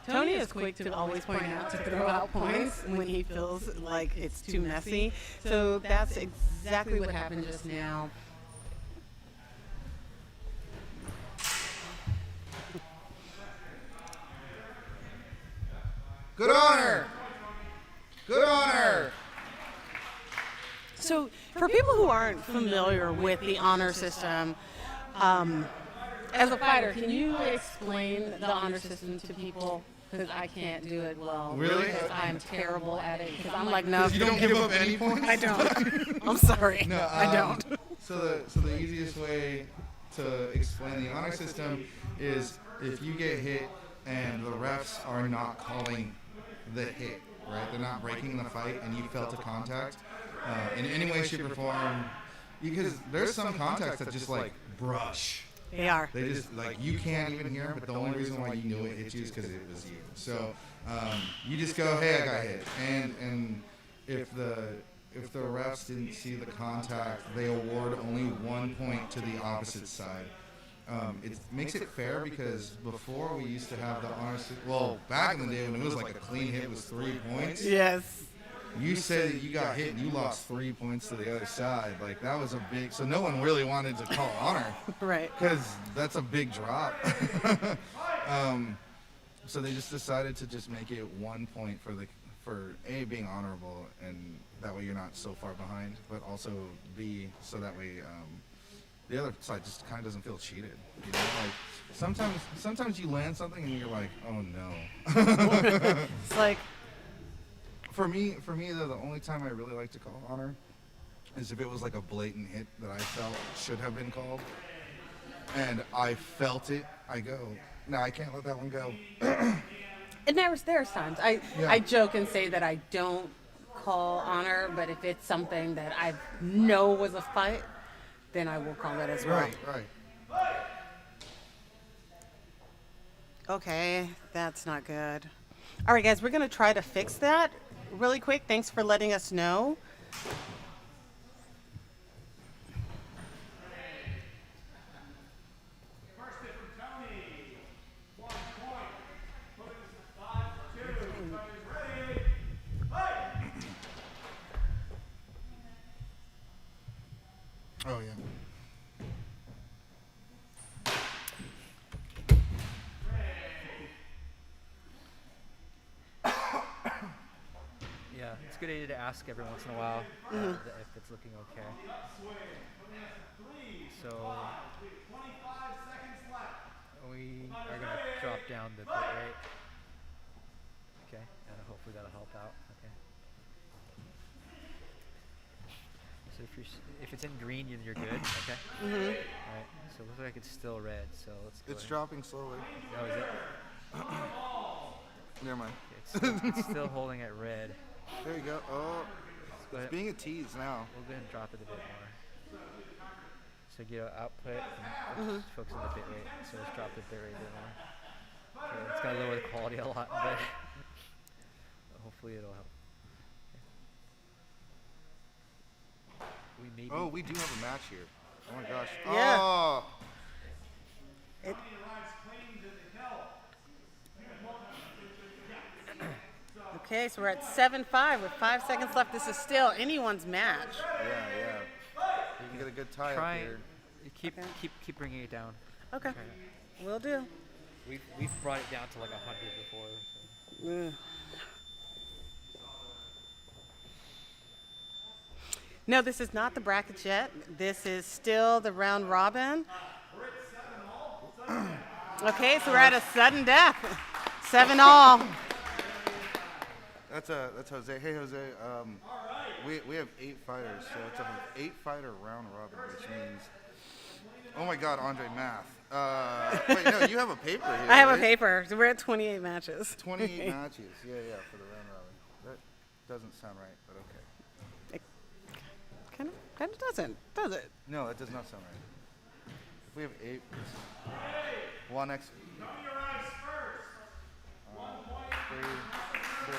Tony is quick to always point out to throw out points when he feels like it's too messy. So that's exactly what happened just now. Good honor. Good honor. So for people who aren't familiar with the honor system, as a fighter, can you explain the honor system to people? Because I can't do it well. Really? Because I'm terrible at it. Because I'm like, no. You don't give up any points? I don't. I'm sorry. No, I don't. So the easiest way to explain the honor system is if you get hit and the refs are not calling the hit, right? They're not breaking the fight and you felt a contact in any way, shape, or form. Because there's some contacts that just like brush. They are. They just like you can't even hear them, but the only reason why you knew it hit you is because it was you. So you just go, hey, I got hit, and if the refs didn't see the contact, they award only 1 point to the opposite side. It makes it fair because before we used to have the honor. Well, back in the day when it was like a clean hit was 3 points. Yes. You said that you got hit and you lost 3 points to the other side. Like that was a big. So no one really wanted to call honor. Right. Because that's a big drop. So they just decided to just make it 1 point for A, being honorable, and that way you're not so far behind, but also B, so that way the other side just kind of doesn't feel cheated. You know, like sometimes you land something and you're like, oh no. It's like. For me, though, the only time I really like to call honor is if it was like a blatant hit that I felt should have been called, and I felt it. I go, No, I can't let that one go. And there's times I joke and say that I don't call honor, but if it's something that I know was a fight, then I will call that as well. Right. Okay, that's not good. All right, guys, we're going to try to fix that really quick. Thanks for letting us know. First hit from Tony. 1 point. Putting us at 5-2. Tony's ready. Fight! Oh, yeah. Yeah, it's a good idea to ask every once in a while if it's looking okay. So we are going to drop down the bit rate. Okay, and hopefully that'll help out. Okay. So if it's in green, you're good. Okay. All right. So it looks like it's still red. So let's go. It's dropping slowly. Oh, is it? Never mind. It's still holding at red. There you go. Oh, Go ahead. it's being a tease now. We'll go ahead and drop it a bit more. So get an output and let's focus on the bit rate. So let's drop the bit rate a bit more. Okay, it's gonna lower the quality a lot, but hopefully it'll help. Okay. Oh, we do have a match here. Oh my gosh. Yeah. Oh. Okay, so we're at 7-5 with 5 seconds left. This is still anyone's match. Yeah. You can get a good tie up here. Keep bringing it down. Okay, will do. We've brought it down to like 100 before. So. No, this is not the bracket yet. This is still the round robin. Okay, so we're at a sudden death. 7-all. That's Jose. Hey, Jose. We have 8 fighters, so it's an 8-fighter round robin, which means. Oh my God, Andre, math. Wait, no, you have a paper here. I have right? a paper. So we're at 28 matches. 28 matches. Yeah, for the round robin. That doesn't sound right, but okay. Kind of doesn't, does it? No, that does not sound right. If we have 8, 1 X. 3, 6,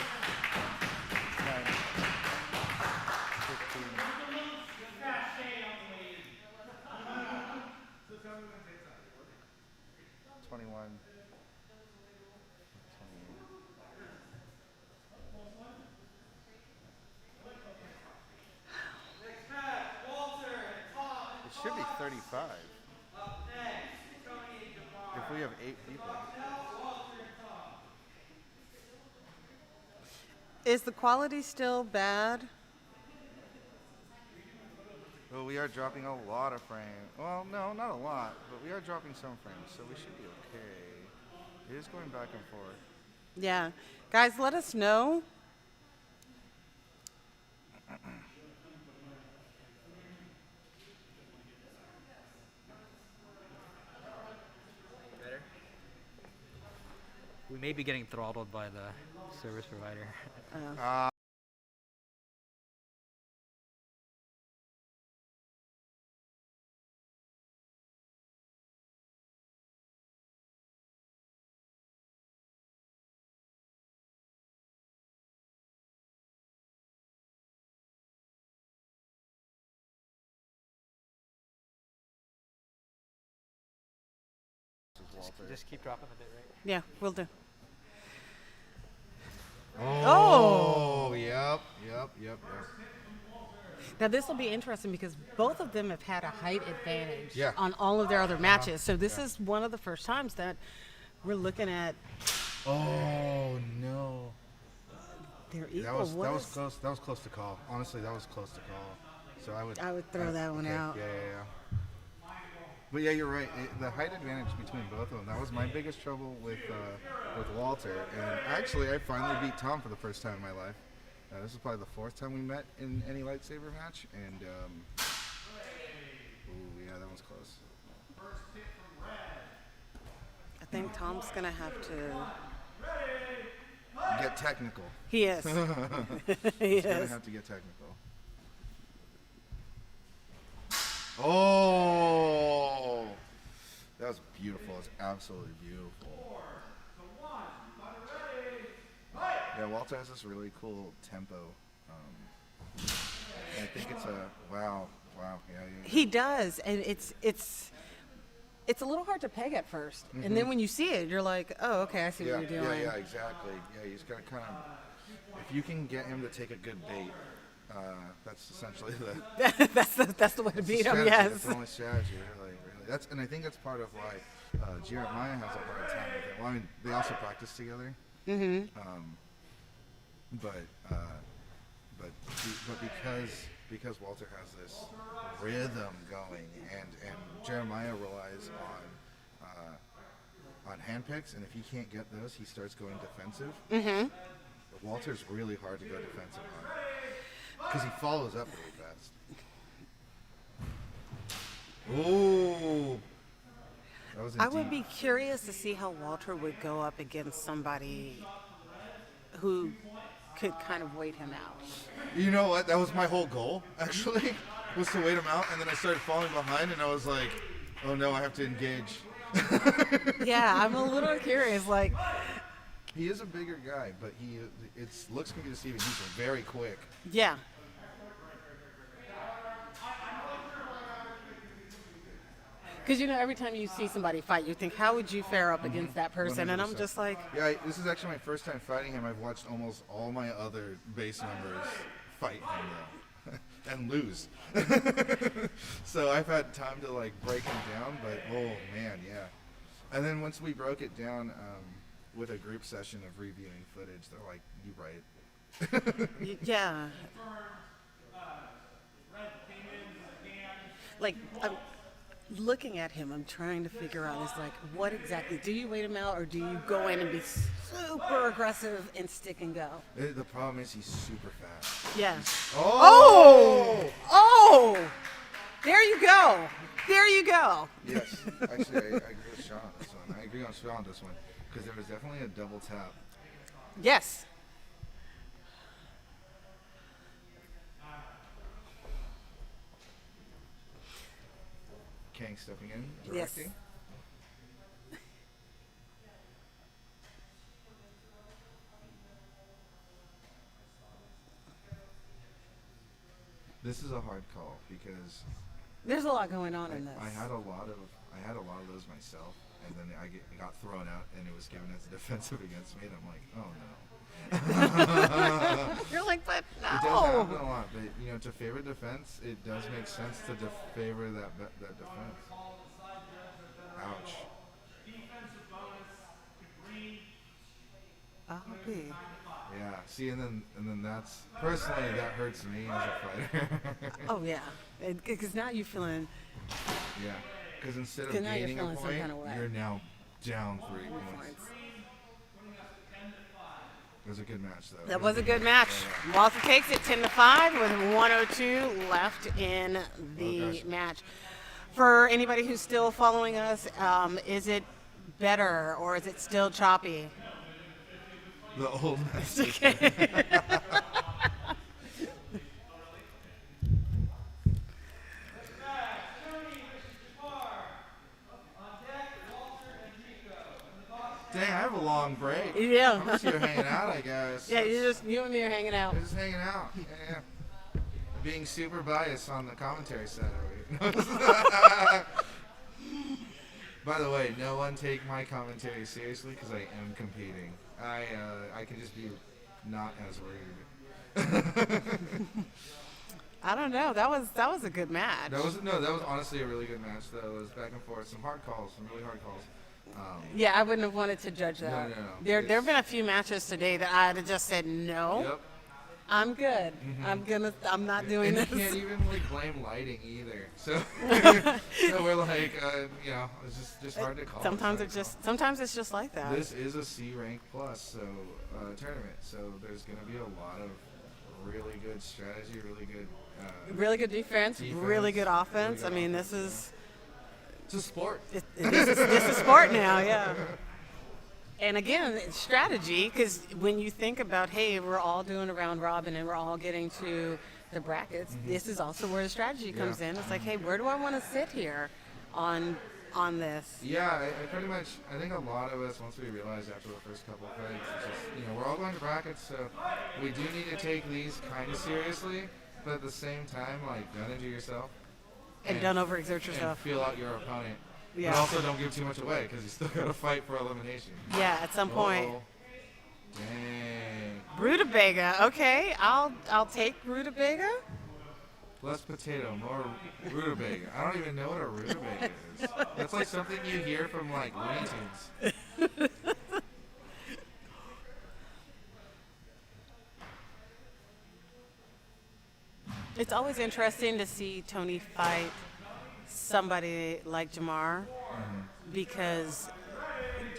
9, 15. 21. 28. It should be 35. If we have 8 people. Is the quality still bad? Well, we are dropping a lot of frames. Well, no, not a lot, but we are dropping some frames, so we should be okay. It is going back and forth. Yeah. Guys, let us know. Better? We may be getting throttled by the service provider. Just keep dropping the bit rate. Yeah, we'll do. Oh, yep. Now this will be interesting because both of them have had a height advantage Yeah. on all of their other matches. So this is one of the first times that we're looking at. Oh no. They're equal. That was What is- close. That was close to call. Honestly, that was close to call. So I would throw that one out. Yeah. But yeah, you're right. The height advantage between both of them. That was my biggest trouble with Walter. And actually, I finally beat Tom for the first time in my life. This is probably the 4th time we met in any lightsaber match. And ooh, yeah, that was close. I think Tom's gonna have to. Get technical. He is. He He's gonna is. have to get technical. Oh, that was beautiful. It's absolutely beautiful. Yeah, Walter has this really cool tempo. I think it's a wow. Yeah. He does, and it's a little hard to peg at 1st, and then when you see it, you're like, oh, okay, I see what you're doing. Yeah, exactly. Yeah, he's got to kind of. If you can get him to take a good bait, that's essentially the. that's the way to beat him. Strategy. Yes. That's the only strategy, really. And I think that's part of why Jeremiah has a hard time with it. Well, I mean, they also practice together. But because Walter has this rhythm going, and Jeremiah relies on hand picks, and if he can't get those, he starts going defensive. But Walter's really hard to go defensive on because he follows up really fast. Ooh. That was I would be curious to see how Walter would go up against somebody who could kind of wait him out. You know what? That was my whole goal, actually, was to wait him out, and then I started falling behind, and I was like, oh no, I have to engage. Yeah, I'm a little curious. Like, he is a bigger guy, but looks can be deceiving. He's very quick. Yeah. Because, every time you see somebody fight, you think, how would you fare up against that person? 100%. And I'm just like... Yeah, this is actually my first time fighting him. I've watched almost all my other base members fight him, though, and lose. So I've had time to, break him down, but, oh, man, yeah. And then once we broke it down with a group session of reviewing footage, they're like, you right. Yeah. Looking at him, I'm trying to figure out what exactly, do you wait him out or do you go in and be super aggressive and stick and go? The problem is he's super fast. Yeah. Oh! There you go. There you go. Yes. Actually, I agree with Sean on this one. I agree on Sean on this one because there was definitely a double tap. Yes. Kang stepping in, Yes. directing. This is a hard call because there's a lot going on in this. I had a lot of those myself, and then I got thrown out, and it was given as a defensive against me, and I'm like, oh no. You're like, but no. It does happen a lot, but to favor defense, it does make sense to favor that defense. Ouch. Okay. Yeah. See, and then that's personally that hurts me as a fighter. Oh yeah, because now you're feeling. Yeah. Because instead of now you're gaining a feeling some point, kind of way. you're now down 3 points. It was a good match, though. That was a good match. Walter takes it 10-5 with 1:02 left in the match. For anybody who's still following us, is it better or is it still choppy? The old match. Okay. Dang, I have a long break. Yeah. I'm just here hanging out, I guess. Yeah, you and me are hanging out. We're just hanging out. Yeah. Being super biased on the commentary side of it. By the way, no one take my commentary seriously because I am competing. I can just be not as rude. I don't know. That was a good match. That was honestly a really good match though. It was back and forth, some hard calls, some really hard calls. Yeah, I wouldn't have wanted to judge that. No. There have been a few matches today that I'd have just said no. Yep. I'm good. I'm not doing and this. You can't even blame lighting either. So, so we're like, it's just hard to call. Sometimes it's just like that. This is a C rank plus tournament, so there's going to be a lot of really good strategy, really good defense, really good offense. I mean, this is It's a sport. This is sport now, yeah. And again, it's strategy, because when you think about, hey, we're all doing a round robin and we're all getting to the brackets, this is also where the strategy comes in. It's like, hey, where do I want to sit here on this? Yeah, I pretty much, I think a lot of us, once we realized after the first couple of fights, it's just, we're all going to brackets, so we do need to take these kind of seriously, but at the same time, like, gun into yourself. And don't overexert yourself. And feel out your opponent. Yeah. But also don't give too much away, because you still got to fight for elimination. Yeah, at some point. Dang. Rutabaga. Okay, I'll take rutabaga. Less potato, more rutabaga. I don't even know what a rutabaga is. That's like something you hear from like Looney Tunes. It's always interesting to see Tony fight somebody like Jamar, because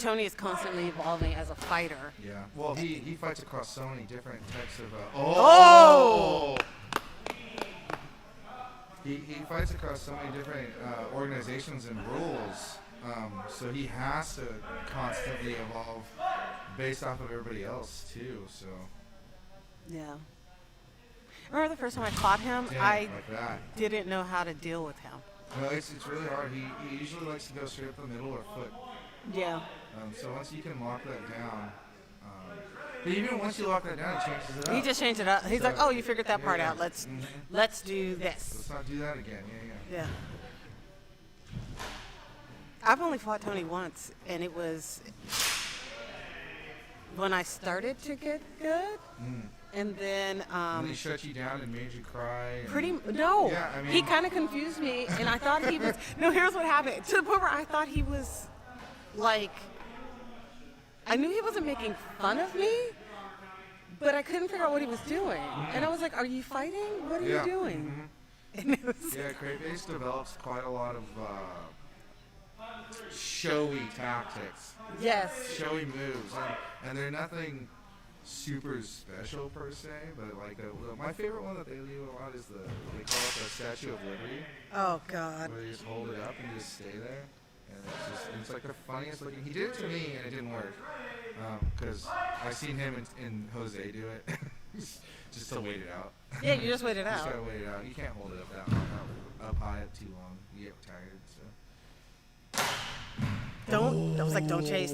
Tony is constantly evolving as a fighter. Yeah. Well, he fights across so many different types of. He fights across so many different organizations and rules, so he has to constantly evolve based off of everybody else too. So. Yeah. I remember the first time I fought him, I didn't know how to deal with him. No, it's really hard. He usually likes to go straight up the middle or foot. Yeah. So once you can lock that down, but even once you lock that down, he changes it up. He just changed it up. He's like, oh, you figured that part out. Let's do this. Let's not do that again. Yeah. I've only fought Tony once, and it was when I started to get good. And then he shut you down and made you cry. No. Yeah, I mean, he kind of confused me, and I thought he was. No, here's what happened. To the point where I thought he was, like, I knew he wasn't making fun of me, but I couldn't figure out what he was doing. And I was like, "Are you fighting? What are you doing?" And it was Crate-Base develops quite a lot of showy tactics. Yes. Showy moves, and they're nothing super special per se, but like my favorite one that they do a lot is they call it the Statue of Liberty. Oh God! Where they just hold it up and just stay there, and it's like the funniest looking. He did it to me and it didn't work because I've seen him and Jose do it just to wait it out. Yeah, you just wait it You out. just gotta wait it out. You can't hold it up that long, up high up too long. You get tired. So. Don't. I was like, don't chase.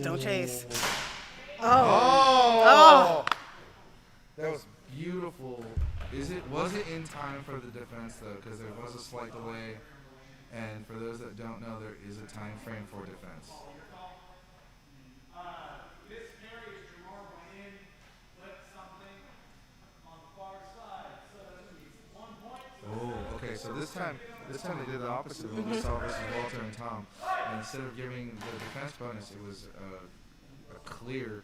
Oh! That was beautiful. Was it in time for the defense though? Because there was a slight delay, and for those that don't know, there is a time frame for defense. This carry is Jamar went in, flipped something on the far side, so that means 1 point. Oh, okay. So this time they did the opposite of what we saw versus Walter and Tom. And instead of giving the defense bonus, it was a clear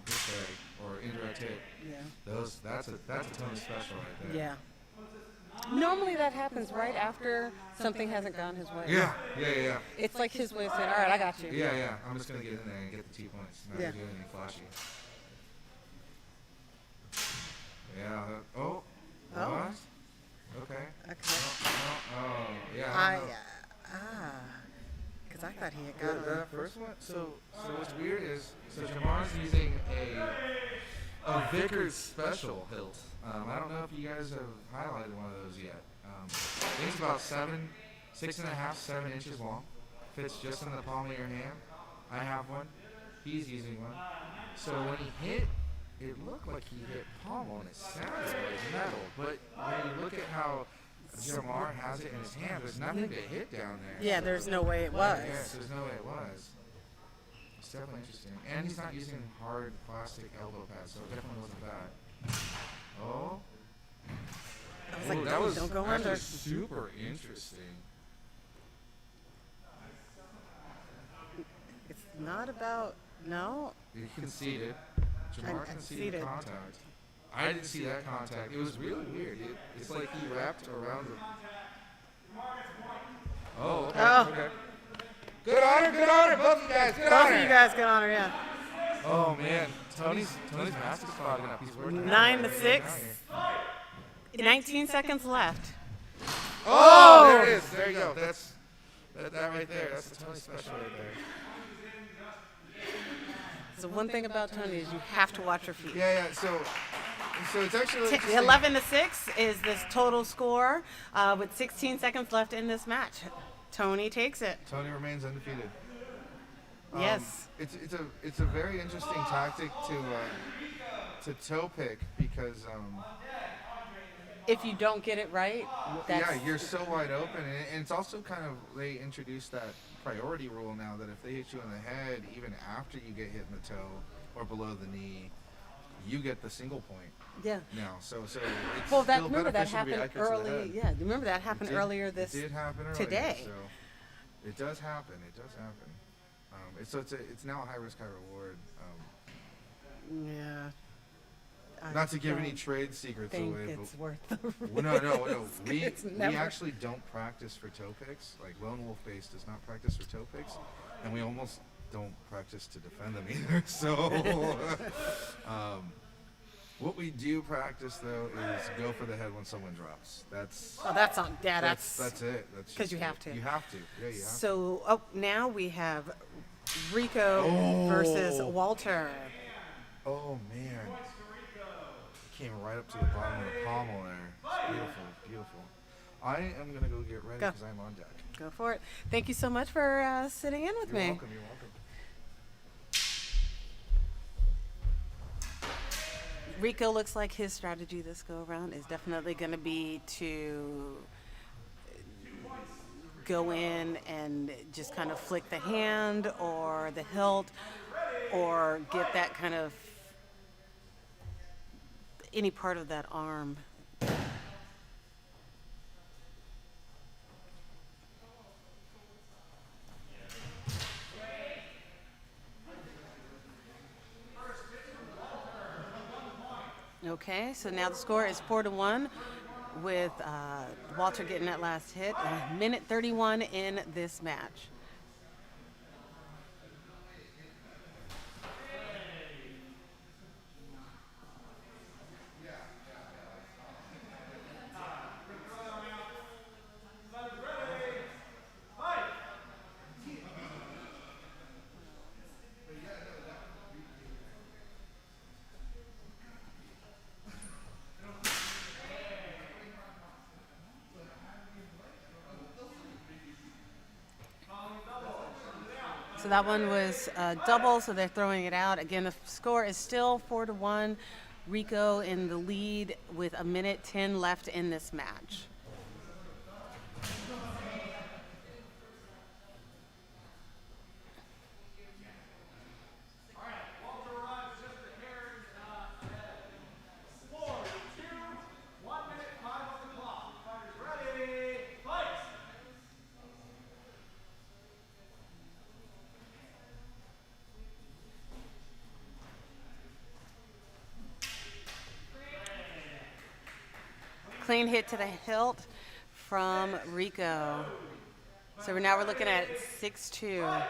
hit tag or indirect hit. Yeah. That's a Tony special right there. Yeah. Normally that happens right after something hasn't gone his way. Yeah. It's like his way of saying, all right, I got you. Yeah. I'm just going to get in there and get the 2 points. Not doing anything flashy. Yeah. What? Okay. Oh, yeah. Because I thought he had got him. That first one? So what's weird is, Jamar's using a Vickers special hilt. I don't know if you guys have highlighted one of those yet. I think it's about 6.5, 7 inches long. Fits just in the palm of your hand. I have one. He's using one. So when he hit, it looked like he hit pommel and it sounded like metal. But when you look at how Jamar has it in his hand, there's nothing to hit down there. Yeah, there's no way it was. Yes, there's no way it was. It's definitely interesting. And he's not using hard plastic elbow pads, so it definitely wasn't bad. Oh. I was like, that was don't go actually under. super interesting. It's not about, no. He conceded. Jamar I conceded contact. I didn't see that contact. It was really weird. It's like he wrapped around the... Oh, okay. Good honor, both of you guys. Good honor. Both of you guys, good honor, yeah. Oh man, Tony's mask is fogging up. He's working. 9-6. 19 seconds left. Oh, there it is. There you go. That right there, that's the Tony special right there. So one thing about Tony is you have to watch your feet. Yeah. So it's actually interesting. 11-6 is this total score with 16 seconds left in this match. Tony takes it. Tony remains undefeated. Yes. It's a very interesting tactic to toe pick because if you don't get it right, yeah, you're so wide open, and it's also kind of they introduced that priority rule now that if they hit you in the head, even after you get hit in the toe or below the knee, you get the single point. Yeah. Now, so it's well, that still remember that beneficial to be happened accurate to the early. head. Yeah, remember that happened earlier this It did happen earlier, today. So it does happen. It does happen. It's now a high risk, high reward. Yeah. Not to give any trade secrets away, it's but worth the no. We never... actually don't practice for toe picks. Like Lone Wolf Base does not practice for toe picks, and we almost don't practice to defend them either. So, what we do practice though is go for the head when someone drops. That's on. Yeah, that's it. That's because you have to. You have to. Yeah, you have. So now we have Rico versus Walter. Oh man. Came right up to the bottom of the pommel there. It's beautiful, beautiful. I am going to go get ready because I'm on deck. Go for it. Thank you so much for sitting in with me. You're welcome, you're welcome. Rico looks like his strategy this go around is definitely going to be to go in and just kind of flick the hand or the hilt or get that kind of any part of that arm. Okay, so now the score is 4-1 with Walter getting that last hit. Minute 31 in this match. So that one was double, so they're throwing it out. Again, the score is still 4-1. Rico in the lead with a minute 10 left in this match. Clean hit to the hilt from Rico. So now we're looking at 6-2.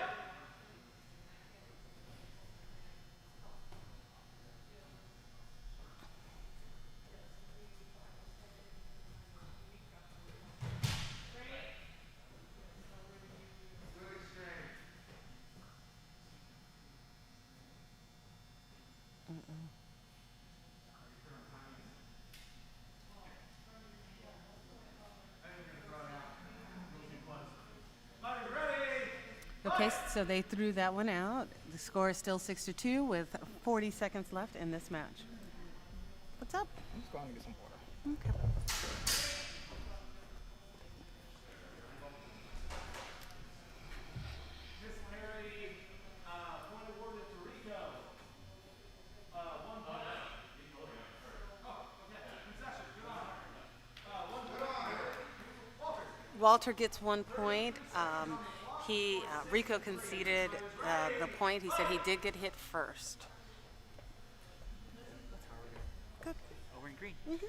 Okay, so they threw that one out. The score is still 6-2 with 40 seconds left in this match. What's up? I'm just going to get some water. Okay. Walter gets 1 point. Rico conceded the point. He said he did get hit first. Good. Over in green. Mm-hmm.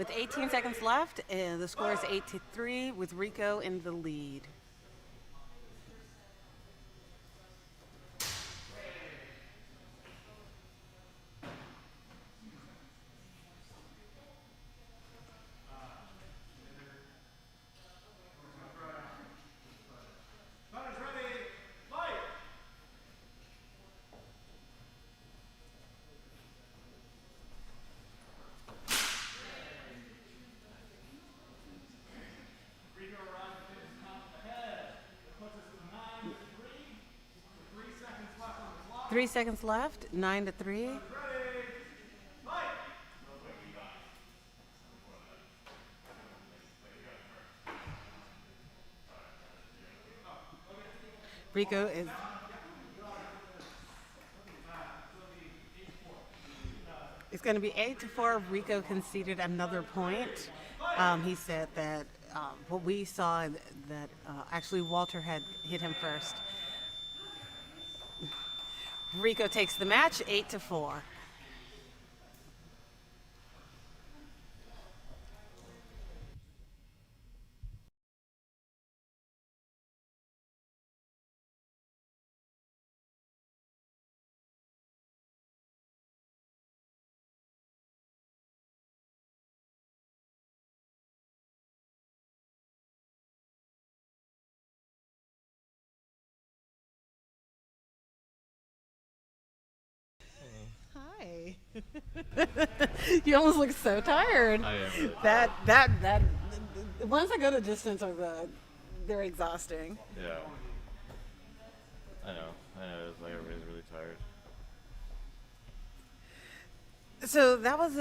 With 18 seconds left, the score is 8-3 with Rico in the lead. Runners ready, fight! Rico arrives at his top ahead. That puts us at 9-3. With 3 seconds left on the clock. 3 seconds left, 9-3. Ready, fight! Rico is. It's going to be 8-4. Rico conceded another point. He said that what we saw that actually Walter had hit him first. Rico takes the match 8-4. Hi. You almost look so tired. I am really That. Once I go to distance, they're exhausting. Yeah. I know. It's like everybody's really tired. So that was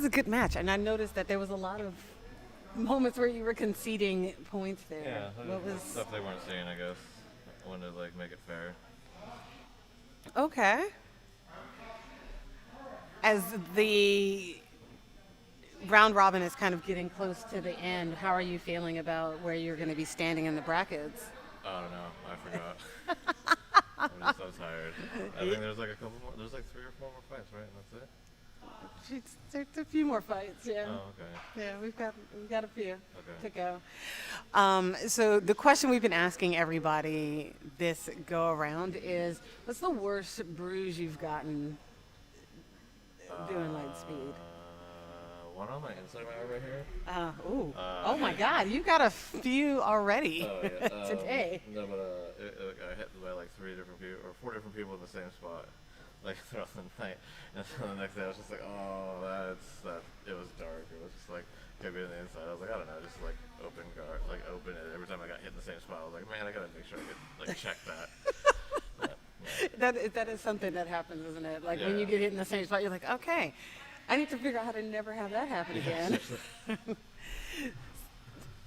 a good match, and I noticed that there was a lot of moments where you were conceding points there. Yeah. What was Stuff they weren't seeing, I guess. I wanted to like make it fair. okay? As the round robin is kind of getting close to the end, how are you feeling about where you're going to be standing in the brackets? I don't know. I forgot. I'm just so tired. I think there's like a couple more. There's like 3 or 4 more fights, right? And that's it. There's a few more fights, yeah. Oh, okay. Yeah, we've got a few Okay. to go. So the question we've been asking everybody this go around is, what's the worst bruise you've gotten doing Lightspeed? One on my inside my arm right here. Oh my God, you got a few already Oh, yeah. today. No, but I hit by like 3 different people or 4 different people in the same spot, like throughout the night. And so the next day I was just like, oh, that. It was dark. It was just like kept getting the inside. I was like, I don't know, just like open it. Every time I got hit in the same spot, I was like, man, I gotta make sure I get like check that. That is something that happens, isn't it? Like when Yeah. you get hit in the same spot, you're like, okay, I need to figure out how to never have that happen again.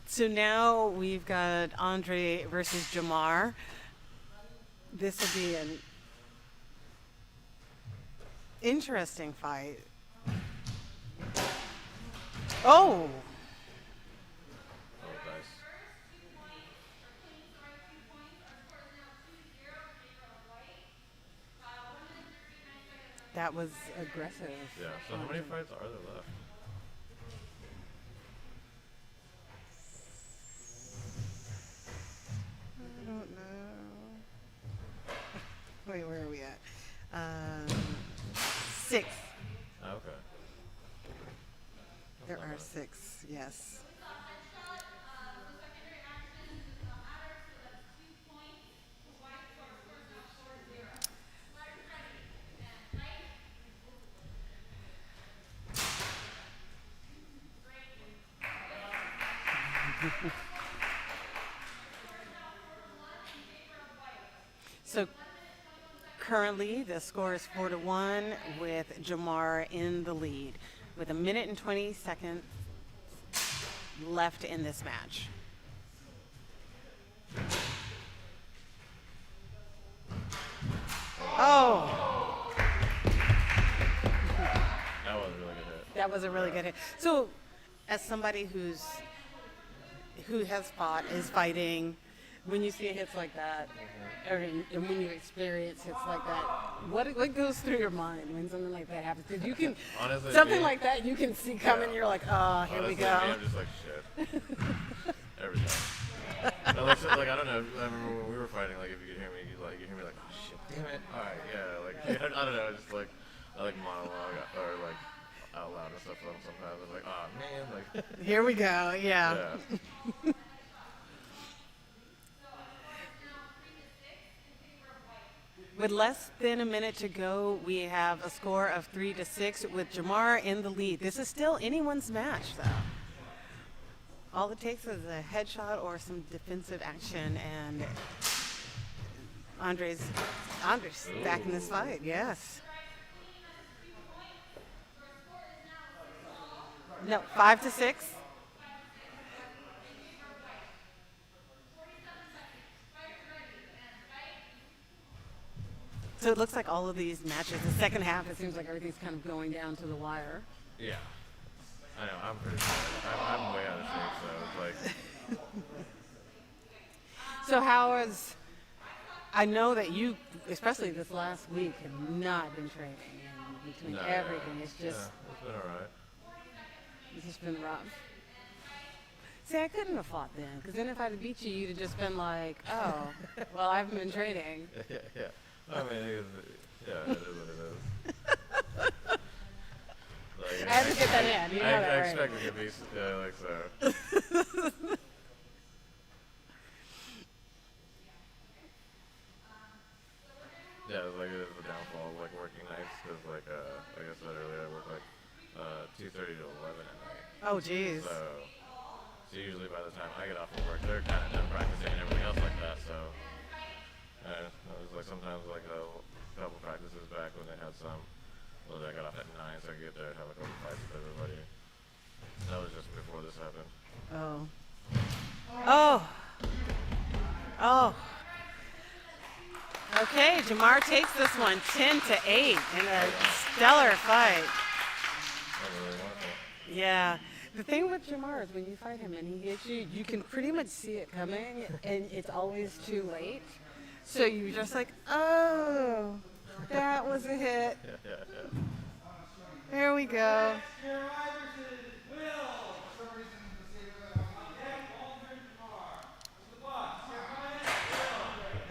So now we've got Andre versus Jamar. This will be an interesting fight. Oh! Oh, nice. That was aggressive. Yeah. So how many fights are there left? I don't know. Wait, where are we at? 6. Okay. There are 6, yes. So currently the score is 4-1 with Jamar in the lead with 1 minute and 20 seconds left in this match. Oh! That was a really good hit. That was a really good hit. So, as somebody who has fought, is fighting, when you see hits like that, or and when you experience hits like that, what goes through your mind when something like that happens? Because you can Honestly, something me- like that you can see coming. You're like, oh, here Honestly, we go. Me, I'm just like shit. Every time. Like, so, like I don't know. I remember when we were fighting. Like if you could hear me, you hear me like, oh shit, damn it. All right, yeah. Like I don't know. Just like I like monologue or like out loud and stuff. Sometimes I'm like, oh man, like. Here we go. Yeah. With less than a minute to go, we have a score of 3-6 with Jamar in the lead. This is still anyone's match, though. All it takes is a headshot or some defensive action, and Andre's back in this fight. Yes. No, 5-6. So it looks like all of these matches, the second half, it seems like everything's kind of going down to the wire. Yeah. I know. I'm pretty sure. I'm way out of shape, so it's like. So how is, I know that you, especially this last week, have not been training. And between everything, it's just. Yeah, it's been alright. It's just been rough. See, I couldn't have fought then, because then if I'd have beat you, you'd have just been like, oh, well, I haven't been training. Yeah. I mean, it is what it is. Like, I have to get that in. You know that, I right? expect it to be, like so. Yeah, it's like it is the downfall of like working nights because like I said earlier, I work like 2:30 to 11 at night. Oh, jeez. So usually by the time I get off of work, they're kind of done practicing and everything else like that. So it was like sometimes like a couple practices back when they had some. Well, I got off at 9, so I could get there and have a couple fights with everybody. That was just before this happened. Oh. Oh. Oh. Okay, Jamar takes this one 10-8 in a stellar fight. Yeah. The thing with Jamar is when you fight him and he hits you, you can pretty much see it coming, and it's always too late. So you're just like, oh, that was a hit. There we go.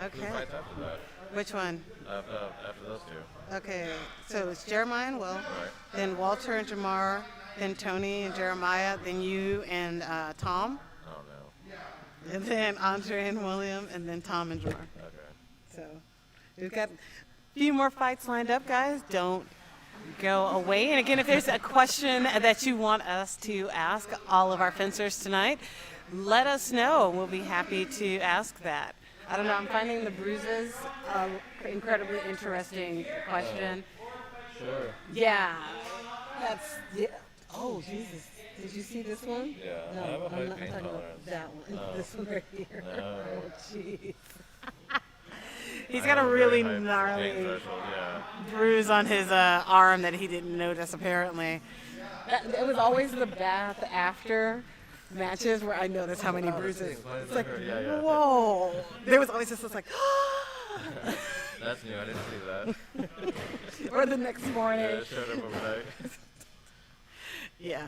Okay. Who fights after that? Which one? After those two. Okay, so it's Jeremiah and Will, Right. then Walter and Jamar, then Tony and Jeremiah, then you and Tom. Oh no. And then Andre and William, and then Tom and Jamar. Okay. So we've got a few more fights lined up, guys. Don't go away. And again, if there's a question that you want us to ask all of our fencers tonight, let us know. We'll be happy to ask that. I don't know. I'm finding the bruises incredibly interesting question. Sure. Yeah. That's, yeah. Oh, Jesus. Did you see this one? Yeah, No, I have a high I'm not pain talking tolerance. about that one. Oh. This one right here. No. Oh, jeez. He's I got a have a really very high gnarly pain threshold, yeah. bruise on his arm that he didn't notice, apparently. It was always the bath after matches where I noticed how many bruises. It's like, whoa. There was always just this like, That's new. I didn't see that. or the next morning. Yeah, it showed up overnight. Yeah.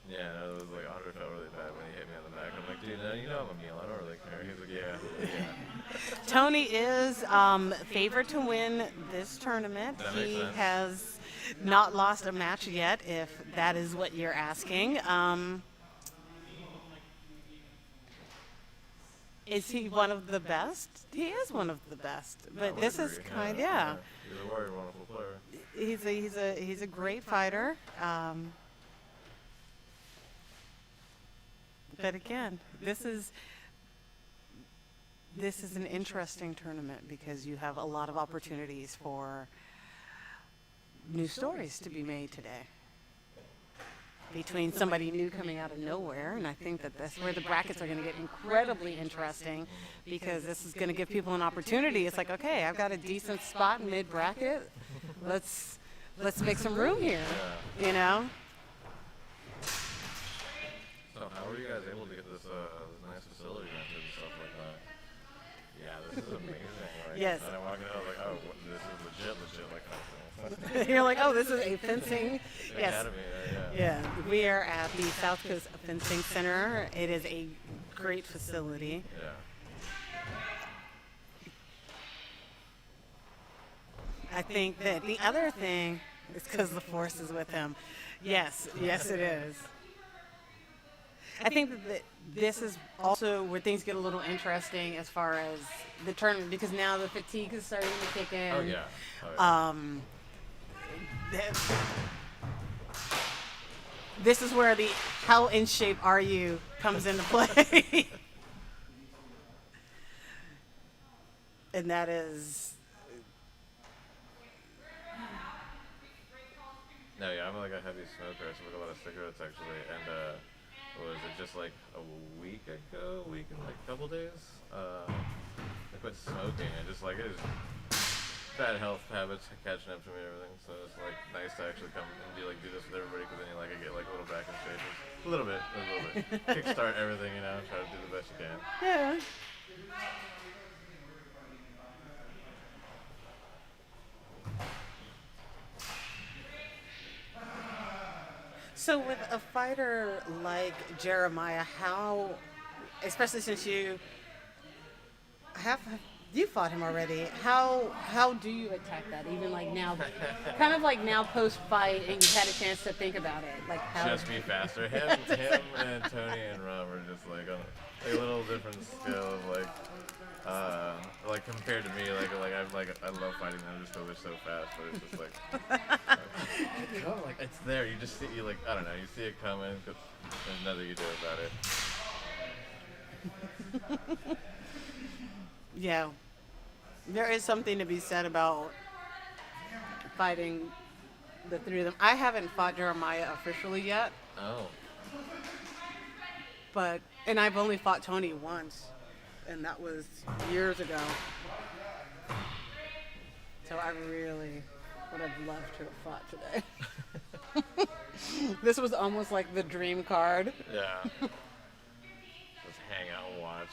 Yeah, no, it was like Andre felt really bad when he hit me on the back. I'm like, dude, no, you know I'm a meal. I don't really care. He was like, yeah. Tony is favored to win this tournament. That makes He sense. has not lost a match yet, if that is what you're asking. Is he one of the best? He is one of the best. But this is kind, yeah. He's a very wonderful player. He's a great fighter. But again, this is an interesting tournament because you have a lot of opportunities for new stories to be made today. Between somebody new coming out of nowhere, and I think that that's where the brackets are going to get incredibly interesting because this is going to give people an opportunity. It's like, okay, I've got a decent spot in mid-bracket. Let's make some room here, you know? So how were you guys able to get this nice facility rented and stuff like that. Yeah, this is amazing. Like, Yes. And I walk in, I was like, oh, this is legit, like kind of thing. You're like, oh, this is a fencing. Yes. Academy, Yeah, we are at the South Coast Fencing Center. It is a great facility. Yeah. I think that the other thing is because the force is with him. Yes, yes, it is. I think that this is also where things get a little interesting as far as the tournament, because now the fatigue is starting to kick in. Oh, yeah. This is where the how in shape are you comes into play. And that is... No, yeah, I'm like a heavy smoker. I smoke a lot of cigarettes actually, and what was it, just like a week and like a couple days? I quit smoking. I just like it is bad health habits catching up to me and everything. So it's like nice to actually come and do this with everybody, because then you like I get like a little back in shape, a little bit, kickstart everything, you know, try to do the best you can. Yeah. So with a fighter like Jeremiah, how, especially since you fought him already, how do you attack that? Even like now, kind of like now post fight, and you've had a chance to think about it, like how Just be faster. Him and Tony and Rob are just like on a little different scale of like compared to me, I love fighting them just because they're so fast, but it's just like it's there. You just see I don't know, you see it coming, because there's nothing you do about it. Yeah, there is something to be said about fighting the three of them. I haven't fought Jeremiah officially yet. Oh. And I've only fought Tony once, and that was years ago. So I really would have loved to have fought today. This was almost like the dream card. Yeah. Just hang out and watch.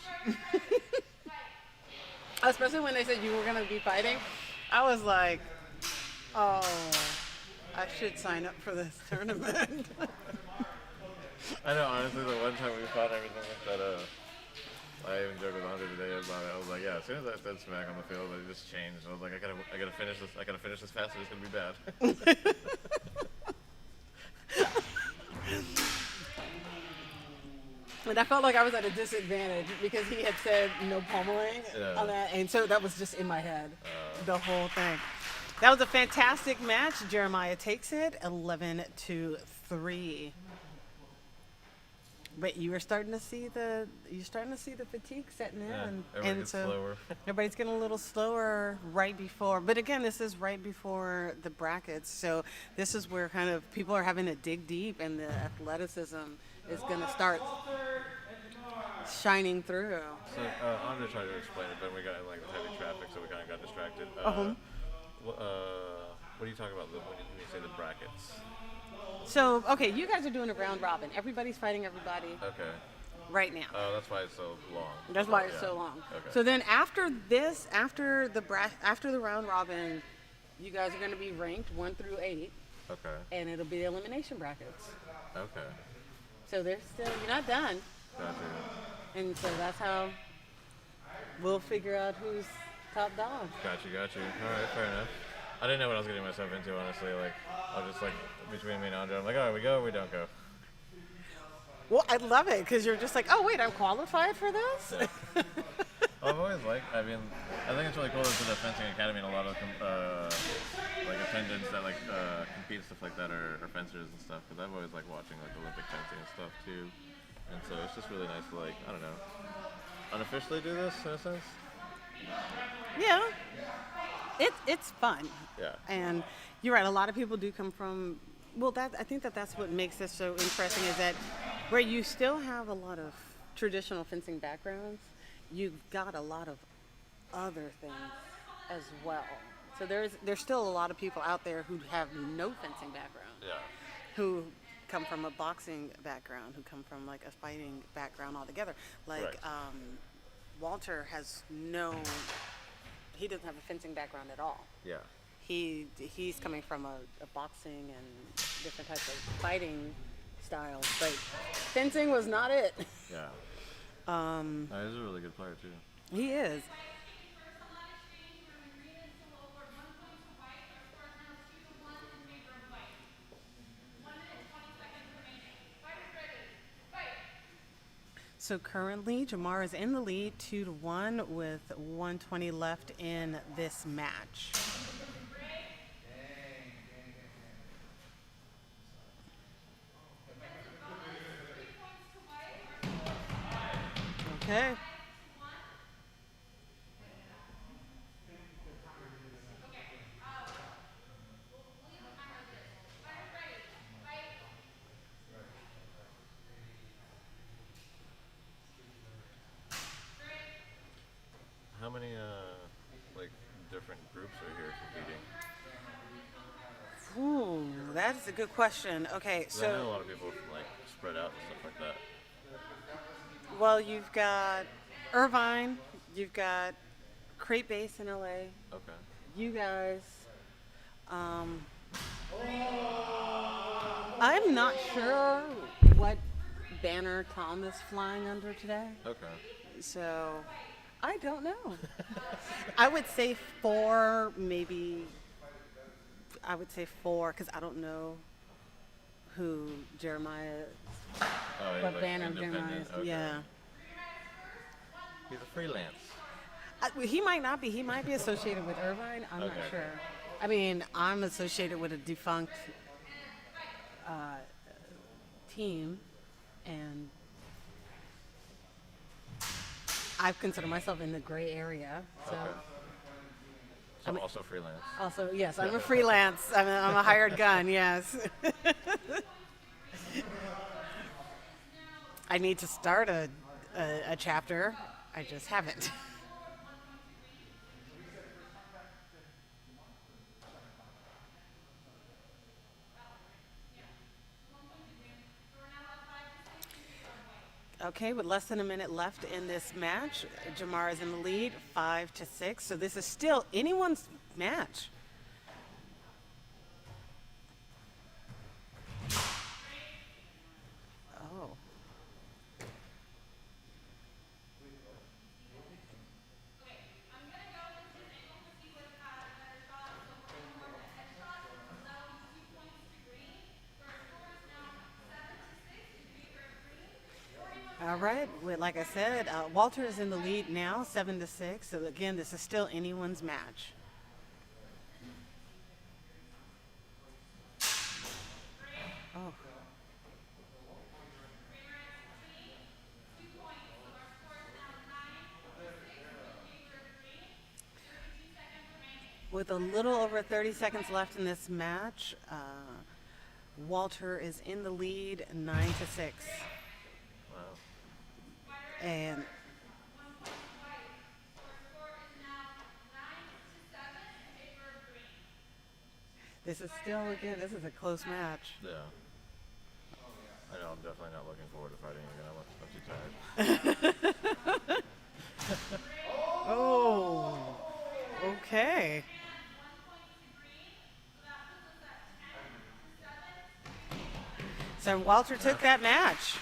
Especially when they said you were going to be fighting. I was like, oh, I should sign up for this tournament. I know, honestly, the one time we fought everything like that, I even joked with Andre today about it. I was like, yeah, as soon as I said smack on the field, it just changed. I was like, I gotta finish this. I gotta finish this fast, or it's gonna be bad. And I felt like I was at a disadvantage because he had said no pummeling on that, and so that was just in my head, the whole thing. That was a fantastic match. Jeremiah takes it 11-3. But you were starting to see the fatigue setting in, and so slower. Everybody's getting a little slower right before. But again, this is right before the brackets, so this is where kind of people are having to dig deep, and the athleticism is going to start shining through. So Andre tried to explain it, but we got like heavy traffic, so we kind of got distracted. What do you talk about when you say the brackets? So, okay, you guys are doing a round robin. Everybody's fighting everybody. Okay. Right now. Oh, that's why it's so long. That's why it's so long. Okay. So then after this, after the round robin, you guys are going to be ranked 1 through 8. Okay. And it'll be the elimination brackets. Okay. So you're not done. Gotcha. And so that's how we'll figure out who's top dog. Gotcha. All right, fair enough. I didn't know what I was getting myself into, honestly. Like, I was just like, between me and Andre, I'm like, oh, we go or we don't go. Well, I love it, because you're just like, oh, wait, I'm qualified for this? Yeah. I've always liked, I think it's really cool that the fencing academy and a lot of attendants that compete and stuff like that are fencers and stuff, because I've always liked watching like Olympic fencing and stuff too. And so it's just really nice to I don't know, unofficially do this in a sense. Yeah. It's fun. Yeah. And you're right, a lot of people do come from, I think that's what makes this so interesting, is that where you still have a lot of traditional fencing backgrounds, you've got a lot of other things as well. So there's still a lot of people out there who have no fencing background. Yeah. Who come from a boxing background, who come from like a fighting background altogether. Like Right. Walter has he doesn't have a fencing background at all. Yeah. He's coming from a boxing and different types of fighting styles, but fencing was not it. Yeah. He's a really good player too. He is. So currently, Jamar is in the lead 2-1 with 1:20 left in this match. Okay. How many like different groups are here competing? Ooh, that's a good question. Okay, 'Cause I know a so lot of people like spread out and stuff like that. well, you've got Irvine, you've got Crate Base in LA. Okay. You guys. I'm not sure what banner Tom is flying under today. Okay. So, I don't know. I would say 4, maybe. I would say 4, because I don't know who Jeremiah is. Oh, What like banner Jeremiah independent, is. okay. Yeah. He's a freelance. He might not be. He might be associated with Irvine. I'm not Okay. sure. I mean, I'm associated with a defunct team, and I consider myself in the gray area. So, Okay. So I'm also freelance. also, yes, I'm a freelance. I'm a hired gun. Yes. I need to start a chapter. I just haven't. Okay, with less than a minute left in this match, Jamar is in the lead, 5-6. So this is still anyone's match. Oh. All right. Well, like I said, Walter is in the lead now, 7-6. So again, this is still anyone's match. Oh. With a little over 30 seconds left in this match, Walter is in the lead, 9-6. Wow. And this is still, again, this is a close match. Yeah. I know. I'm definitely not looking forward to fighting again. I'm too tired. Oh, okay. So Walter took that match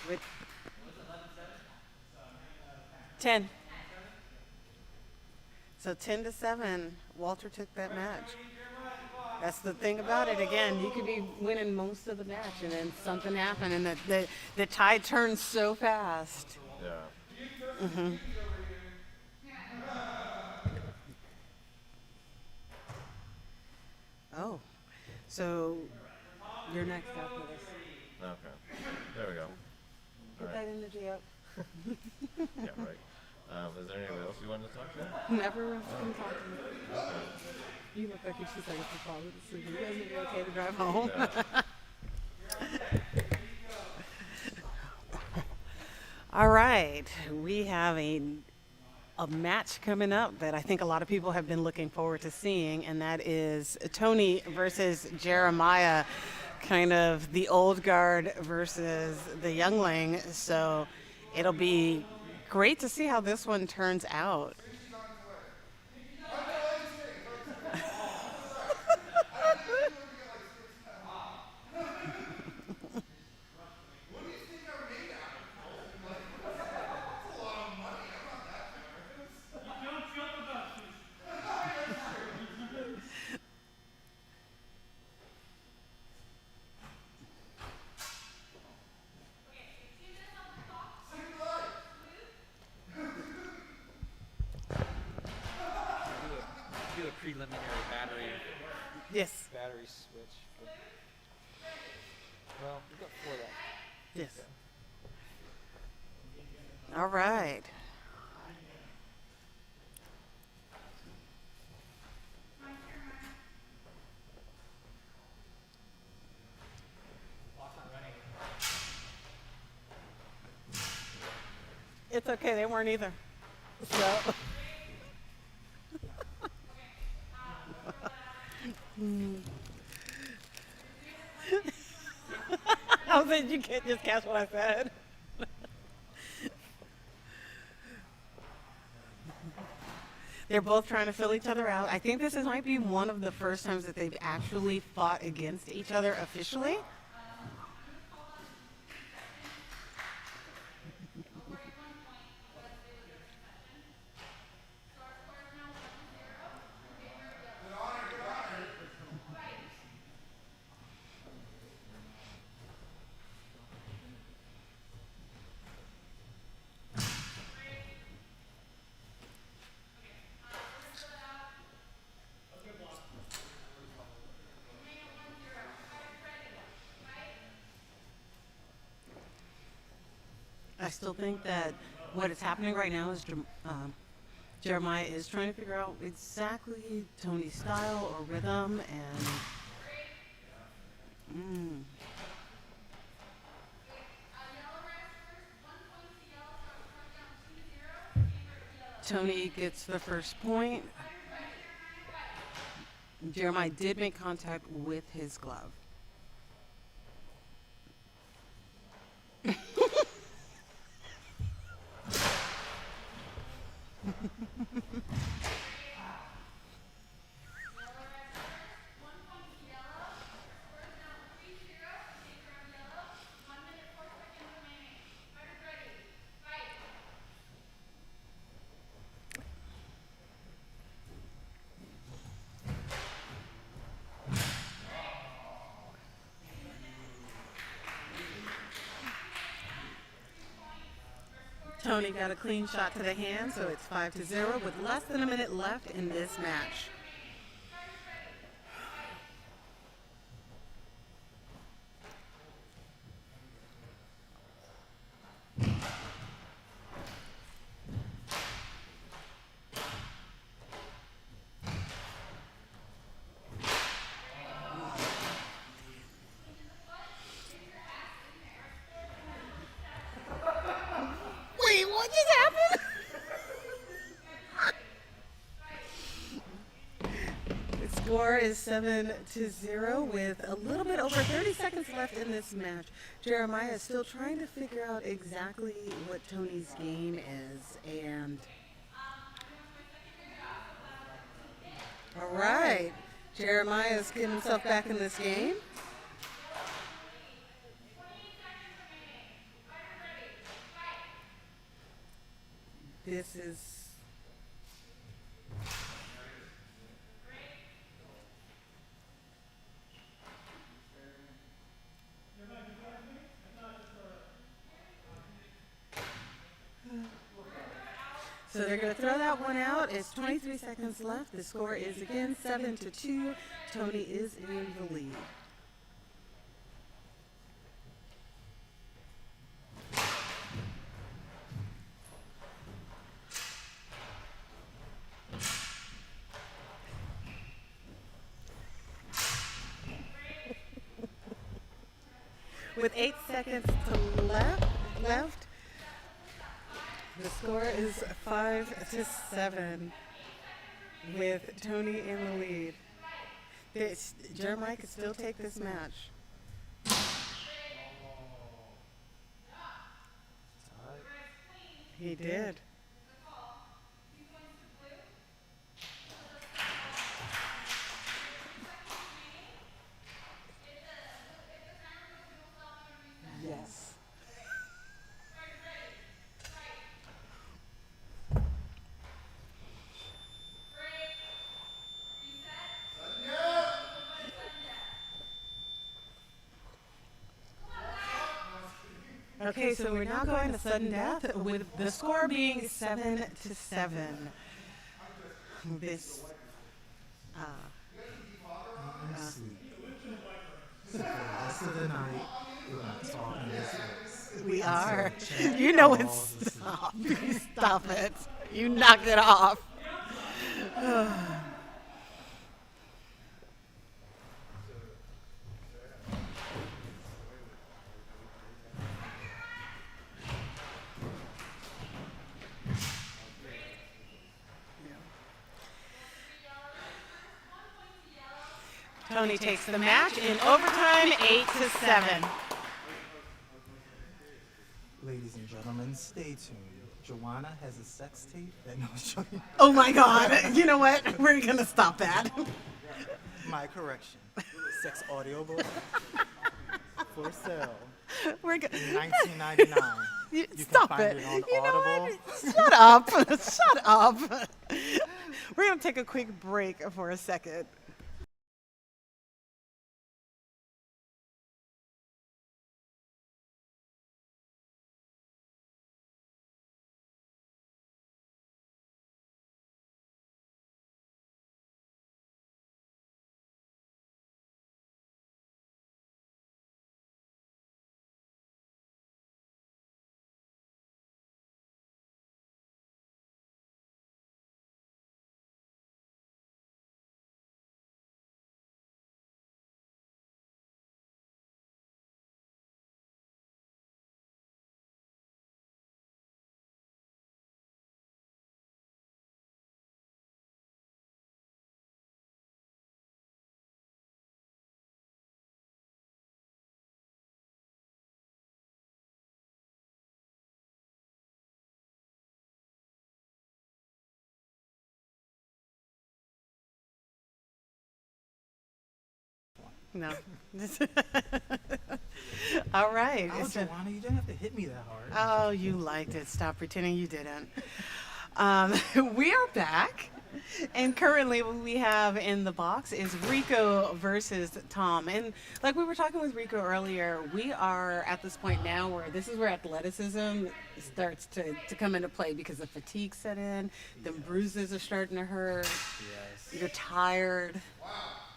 with 10. So 10-7, Walter took that match. That's the thing about it. Again, you could be winning most of the match, and then something happened, and the tide turns so fast. Yeah. Mm-hmm. Oh, so you're next after this. Okay. There we go. Get All that right. energy up. Yeah, right. Is there anybody else you wanted to talk to? Never been talking. Okay. You look like you should say it's a problem. So you guys be okay to drive home? Yeah. All right, we have a match coming up that I think a lot of people have been looking forward to seeing, and that is Tony versus Jeremiah. kind of the old guard versus the youngling. So it'll be great to see how this one turns out. Do a preliminary Yes. battery switch. Well, we've got 4 left. Yes. All right. It's okay, they weren't either. So. I said you can't just catch what I said. They're both trying to fill each other out. I think this might be one of the first times that they've actually fought against each other officially. I still think that what is happening right now is Jeremiah is trying to figure out exactly Tony's style or rhythm, and Tony gets the first point. Jeremiah did make contact with his glove. Tony got a clean shot to the hand, so it's 5-0 with less than a minute left in this match. Wait, what just happened? The score is 7-0 with a little bit over 30 seconds left in this match. Jeremiah is still trying to figure out exactly what Tony's game is, and all right, Jeremiah's getting himself back in this game. This is so they're going to throw that one out. It's 23 seconds left. The score is again 7-2. Tony is in the lead. With 8 seconds to left, the score is 5-7 with Tony in the lead. Jeremiah could still take this match. He did. Yes. Okay, so we're now going to sudden death with the score being 7-7. This, Honestly, for the rest of the night, we're not talking this. we are. So check You know all it's the stop. Stop it. You knocked it off. Tony takes the match in overtime, 8-7. Ladies and gentlemen, stay tuned. Joanna has a sex tape that no show you. Oh my God. You know what? We're going to stop that. My correction. Sex audio book for sale. We're in 1999. You stop can find it. on You know Audible. what? Shut up. Shut up. We're going to take a quick break for a second. No. All right. Oh, Joanna, you didn't have to hit me that hard. Oh, you liked it. Stop pretending you didn't. We are back. And currently what we have in the box is Rico versus Tom. And like we were talking with Rico earlier, we are at this point now where this is where athleticism starts to come into play because the fatigue set in, the bruises are starting to hurt, Yes. you're tired,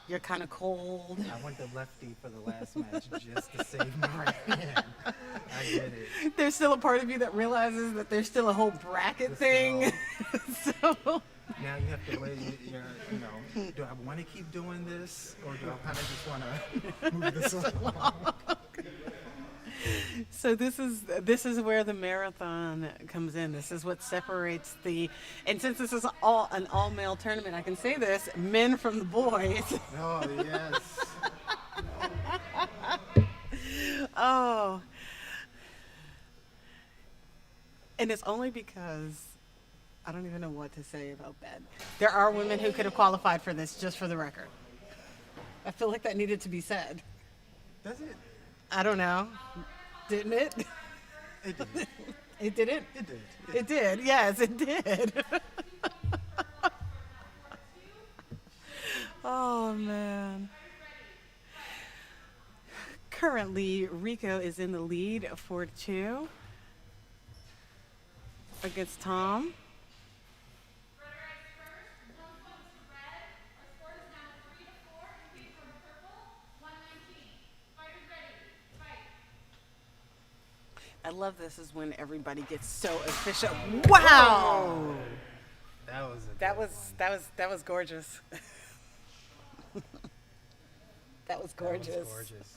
you're kind of cold. I went to lefty for the last match just to save my right hand. I get it. There's still a part of you that realizes that there's still a whole bracket thing. So now you have to weigh your, do I want to keep doing this or do I kind of just want to move this along? So this is where the marathon comes in. This is what separates and since this is an all male tournament, I can say this, men from the boys. Oh, yes. Oh. And it's only because I don't even know what to say about Ben. There are women who could have qualified for this, just for the record. I feel like that needed to be said. Does it? I don't know. Didn't it? It did. It didn't? It did. It did. Yes, it did. Oh, man. Currently, Rico is in the lead 4-2 against Tom. I love this is when everybody gets so official. Wow! That was gorgeous. That was gorgeous.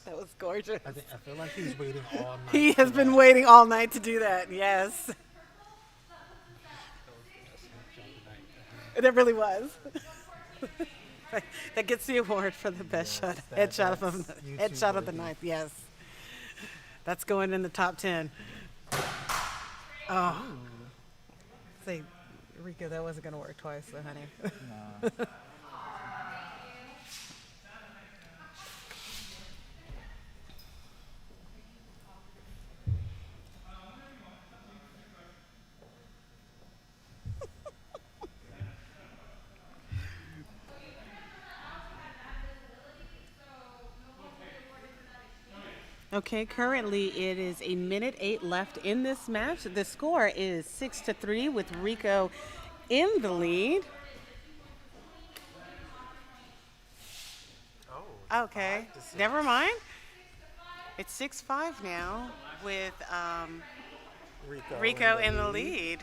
That was gorgeous. I feel like he was waiting all night. He has been waiting all night to do that. Yes. It really was. That gets the award for the best headshot of the night. Yes. That's going in the top 10. Oh. say, Rika, that wasn't gonna work twice, so honey. Nah. Okay, currently it is 1:08 left in this match. The score is 6-3 with Rico in the lead. Oh. Okay, never mind. It's 6-5 now with Rico in the lead.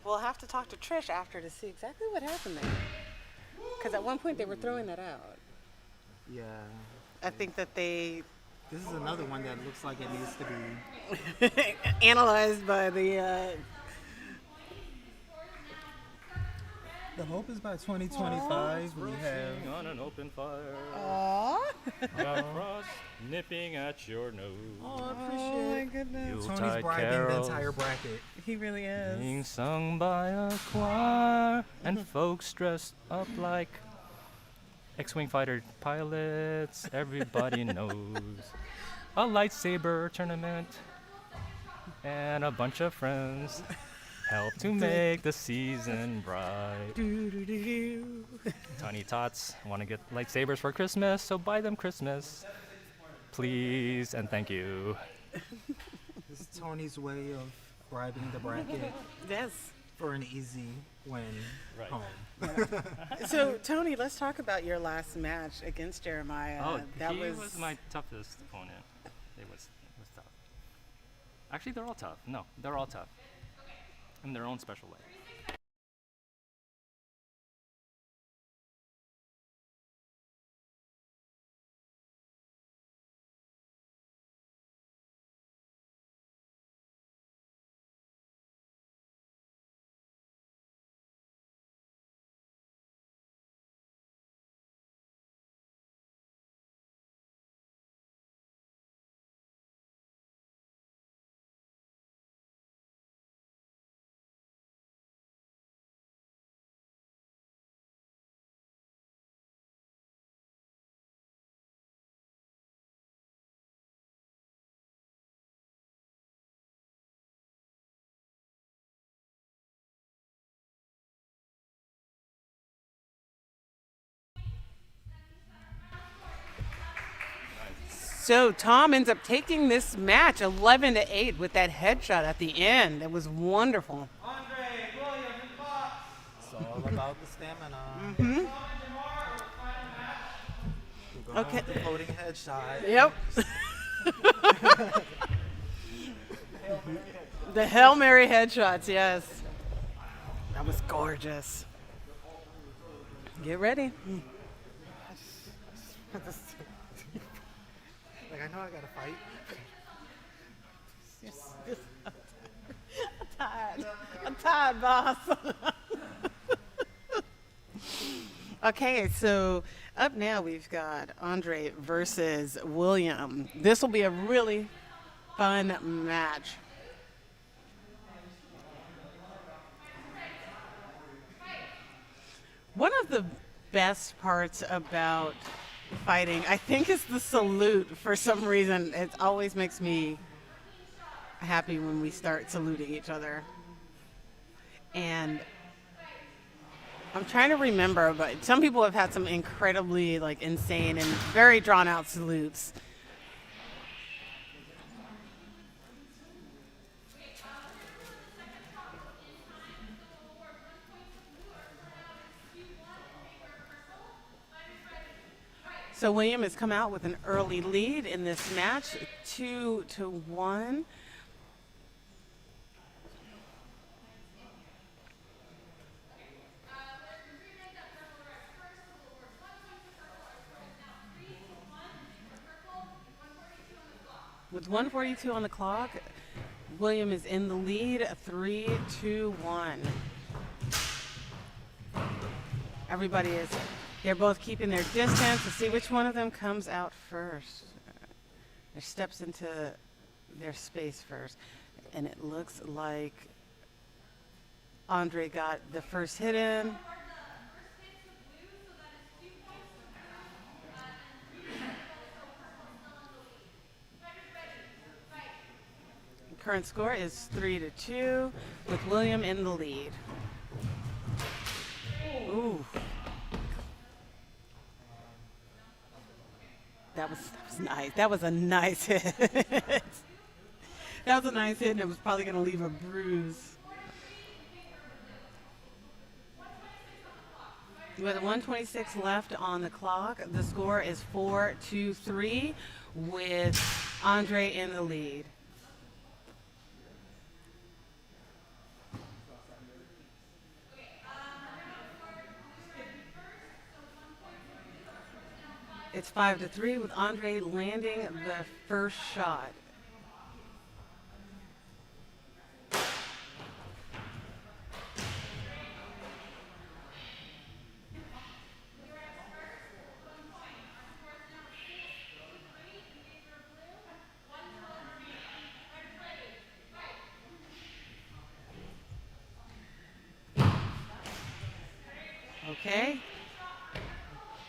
We'll have to talk to Trish after to see exactly what happened there. Because at one point they were throwing that out. Yeah. I think that they... This is another one that looks like it needs to be analyzed by the... The hope is by 2025 we have on an open fire. Aww. Got frost nipping at your nose. Oh, I appreciate my goodness. Tony's bribing the entire bracket. He really is. Being sung by a choir and folks dressed up like X-Wing fighter pilots. Everybody knows. A lightsaber tournament and a bunch of friends help to make the season bright. Tiny Tots want to get lightsabers for Christmas, so buy them Christmas, please and thank you. This is Tony's way of bribing the bracket. Yes. For an easy win home. So, Tony, let's talk about your last match against Jeremiah. Oh, that he was my toughest opponent. It was tough. Actually, they're all tough. No, they're all tough in their own special way. So Tom ends up taking this match 11-8 with that headshot at the end. It was wonderful. It's all about the stamina. Mm-hmm. Okay. The floating headshot. Yep. The Hail Mary headshots, yes. That was gorgeous. Get ready. Like, I know I gotta fight. I'm tired, boss. Okay, so up now we've got Andre versus William. This will be a really fun match. One of the best parts about fighting, I think, is the salute. For some reason, it always makes me happy when we start saluting each other. And I'm trying to remember, but some people have had some incredibly, like, insane and very drawn out salutes. So William has come out with an early lead in this match, 2-1. With 1:42 on the clock, William is in the lead, 3-1. Everybody is, they're both keeping their distance to see which one of them comes out first. Or steps into their space first. And it looks like Andre got the first hit in. Current score is 3-2 with William in the lead. Ooh. That was nice. That was a nice hit. That was a nice hit, and it was probably going to leave a bruise. With 1:26 left on the clock, the score is 4-3 with Andre in the lead. It's 5-3 with Andre landing the first shot. Okay.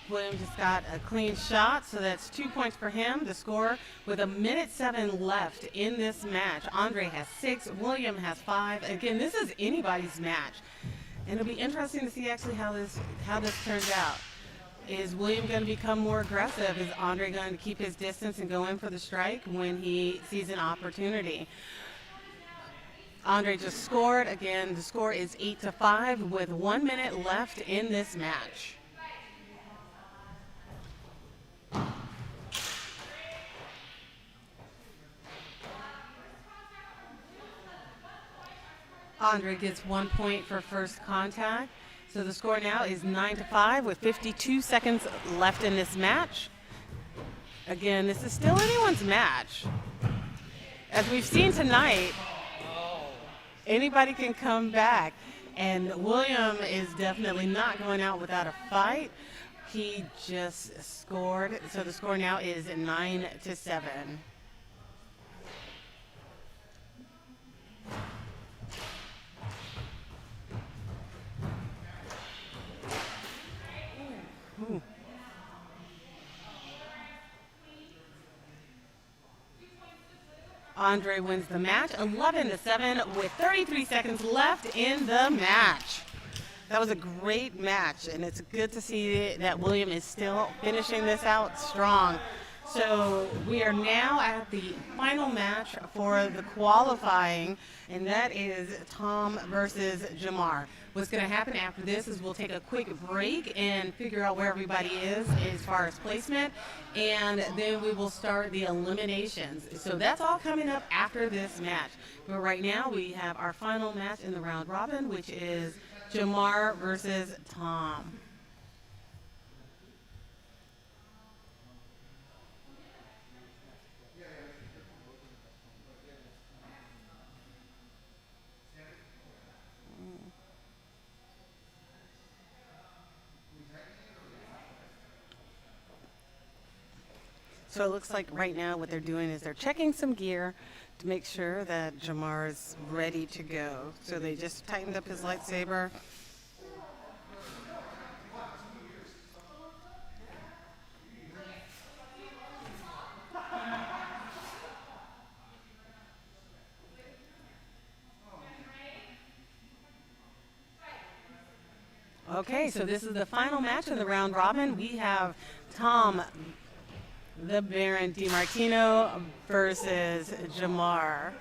William just got a clean shot, so that's 2 points for him. The score with 1:07 left in this match. Andre has 6, William has 5. Again, this is anybody's match. And it'll be interesting to see actually how this turns out. Is William going to become more aggressive? Is Andre going to keep his distance and go in for the strike when he sees an opportunity? Andre just scored. Again, the score is 8-5 with 1 minute left in this match. Andre gets 1 point for first contact. So the score now is 9-5 with 52 seconds left in this match. Again, this is still anyone's match. As we've seen tonight, anybody can come back. And William is definitely not going out without a fight. He just scored. So the score now is 9-7. Ooh. Andre wins the match 11-7 with 33 seconds left in the match. That was a great match, and it's good to see that William is still finishing this out strong. So we are now at the final match for the qualifying, and that is Tom versus Jamar. What's going to happen after this is we'll take a quick break and figure out where everybody is as far as placement, and then we will start the eliminations. So that's all coming up after this match. But right now we have our final match in the round robin, which is Jamar versus Tom. So it looks like right now what they're doing is they're checking some gear to make sure that Jamar is ready to go. So they just tightened up his lightsaber. Okay, so this is the final match in the round robin. We have Tom the Baron DiMartino versus Jamar.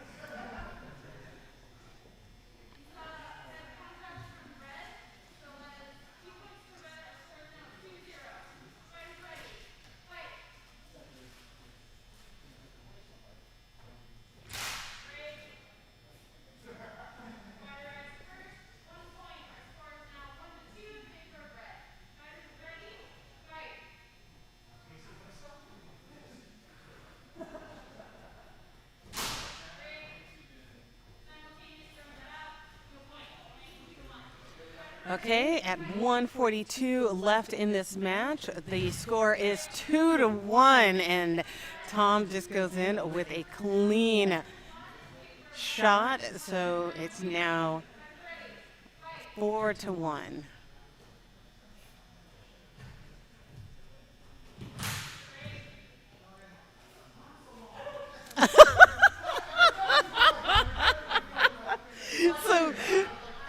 Okay, at 1:42 left in this match, the score is 2-1, and Tom just goes in with a clean shot, so it's now 4-1. So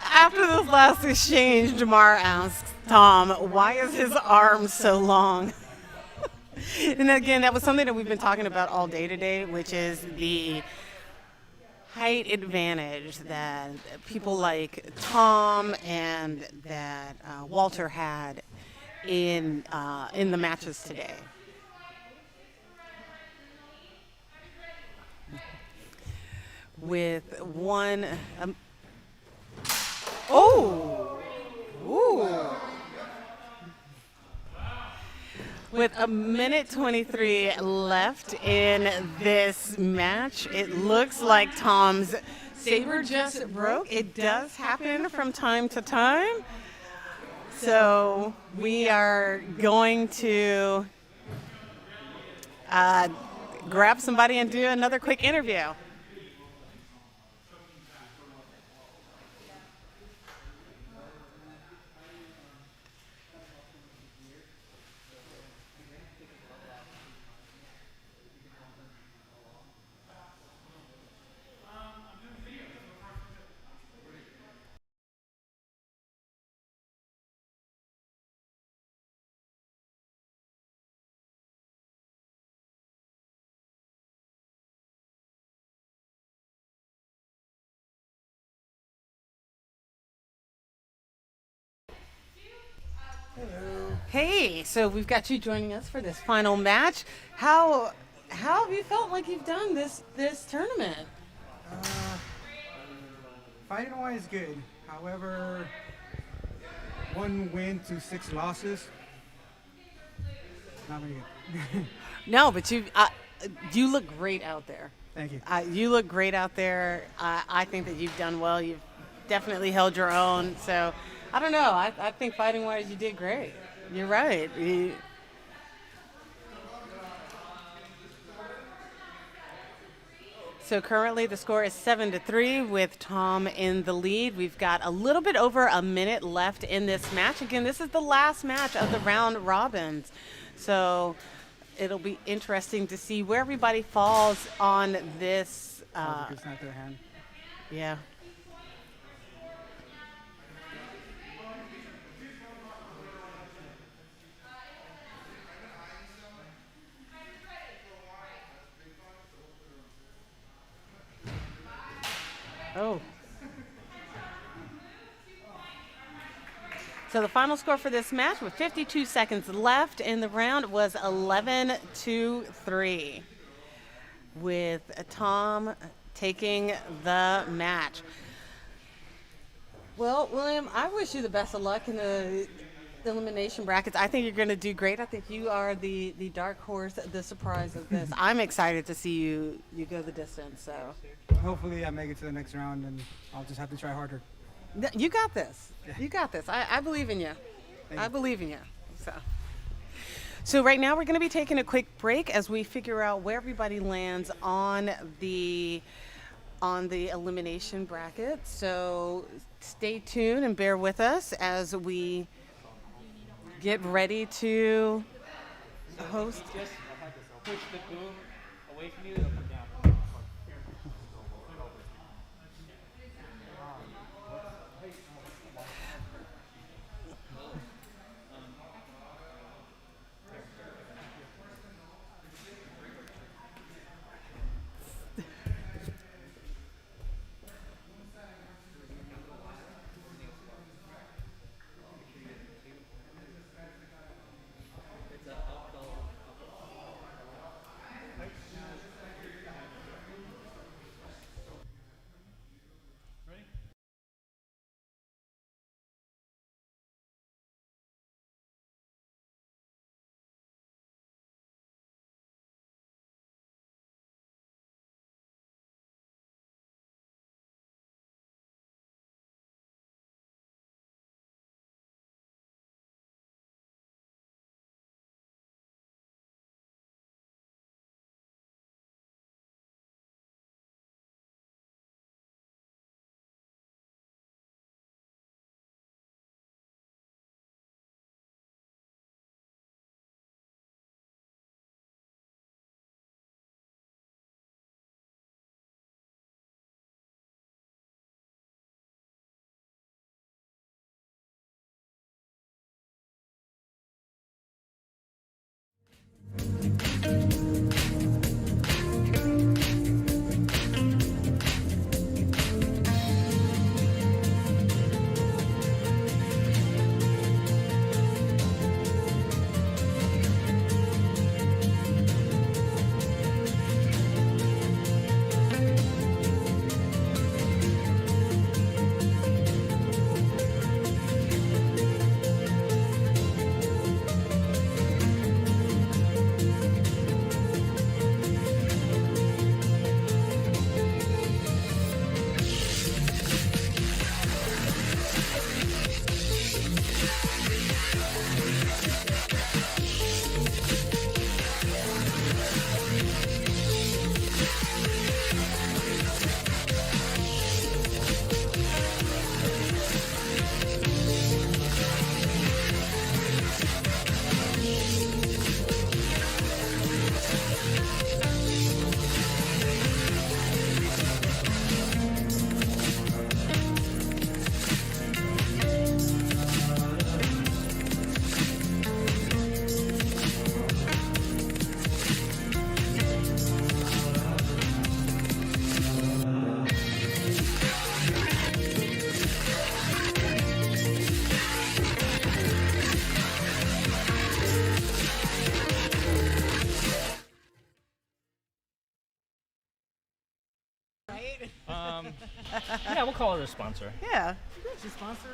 after this last exchange, Jamar asks Tom, why is his arm so long? And again, that was something that we've been talking about all day today, which is the height advantage that people like Tom and that Walter had in the matches today. With one, with a minute 23 left in this match, it looks like Tom's Saber just broke. It does happen from time to time. So we are going to grab somebody and do another quick interview. Hey, so we've got you joining us for this final match. How have you felt like you've done this tournament? Fighting wise, good. However, 1 win to 6 losses. Not very good. No, but you look great out there. Thank you. You look great out there. I think that you've done well. You've definitely held your own. So I don't know. I think fighting wise, you did great. You're right. So currently the score is 7-3 with Tom in the lead. We've got a little bit over a minute left in this match. Again, this is the last match of the round robins. So it'll be interesting to see where everybody falls on this. Yeah. Oh. So the final score for this match with 52 seconds left in the round was 11-3 with Tom taking the match. Well, William, I wish you the best of luck in the elimination brackets. I think you're going to do great. I think you are the dark horse, the surprise of this. I'm excited to see you go the distance. So Hopefully I make it to the next round, and I'll just have to try harder. You got this. You got this. I believe in you. I believe in you. So right now we're going to be taking a quick break as we figure out where everybody lands on the elimination bracket. So stay tuned and bear with us as we get ready to host. Just push the boom away from you, it'll come down. Yeah, we'll call her a sponsor. Yeah. She sponsored.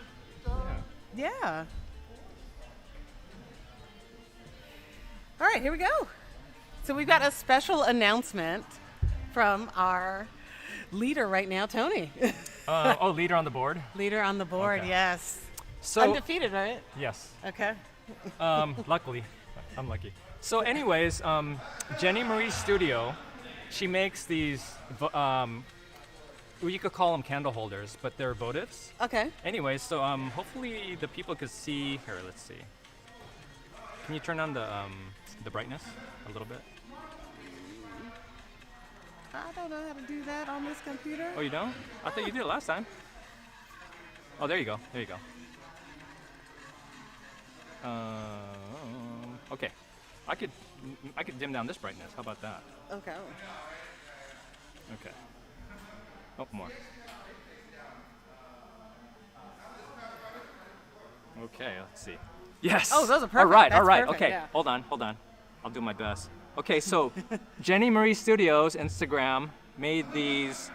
Yeah. All right, here we go. So we've got a special announcement from our leader right now, Tony. Leader on the board? Leader on the board, Okay. yes. So Undefeated, right? Yes. Okay. Luckily, I'm lucky. So, anyways, Jenny Marie's studio, she makes these. You could call them candle holders, but they're votives. Okay. Anyways, so hopefully the people could see. Here, let's see. Can you turn on the brightness a little bit? I don't know how to do that on this computer. Oh, you don't? I thought you did it last time. Oh, there you go. There you go. Okay. I could dim down this brightness. How about that? Okay. Okay. Oh, more. Okay, let's see. Yes. Oh, those are perfect. All right, That's all right. perfect, Okay, yeah. hold on. I'll do my best. Okay, so Jenny Marie Studios Instagram made these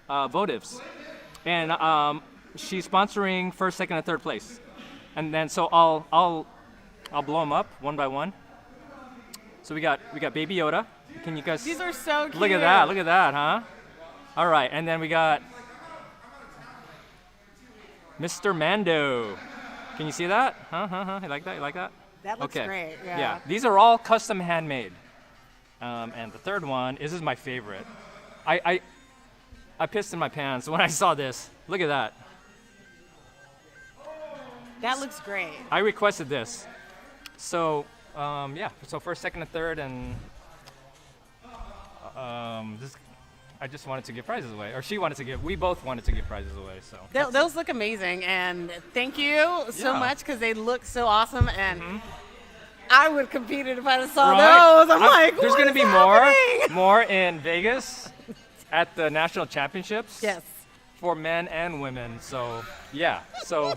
votives, and she's sponsoring first, second, and third place, and then so I'll blow them up one by one. So we got Baby Yoda. Can you guys? These are so cute. Look at that, huh? All right, and then we got Mr. Mando. Can you see that? Huh? You like that? You like that? That looks Okay. great, yeah. Yeah, these are all custom handmade. And the third one, this is my favorite. I pissed in my pants when I saw this. Look at that. That looks great. I requested this. So, so first, second, and third, and I just wanted to give prizes away. Or we both wanted to give prizes away, so. Those look amazing, and thank you so Yeah. much because they look so awesome, and I would have competed if I saw Right? those. I'm like, there's what gonna is be happening? more in Vegas at the national championships. Yes. For men and women. So yeah. So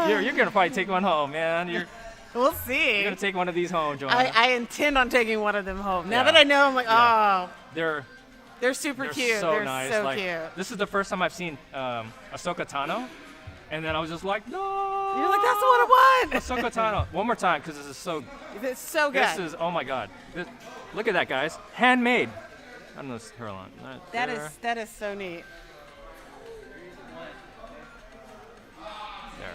you're gonna probably take one home, man. We'll see. You're gonna take one of these home, Joanna. I intend on taking one of them home. Now Yeah. that I know, I'm like, Yeah. oh, They're super cute. So They're nice. so like, cute. This is the first time I've seen Ahsoka Tano, and then I was just like, no. You're like, that's the one I want. Ahsoka Tano. One more time, because this is so. It's so good. This is oh my god. Look at that, guys. Handmade. I don't know. Hold on. Right there. That is so neat. There.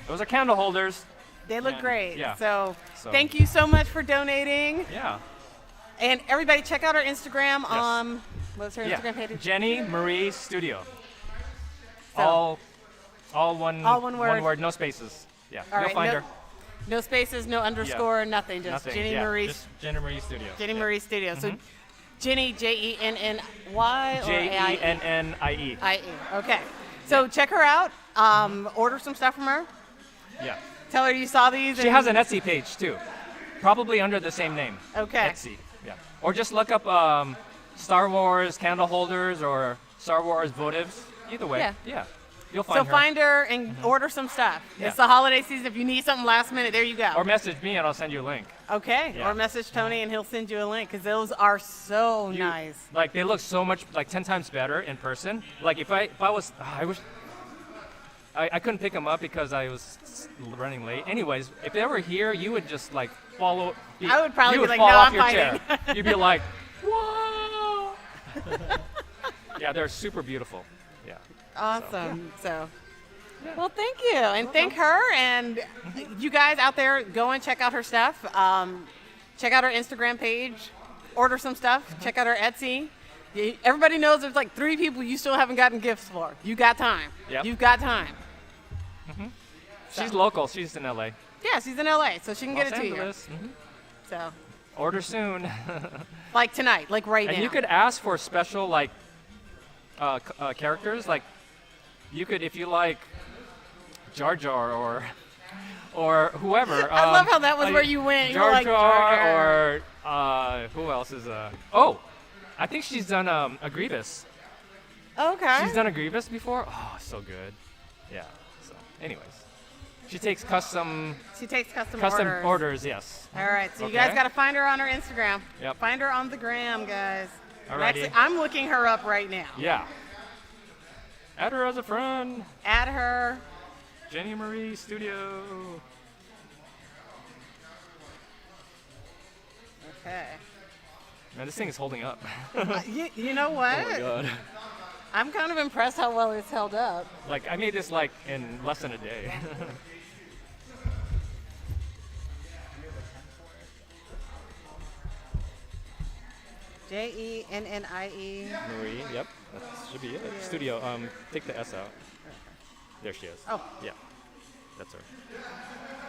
Those are candle holders. They look And, great. yeah. So thank you so much for donating. Yeah. And everybody, check out our Instagram. Yes. What's her Yeah. Instagram page? Jenny Marie Studio. So- All one. All one word. No spaces. Yeah. All You'll right, find no, her. no spaces, no underscore, nothing. Just Nothing. Jenny Yeah, Marie. just Jenny Marie Studio. Jenny Yeah. Marie Studio. So Mhm. Jenny, Jennie or Jennie. IE. Okay. So check her out. Order some stuff from her. Yeah. Tell her you saw these. She has an Etsy page too, probably under the same name. Okay. Etsy. Yeah. Or just look up Star Wars candle holders or Star Wars votives. Either way. Yeah. Yeah. You'll find So her. find her and order some stuff. Yeah. It's the holiday season. If you need something last minute, there you go. Or message me and I'll send you a link. Okay. Yeah. Or message Tony and he'll send you a link because those are so nice. Like they look so much like 10 times better in person. Like if I was I wish I couldn't pick them up because I was running late. Anyways, if they were here, you would just like follow. I would probably you be would like, fall no, off I'm your fighting. chair. You'd be like, whoa. Yeah, they're super beautiful. Yeah. Awesome. So, well, thank you. And thank her. And you guys out there, go and check out her stuff. Check out her Instagram page. Order some stuff. Check out her Etsy. Everybody knows there's like 3 people you still haven't gotten gifts for. You got time. Yep. You've got time. She's local. She's in LA. Yeah, she's in LA, so she can get Los it to Angeles. you. So, Order soon. like tonight, like right And now. you could ask for special like characters. Like you could, if you like Jar Jar or whoever. I love how that was where you went. You were Jar like, Jar Jar or who else is Oh, I think she's done a Grievous. Okay. She's done a Grievous before. Oh, so good. Yeah. So, anyways, she takes custom orders. Yes. All right, so you Okay. guys got to find her on her Instagram. Yep. Find her on the gram, guys. Alrighty. Actually, I'm looking her up right now. Yeah. Add her as a friend. Add her. Jenny Marie Studio. Okay. Man, this thing is holding up. You know what? Oh my god. I'm kind of impressed how well it's held up. Like, I made this like in less than a day. Jennie. Marie, yep. That should be it. Yeah. Studio, take the S out. There she is. Oh. Yeah. That's her.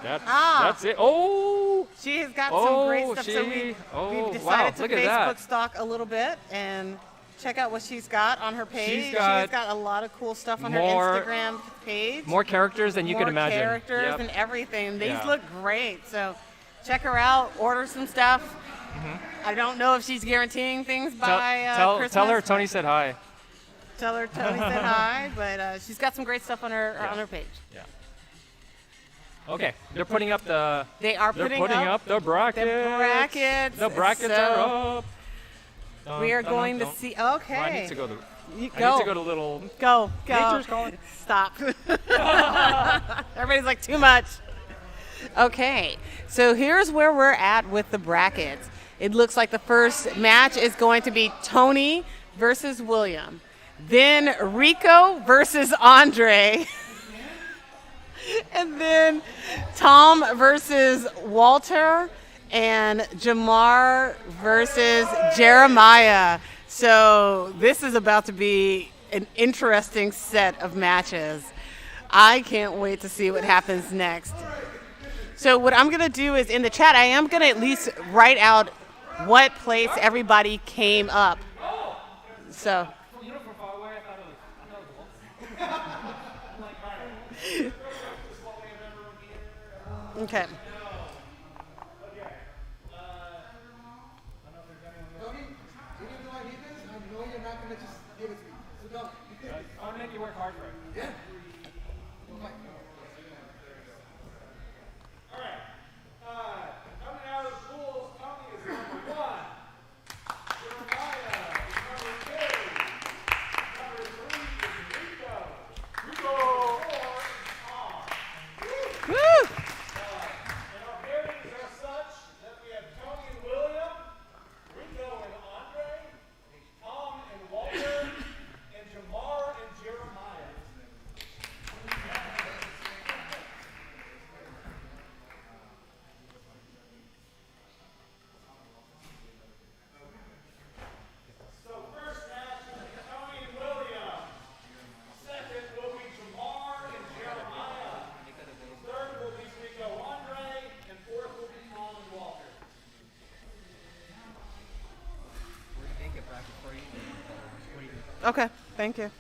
That's it. Oh! She has got some great stuff. So we've decided to look at Facebook that. stalk a little bit and check out what she's got on her page. She's got a lot of cool stuff on her more- Instagram page. More characters than you could imagine. More characters Yep. and everything. These Yeah. look great. So check her out. Order some stuff. I don't know if she's guaranteeing things by Christmas. Tell her Tony said hi. Tell her Tony said hi. But she's got some great stuff on her page. Yeah. Okay, they're putting up the. They're putting up the brackets. The brackets. The brackets So are up. we are going to see. Okay. Well, I need to go to. You I need go. to go to little. Go. Nature's calling. Stop. Everybody's like, too much. Okay, so here's where we're at with the brackets. It looks like the first match is going to be Tony versus William. Then Rico versus Andre. And then Tom versus Walter. And Jamar versus Jeremiah. So this is about to be an interesting set of matches. I can't wait to see what happens next. So what I'm going to do is in the chat, I am going to at least write out what place everybody came up. So. Okay. I'll make you work hard for it. Yeah. Coming out of the pools, Tony is number 1. Jeremiah is number 2. Number 3 is Rico. Rico 4 is Tom. Woo! And our pairings are such that we have Tony and William, Rico and Andre, Tom and Walter, and Jamar and Jeremiah. So first match will be Tony and William. Second will be Jamar and Jeremiah. Third will be Rico Andre. And fourth will be Tom and Walter. Okay, thank you.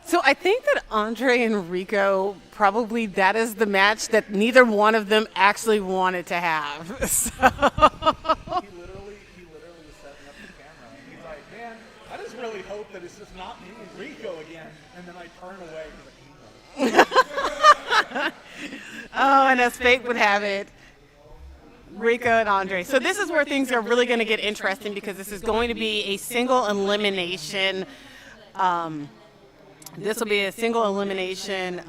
So I think that Andre and Rico probably that is the match that neither one of them actually wanted to have. So. He literally was setting up the camera. He's like, man, I just really hope that it's just not me and Rico again. And then I turn away. Oh, and as fate would have it, Rico and Andre. So this is where things are really going to get interesting because this is going to be a single elimination. This will be a single elimination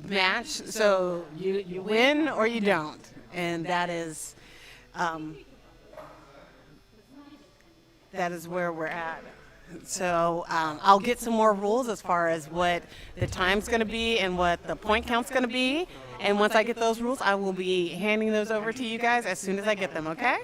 match. So you win or you don't, and that is where we're at. So I'll get some more rules as far as what the time's going to be and what the point count's going to be. And once I get those rules, I will be handing those over to you guys as soon as I get them, okay?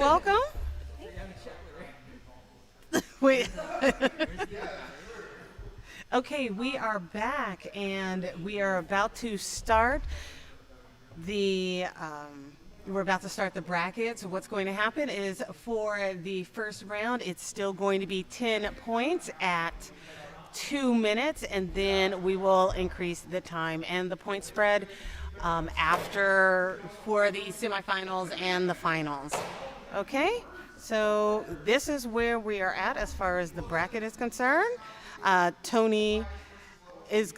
welcome. Wait. Okay, we are back and we are about to start the brackets. What's going to happen is for the first round, it's still going to be 10 points at 2 minutes, and then we will increase the time and the point spread after for the semifinals and the finals. Okay, so this is where we are at as far as the bracket is concerned. Tony is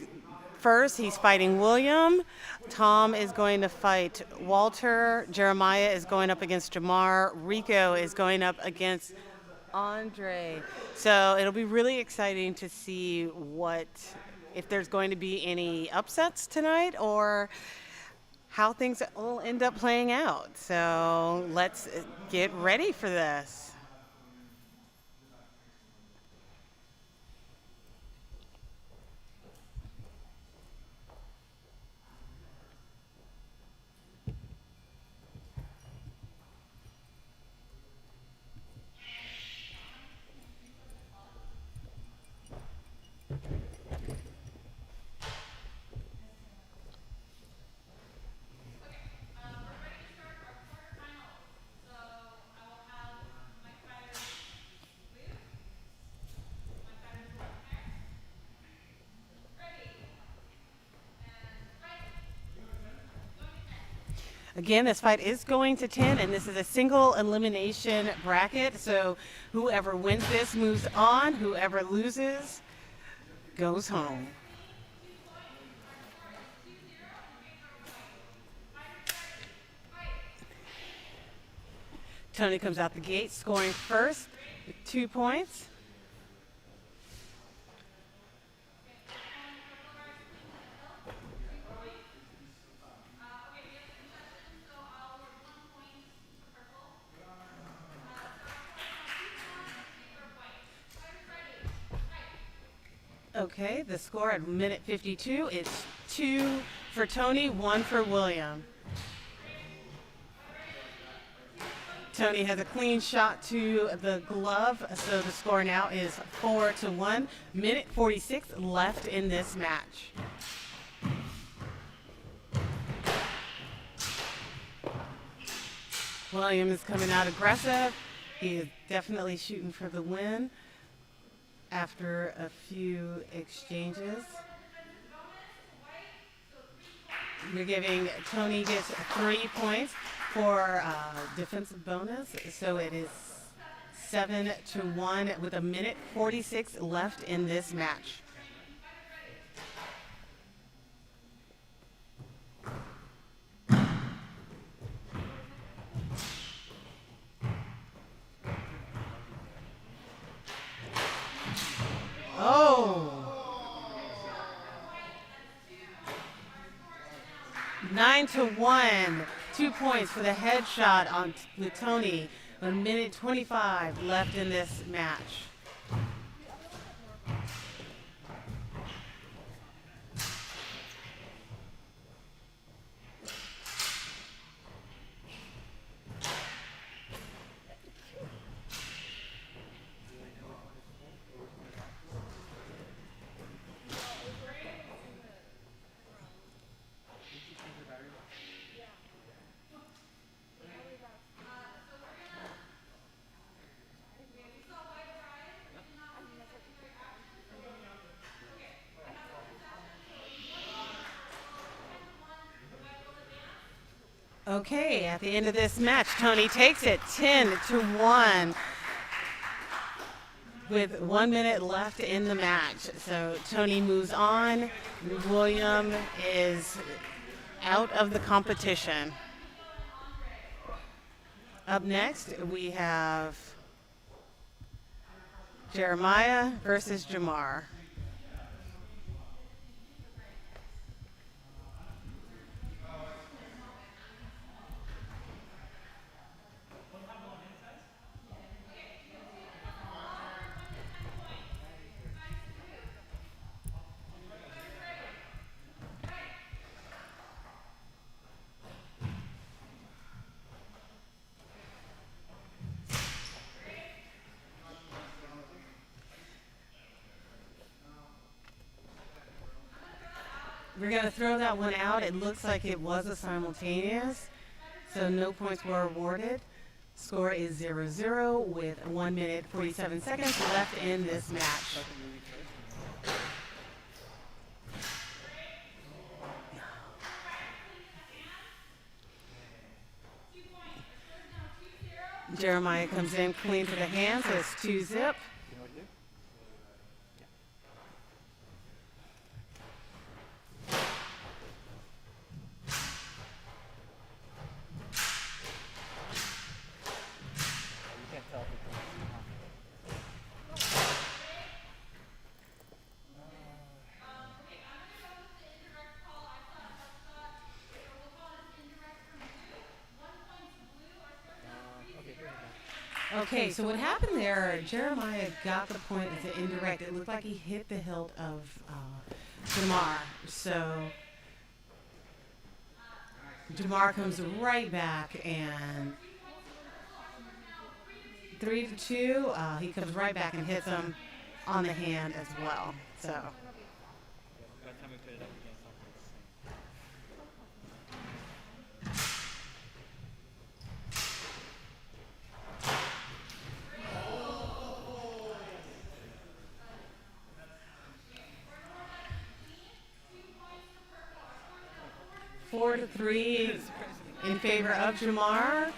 first. He's fighting William. Tom is going to fight Walter. Jeremiah is going up against Jamar. Rico is going up against Andre. So it'll be really exciting to see if there's going to be any upsets tonight or how things will end up playing out. So let's get ready for this. Again, this fight is going to 10, and this is a single elimination bracket. So whoever wins this moves on. Whoever loses goes home. Tony comes out the gate scoring first with 2 points. Okay, the score at minute 52 is 2 for Tony, 1 for William. Tony has a clean shot to the glove, so the score now is 4-1. Minute 46 left in this match. William is coming out aggressive. He is definitely shooting for the win after a few exchanges. We're giving Tony gets 3 points for defensive bonus, so it is 7-1 with a minute 46 left in this match. Oh! 9-1. 2 points for the headshot with Tony. 1 minute 25 left in this match. Okay, at the end of this match, Tony takes it 10-1 with 1 minute left in the match. So Tony moves on. William is out of the competition. Up next, we have Jeremiah versus Jamar. We're going to throw that one out. It looks like it was a simultaneous, so no points were awarded. Score is 0-0 with 1 minute 47 seconds left in this match. Jeremiah comes in clean to the hands, so it's 2-zip. Okay, so what happened there, Jeremiah got the point as an indirect. It looked like he hit the hilt of Jamar. So Jamar comes right back and 3-2. He comes right back and hits him on the hand as well. So. 4-3 in favor of Jamar.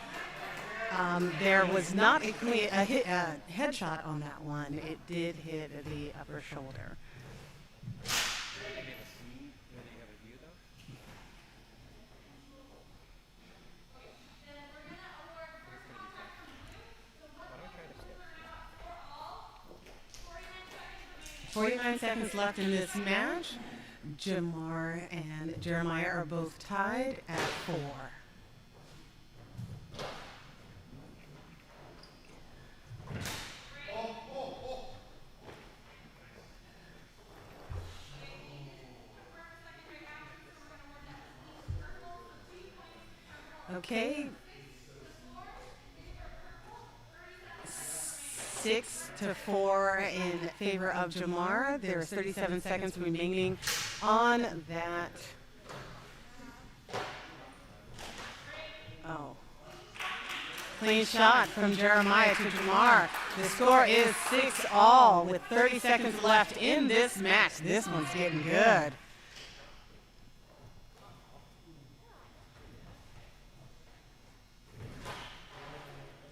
There was not a headshot on that one. It did hit the upper shoulder. .49 seconds left in this match. Jamar and Jeremiah are both tied at 4. Okay. 6-4 in favor of Jamar. There's 37 seconds remaining on that. Oh. Clean shot from Jeremiah to Jamar. The score is 6-all with 30 seconds left in this match. This one's getting good.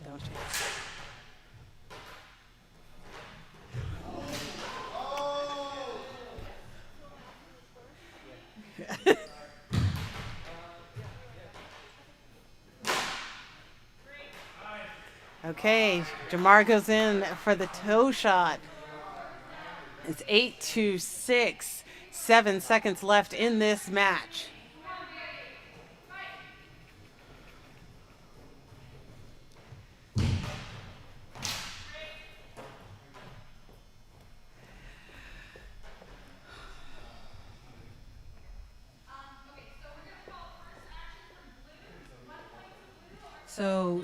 Don't you? Okay, Jamar goes in for the toe shot. It's 8-6, 7 seconds left in this match. So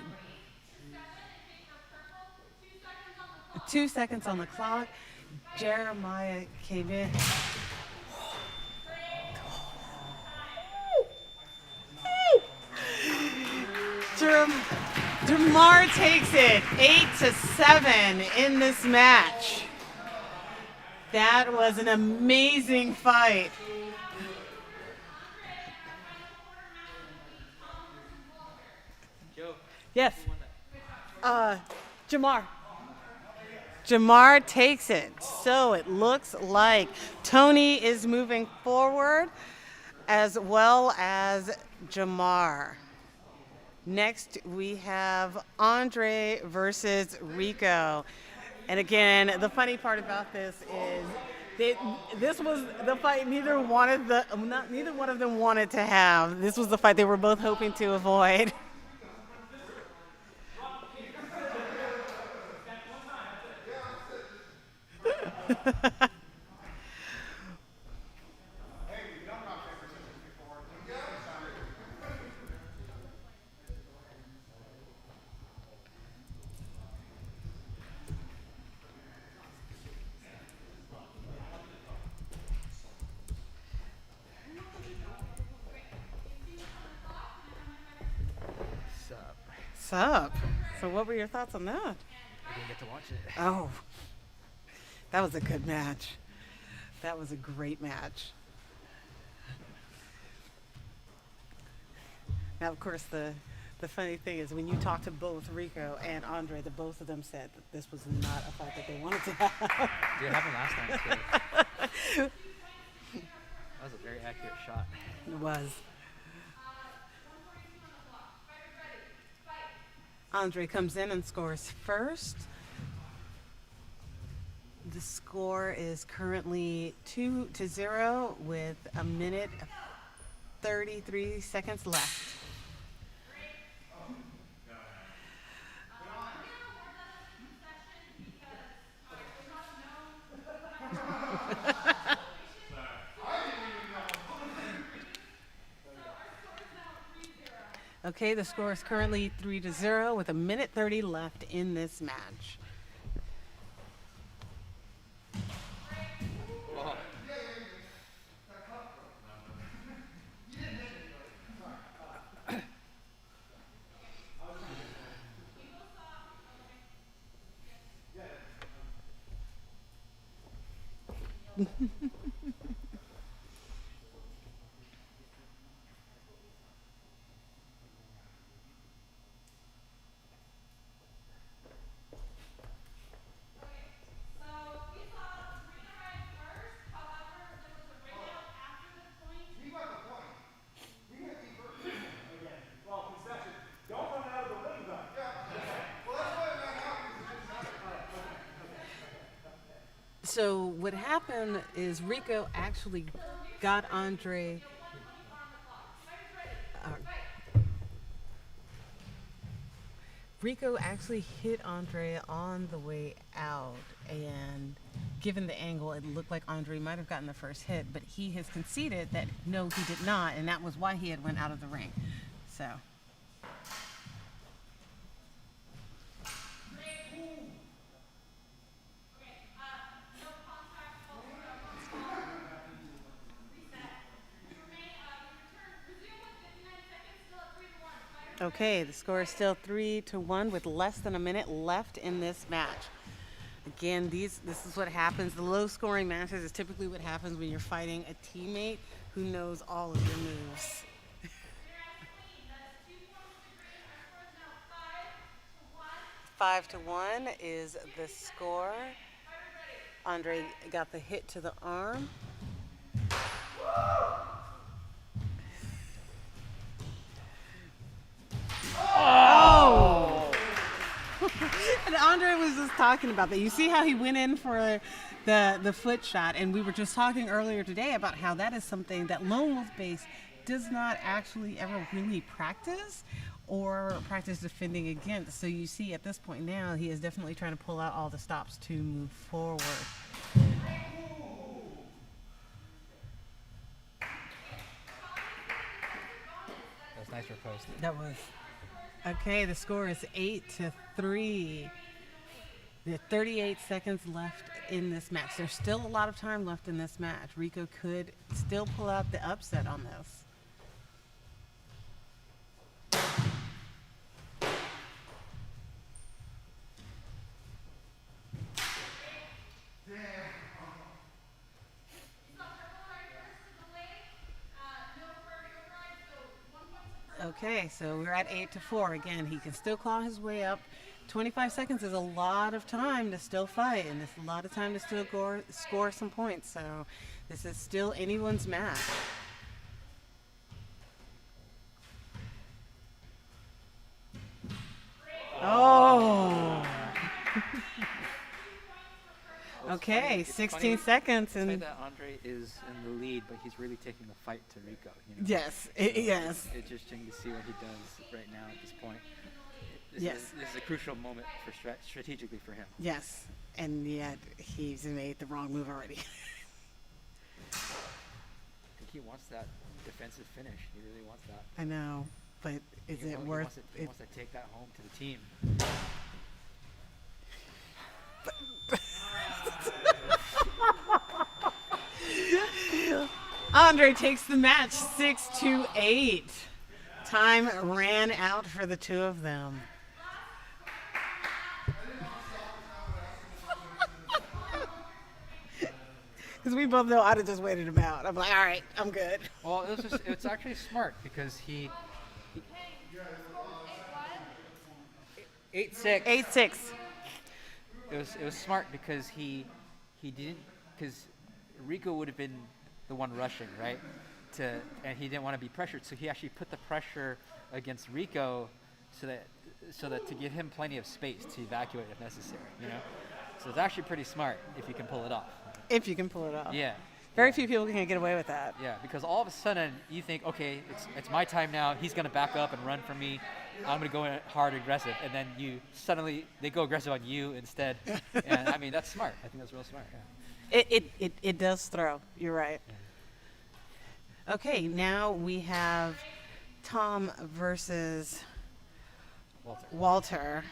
2 seconds on the clock. Jeremiah came in. Jamar takes it 8-7 in this match. That was an amazing fight. Yes. Jamar. Jamar takes it. So it looks like Tony is moving forward as well as Jamar. Next, we have Andre versus Rico. And again, the funny part about this is this was the fight neither one of them wanted to have. This was the fight they were both hoping to avoid. What's up? So what were your thoughts on that? I didn't get to watch it. Oh, that was a good match. That was a great match. Now, of course, the funny thing is when you talk to both Rico and Andre, the both of them said that this was not a fight that they wanted to have. It happened last time too. That was a very accurate shot. It was. Andre comes in and scores first. The score is currently 2-0 with a minute 33 seconds left. Okay, the score is currently 3-0 with a minute 30 left in this match. So what happened is Rico actually got Andre. Rico actually hit Andre on the way out, and given the angle, it looked like Andre might have gotten the first hit, but he has conceded that no, he did not, and that was why he had went out of the ring. So. Okay, the score is still 3-1 with less than a minute left in this match. Again, this is what happens. The low-scoring matches is typically what happens when you're fighting a teammate who knows all of your moves. 5-1 is the score. Andre got the hit to the arm. Oh! And Andre was just talking about that. You see how he went in for the foot shot, and we were just talking earlier today about how that is something that Lone Wolf Base does not actually ever really practice or practice defending against. So you see at this point now, he is definitely trying to pull out all the stops to move forward. That was nice riposte. That was. Okay, the score is 8-3. There are 38 seconds left in this match. There's still a lot of time left in this match. Rico could still pull out the upset on this. Okay, so we're at 8-4. Again, he can still claw his way up. 25 seconds is a lot of time to still fight, and it's a lot of time to still score some points. So this is still anyone's match. Oh. Okay, 16 seconds. And And that Andre is in the lead, but he's really taking the fight to Rico. You know? Yes, So yes. It's interesting to see what he does right now at this point. Yes. This is a crucial moment for strategically for him. Yes, and yet he's made the wrong move already. I think he wants that defensive finish. He really wants that. I know, but is it He worth wants he it? wants to take that home to the team. Andre takes the match 6-8. Time ran out for the two of them. Because we both know I'd have just waited him out. I'm like, all right, I'm good. Well, it's actually smart because he 8-6. 8-6. It was smart because he didn't, because Rico would have been the one rushing, right? And he didn't want to be pressured, so he actually put the pressure against Rico so that to give him plenty of space to evacuate if necessary, you know. So it's actually pretty smart if you can pull it off. If you can pull it off. Yeah. Very few people can get away with that. Yeah, because all of a sudden you think, okay, it's my time now. He's gonna back up and run for me. I'm gonna go in hard aggressive, and then they go aggressive on you instead. And I mean, that's smart. I think that's real smart. Yeah. It does throw. You're right. Yeah. Okay, now we have Tom versus Walter.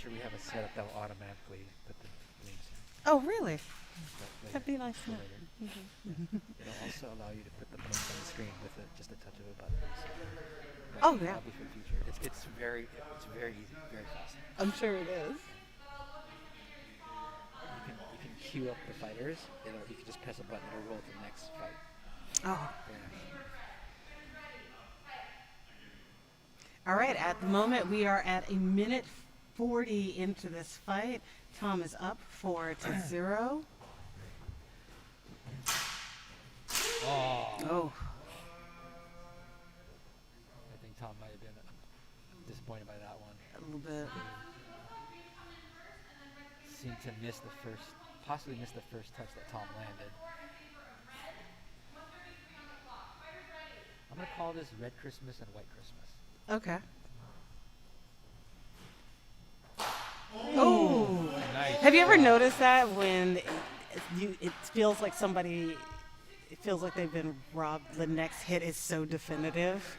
We have a setup that will automatically put the names in. Oh, really? Later. That'd be nice. So later. It'll also allow you to put the points on the screen with just a touch of a button. So oh yeah. Probably for the future. It's very easy, very fast. I'm sure it is. You can queue up the fighters. You can just press a button. It'll roll to the next fight. Oh. Yeah. All right. At the moment, we are at 1:40 into this fight. Tom is up 4-0. Oh. I think Tom might have been disappointed by that one. A little bit. Seemed to possibly miss the first touch that Tom landed. I'm going to call this Red Christmas and White Christmas. Okay. Oh. Nice. Have you ever noticed that when it feels like they've been robbed, the next hit is so definitive?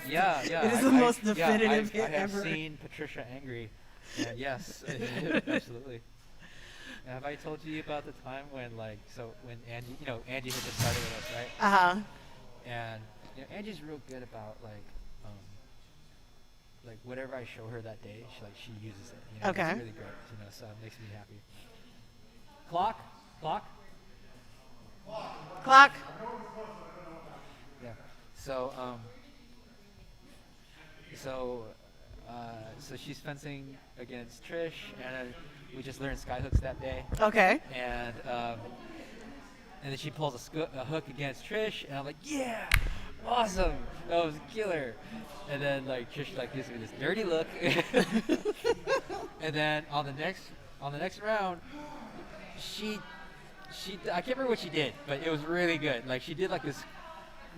Yeah. It is the most definitive hit I have ever. seen Patricia angry. Yes, absolutely. Have I told you about the time when Angie, Angie had just started with us, right? Uh-huh. And Angie's real good about whatever I show her that day, she uses it. Okay. It's really great. So it makes me happy. Clock. Yeah. So she's fencing against Trish, and we just learned skyhooks that day. Okay. And then she pulls a hook against Trish, and I'm like, yeah, awesome, that was a killer. And then Trish gives me this dirty look, and then on the next round, she I can't remember what she did, but it was really good. She did this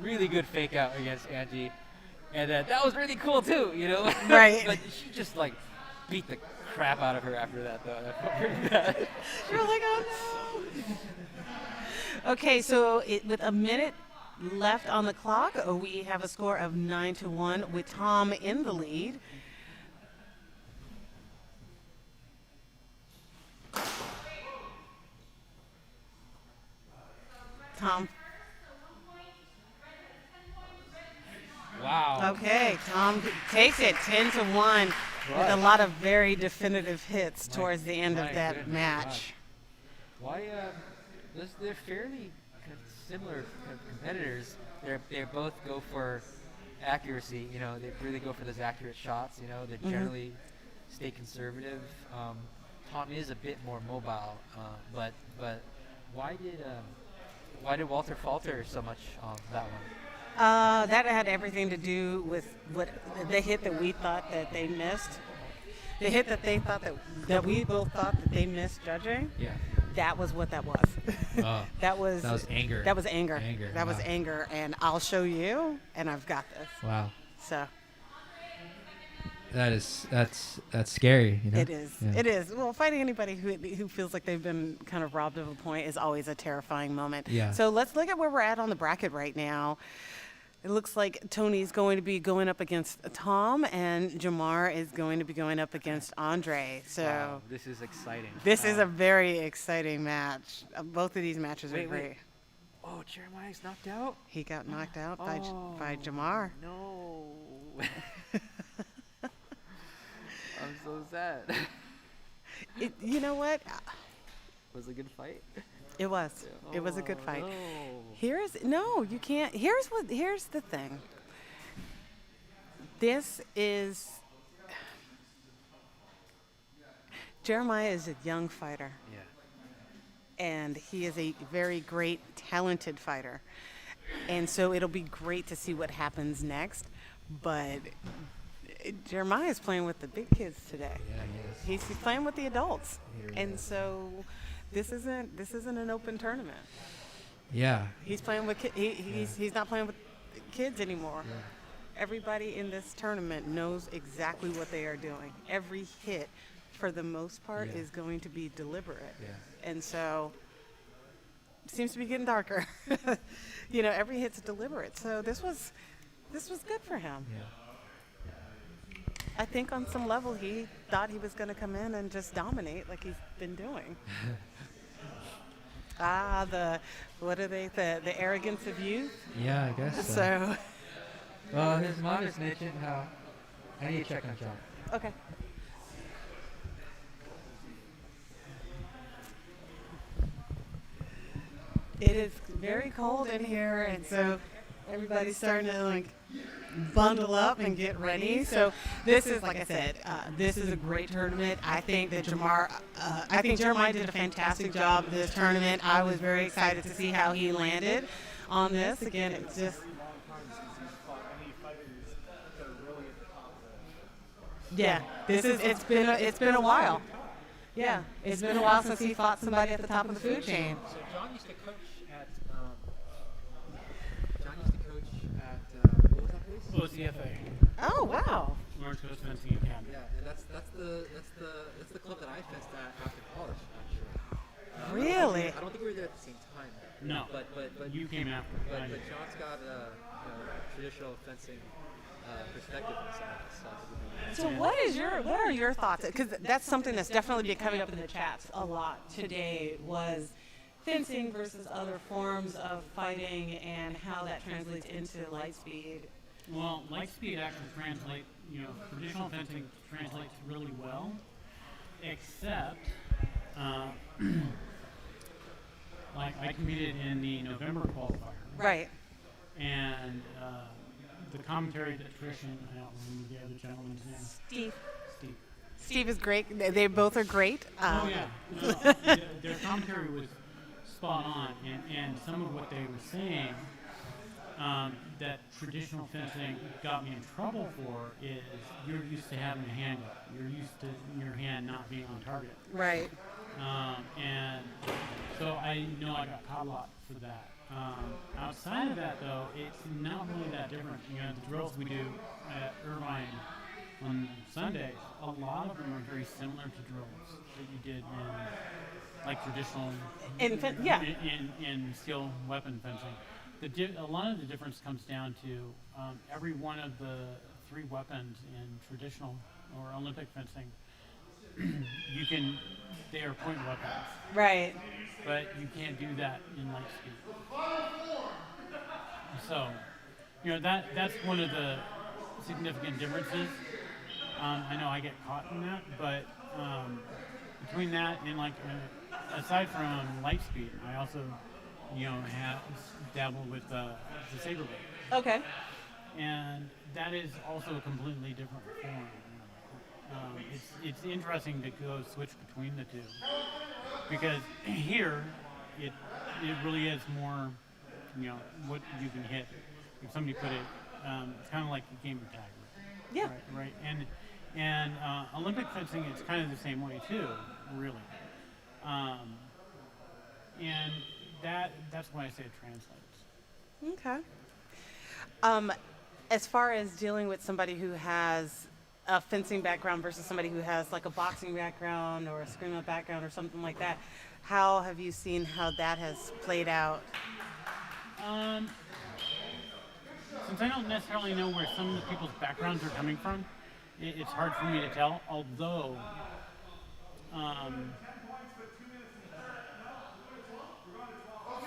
really good fake out against Angie, and then that was really cool too, Right. But she just beat the crap out of her after that, though. That felt pretty bad. You're like, oh no. Okay, so with a minute left on the clock, we have a score of 9-1 with Tom in the lead. Tom. Wow. Okay, Tom takes it 10-1 with a lot of very definitive hits towards the end of that match. Why? They're fairly similar competitors. They both go for accuracy. They really go for those accurate shots. They generally stay conservative. Tom is a bit more mobile, but why did Walter falter so much on that one? That had everything to do with the hit that we thought that they missed. The hit that they thought that we both thought that they missed judging. Yeah. That was what that was. That was anger. That was anger. That was Wow. anger, and I'll show you, and I've got this. Wow. So. That's scary. It is. Yeah. It is. Well, fighting anybody who feels like they've been kind of robbed of a point is always a terrifying moment. Yeah. So let's look at where we're at on the bracket right now. It looks like Tony's going to be going up against Tom, and Jamar is going to be going up against Andre. So Wow, this is exciting. this is a very exciting match. Both of these matches are Wait, great. wait. Oh, Jeremiah's knocked out? He got knocked out by Oh, Jamar. No. I'm so sad. You know what? Was it a good fight? It was. It was a good fight. No. You can't. Here's the thing. This is Jeremiah is a young fighter. Yeah. And he is a very great, talented fighter. And so it'll be great to see what happens next. But Jeremiah is playing with the big kids today. Yeah, he is. He's playing with the adults. He really And is. so this isn't an open tournament. Yeah. He's playing with he's not playing with kids anymore. Yeah. Everybody in this tournament knows exactly what they are doing. Every hit, for the most part, Yeah. is going to be deliberate. Yeah. And so it seems to be getting darker. Every hit's deliberate. So this was good for him. Yeah. I think on some level he thought he was going to come in and just dominate like he's been doing. The arrogance of youth? Yeah, I guess so. So Well, his mom just mentioned how I need to check on John. okay. It is very cold in here, and so everybody's starting to bundle up and get ready. So this is, like I said, this is a great tournament. I think that Jeremiah did a fantastic job of this tournament. I was very excited to see how he landed on this. Again, it's just. Yeah, it's been a while. Yeah, it's been a while since he fought somebody at the top of the food chain. So John used to coach at what was that place? OCFA. Oh wow. Orange Coast Fencing Academy. Yeah, and that's the club that I fenced at after college, actually. Really? I don't think we were there at the same time. No. But You came after. But John's got traditional fencing perspective on some of this stuff. So what are your thoughts? Because that's something that's definitely been coming up in the chats a lot today, was fencing versus other forms of fighting and how that translates into Lightspeed. Well, Lightspeed actually translates, traditional fencing translates really well, except, like I competed in the November qualifier. Right. And the commentary that Trish and I don't remember the other gentleman's name. Steve. Steve is great. They both are great. Oh yeah. Their commentary was spot on, and some of what they were saying that traditional fencing got me in trouble for is you're used to having a hand up. You're used to your hand not being on target. Right. And so I know I got caught a lot for that. Outside of that, though, it's not really that different. The drills we do at Irvine on Sundays, a lot of them are very similar to drills that you did in traditional in steel weapon fencing. A lot of the difference comes down to every one of the three weapons in traditional or Olympic fencing. They are point weapons. Right. But you can't do that in Lightspeed. So, that's one of the significant differences. I know I get caught in that, but between that and aside from Lightspeed, I also, have dabbled with the Saber blade. Okay. And that is also a completely different form. It's interesting to go switch between the two, because here it really is more, what you can hit. If somebody put it, it's kind of like a game of tag. Yeah. Right. And Olympic fencing, it's kind of the same way too, really. And that's why I say it translates. Okay. As far as dealing with somebody who has a fencing background versus somebody who has a boxing background or a screamo background or something like that, how have you seen how that has played out? since I don't necessarily know where some of the people's backgrounds are coming from, it's hard for me to tell. Although,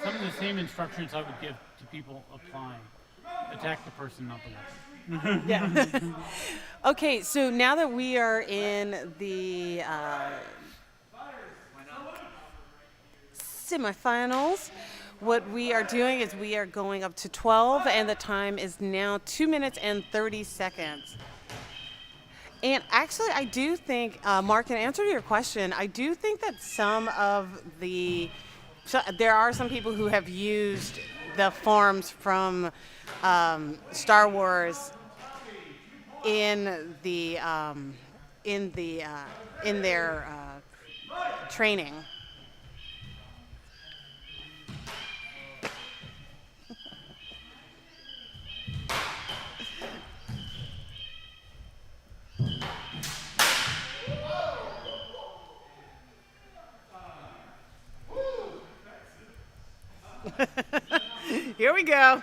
some of the same instructions I would give to people apply. Attack the person, not the weapon. Yeah. Okay, so now that we are in the semifinals, what we are doing is we are going up to 12, and the time is now 2 minutes and 30 seconds. And actually, I do think, Mark, in answer to your question, I do think that there are some people who have used the forms from Star Wars in their training. Here we go.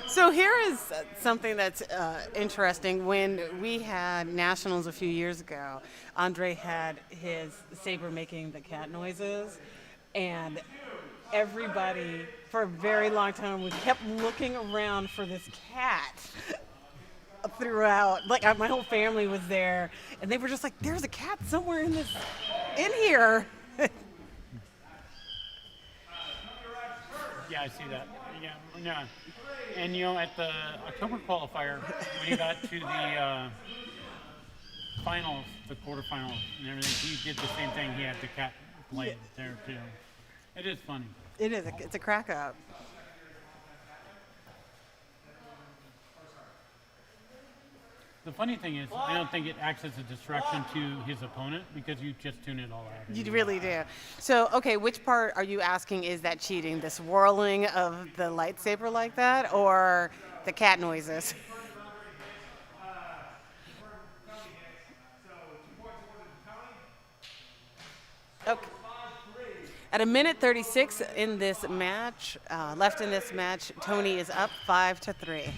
So here is something that's interesting. When we had nationals a few years ago, Andre had his Saber making the cat noises, and everybody for a very long time we kept looking around for this cat throughout. Like my whole family was there, and they were just like, "There's a cat somewhere in here." Yeah, I see that. Yeah. And at the October qualifier, when he got to the finals, the quarterfinals, and everything, he did the same thing. He had the cat play there too. It is funny. It is. It's a crack up. The funny thing is, I don't think it acts as a distraction to his opponent because you just tune it all out. You really do. So, okay, which part are you asking is that cheating? The swirling of the lightsaber like that, or the cat noises? Okay. At a minute 36 in this match, left in this match, Tony is up 5-3.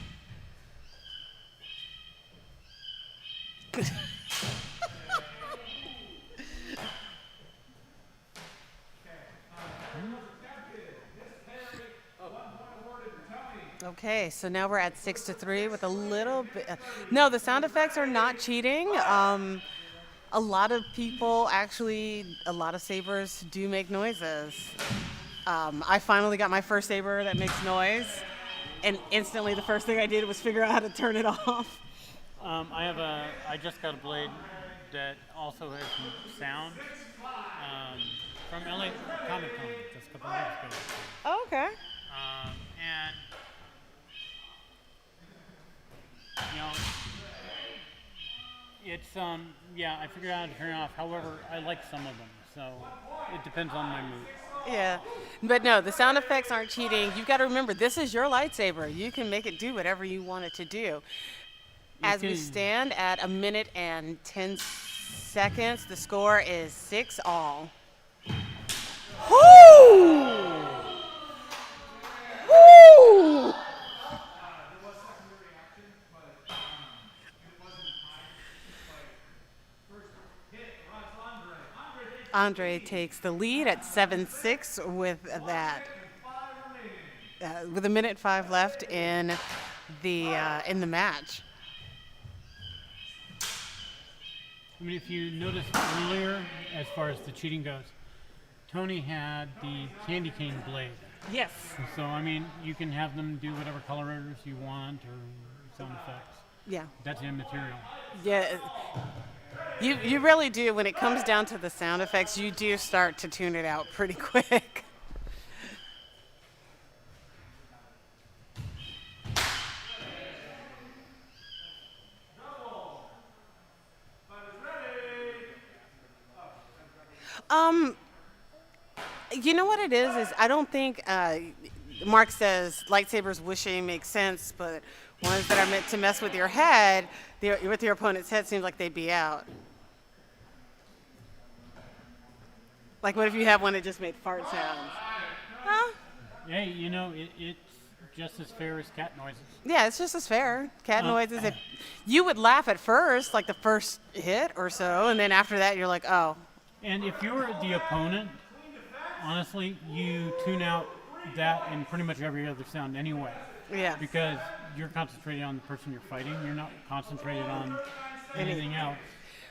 Okay, so now we're at 6-3 with a little bit. No, the sound effects are not cheating. A lot of people actually, a lot of sabers do make noises. I finally got my first saber that makes noise, and instantly the first thing I did was figure out how to turn it off. I just got a blade that also has some sound from LA Comic Con just a couple of weeks ago. Oh, okay. And it's I figured out how to turn it off. However, I like some of them, so it depends on my mood. Yeah, but no, the sound effects aren't cheating. You've got to remember, this is your lightsaber. You can make it do whatever you want it to do. As we stand at a minute and 10 seconds, the score is 6-all. Woo! Woo! Andre takes the lead at 7-6 with that. With a minute 5 left in the match. I mean, if you noticed earlier, as far as the cheating goes, Tony had the candy cane blade. Yes. So, I mean, you can have them do whatever colors you want or sound effects. Yeah. That's immaterial. Yeah. You really do. When it comes down to the sound effects, you do start to tune it out pretty quick. You know what it is I don't think, Mark says lightsabers whooshing makes sense, but ones that are meant to mess with your head, with your opponent's head, seems like they'd be out. Like, what if you have one that just made fart sounds? Huh? Hey, you know, it's just as fair as cat noises. Yeah, it's just as fair. Cat noises. If you would laugh at first, like the first hit or so, and then after that, you're like, oh. And if you're the opponent, honestly, you tune out that and pretty much every other sound anyway. Yeah. Because you're concentrated on the person you're fighting. You're not concentrated on anything else.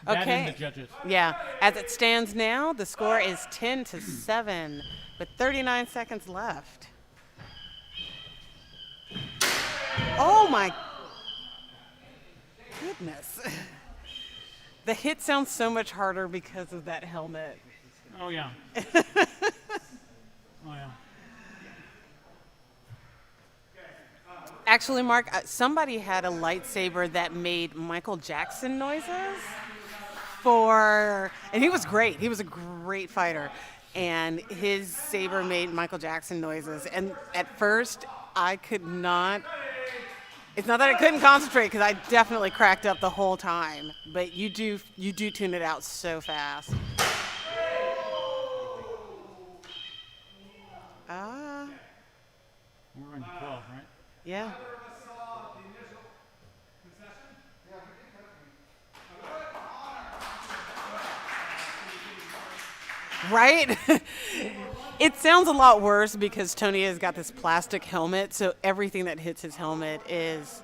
That Okay. and the judges. Yeah. As it stands now, the score is 10-7, with 39 seconds left. Oh my goodness. The hit sounds so much harder because of that helmet. Oh, yeah. Oh, yeah. Actually, Mark, somebody had a lightsaber that made Michael Jackson noises and he was great. He was a great fighter. And his saber made Michael Jackson noises. And at first, I could not. It's not that I couldn't concentrate, because I definitely cracked up the whole time. But you do tune it out so fast. We're in 12, right? Yeah. Right? It sounds a lot worse because Tony has got this plastic helmet, so everything that hits his helmet is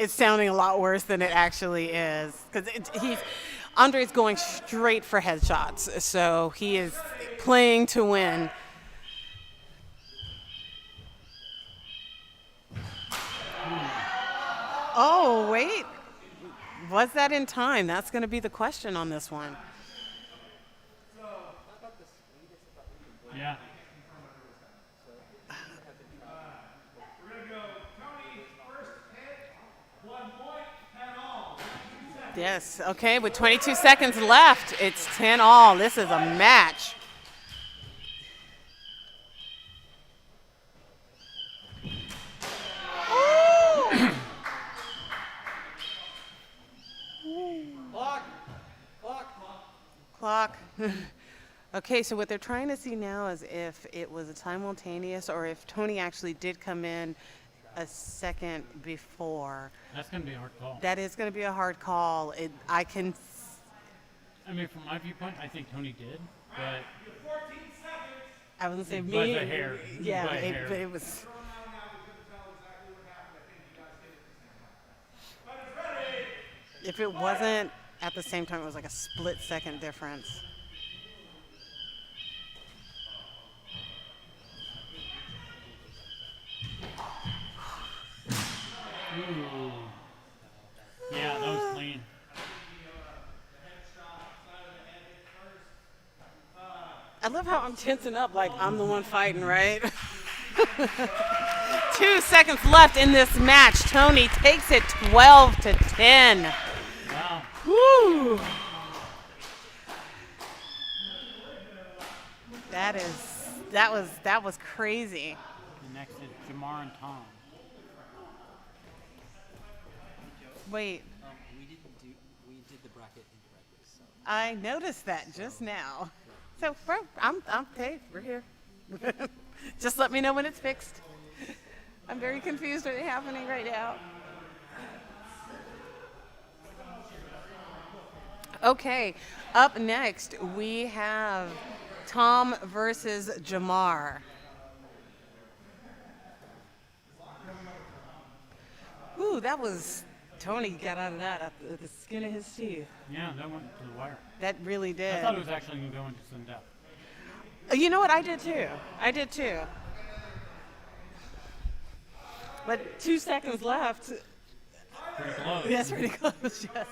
sounding a lot worse than it actually is, because Andre's going straight for headshots, so he is playing to win. Oh, wait. Was that in time? That's going to be the question on this one. Yeah. Yes, okay, with 22 seconds left, it's 10-all. This is a match. Clock. Okay, so what they're trying to see now is if it was a simultaneous or if Tony actually did come in a second before. That's going to be a hard call. That is going to be a hard call. I mean, from my viewpoint, I think Tony did, but I was going to say by me. the hair. Yeah, By a hair. it was. If it wasn't at the same time, it was like a split-second difference. Ooh. Yeah, that was clean. I love how I'm tensing up like I'm the one fighting, right? 2 seconds left in this match. Tony takes it 12-10. Wow. Woo! That was crazy. And next is Jamar and Tom. Wait. We did the bracket incorrectly. So. I noticed that just now. So hey, we're here. Just let me know when it's fixed. I'm very confused what's happening right now. Okay, up next we have Tom versus Jamar. Ooh, that was Tony got out of that at the skin of his teeth. Yeah, that went to the wire. That really did. I thought it was actually going to go into some depth. You know what? I did too. But 2 seconds left. Pretty close. Yes, pretty close, yes.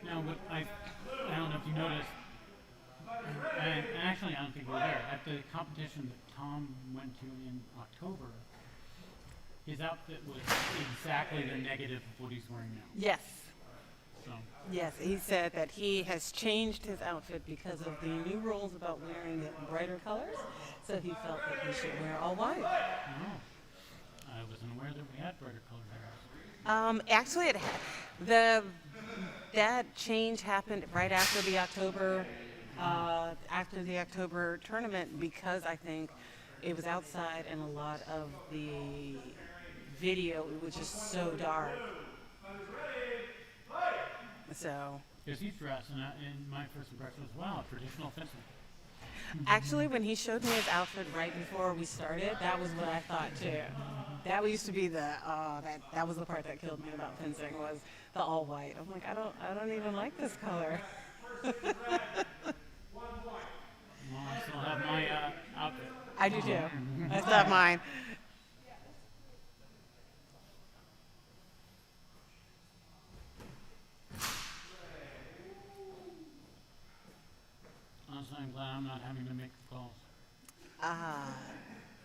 Now, what I don't know if you noticed, and actually I don't think we were there, at the competition that Tom went to in October, his outfit was exactly the negative of what he's wearing now. Yes. So. Yes, he said that he has changed his outfit because of the new rules about wearing brighter colors. So he felt that he should wear all white. Oh. I wasn't aware that we had brighter colored arrows. Actually, that change happened right after the October tournament because I think it was outside and a lot of the video it was just so dark. So. Because he's dressed in my first impression was, wow, traditional fencing. Actually, when he showed me his outfit right before we started, that was what I thought too. That used to be that was the part that killed me about fencing was the all white. I'm like, I don't even like this color. Well, I still have my outfit. I do too. I still have mine. Honestly, I'm glad I'm not having to make the calls.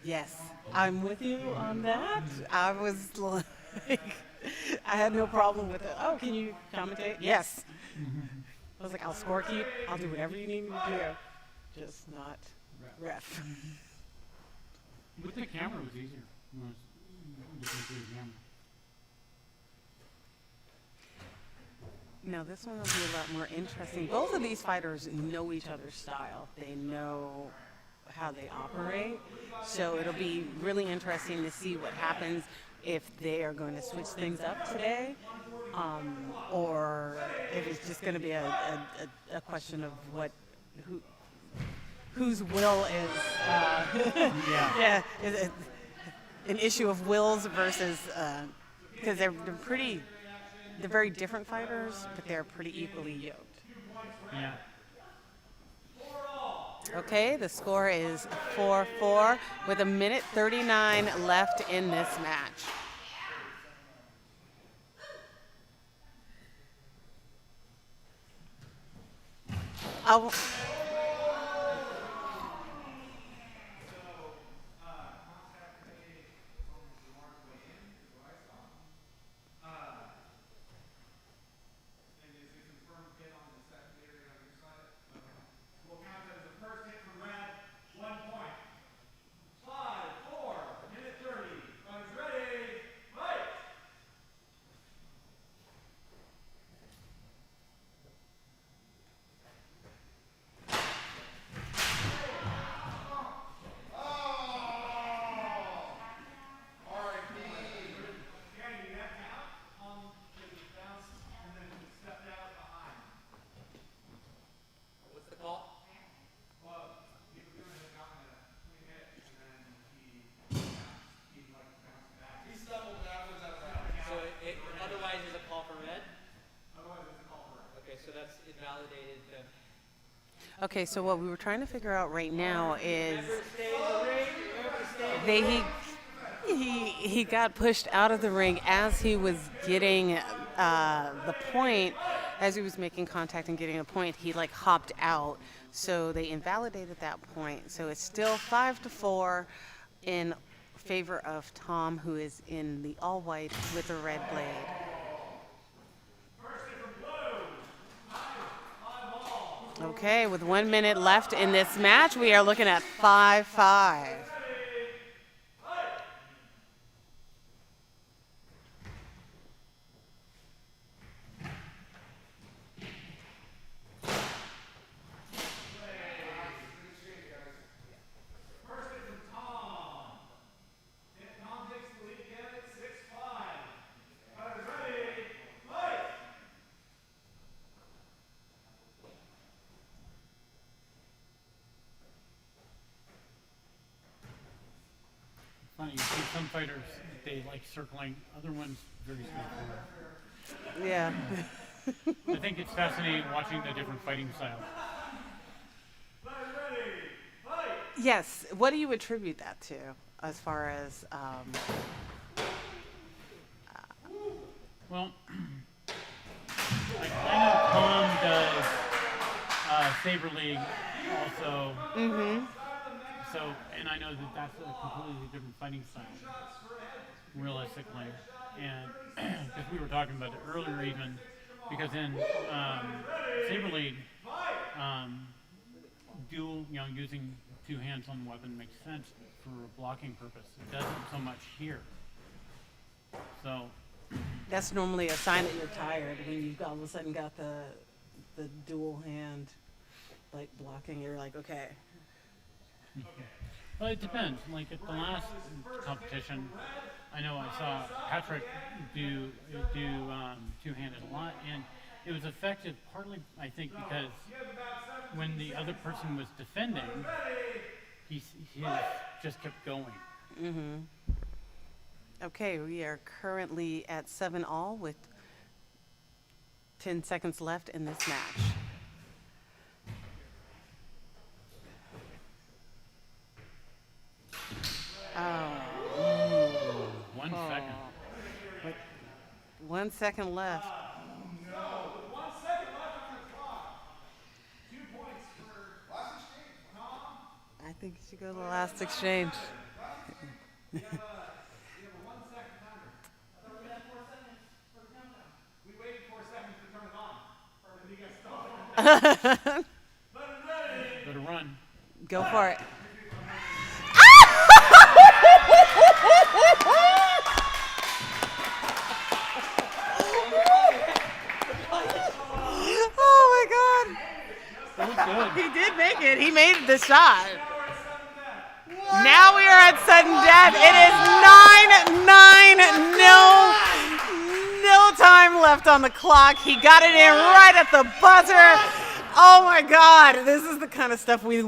Yes, I'm with you on that. I was like, I had no problem with it. Oh, can you commentate? Yes. I was like, I'll scorekeep. I'll do whatever you need me to do. Just not ref. With the camera, it was easier. Looking through the camera. No, this one will be a lot more interesting. Both of these fighters know each other's style. They know how they operate. So it'll be really interesting to see what happens if they are going to switch things up today, or if it's just going to be a question of whose will is yeah, is it an issue of wills versus because they're very different fighters, but they're pretty equally yoked. Yeah. Okay, the score is 4-4 with 1:39 left in this match. Okay, so what we were trying to figure out right now is he got pushed out of the ring as he was getting the point, as he was making contact and getting a point, he like hopped out. So they invalidated that point. So it's still 5-4 in favor of Tom, who is in the all white with a red blade. Okay, with 1 minute left in this match, we are looking at 5-5. Funny, you see some fighters, they like circling, other ones very straightforward. Yeah. I think it's fascinating watching the different fighting styles. Yes. What do you attribute that to, as far as? Well, I know Tom does Saber League also. Mm-hmm. So, and I know that that's a completely different fighting style, realistically. And because we were talking about it earlier, even because in Saber League, using two hands on the weapon makes sense for a blocking purpose. It doesn't so much here. So That's normally a sign that you're tired when you've all of a sudden got the dual hand like blocking. You're like, okay. Well, it depends. Like at the last competition, I know I saw Patrick do two-handed a lot, and it was effective partly, I think, because when the other person was defending, he just kept going. Mm-hmm. Okay, we are currently at 7-all with 10 seconds left in this match. Oh. 1 second. Wait, 1 second left. I think you should go to the last exchange. Better run. Go for it. Oh my God. He did make it. He made the shot. Now we are at sudden death. It is 9-9. No time left on the clock. He got it in right at the buzzer. Oh my God. This is the kind of stuff we...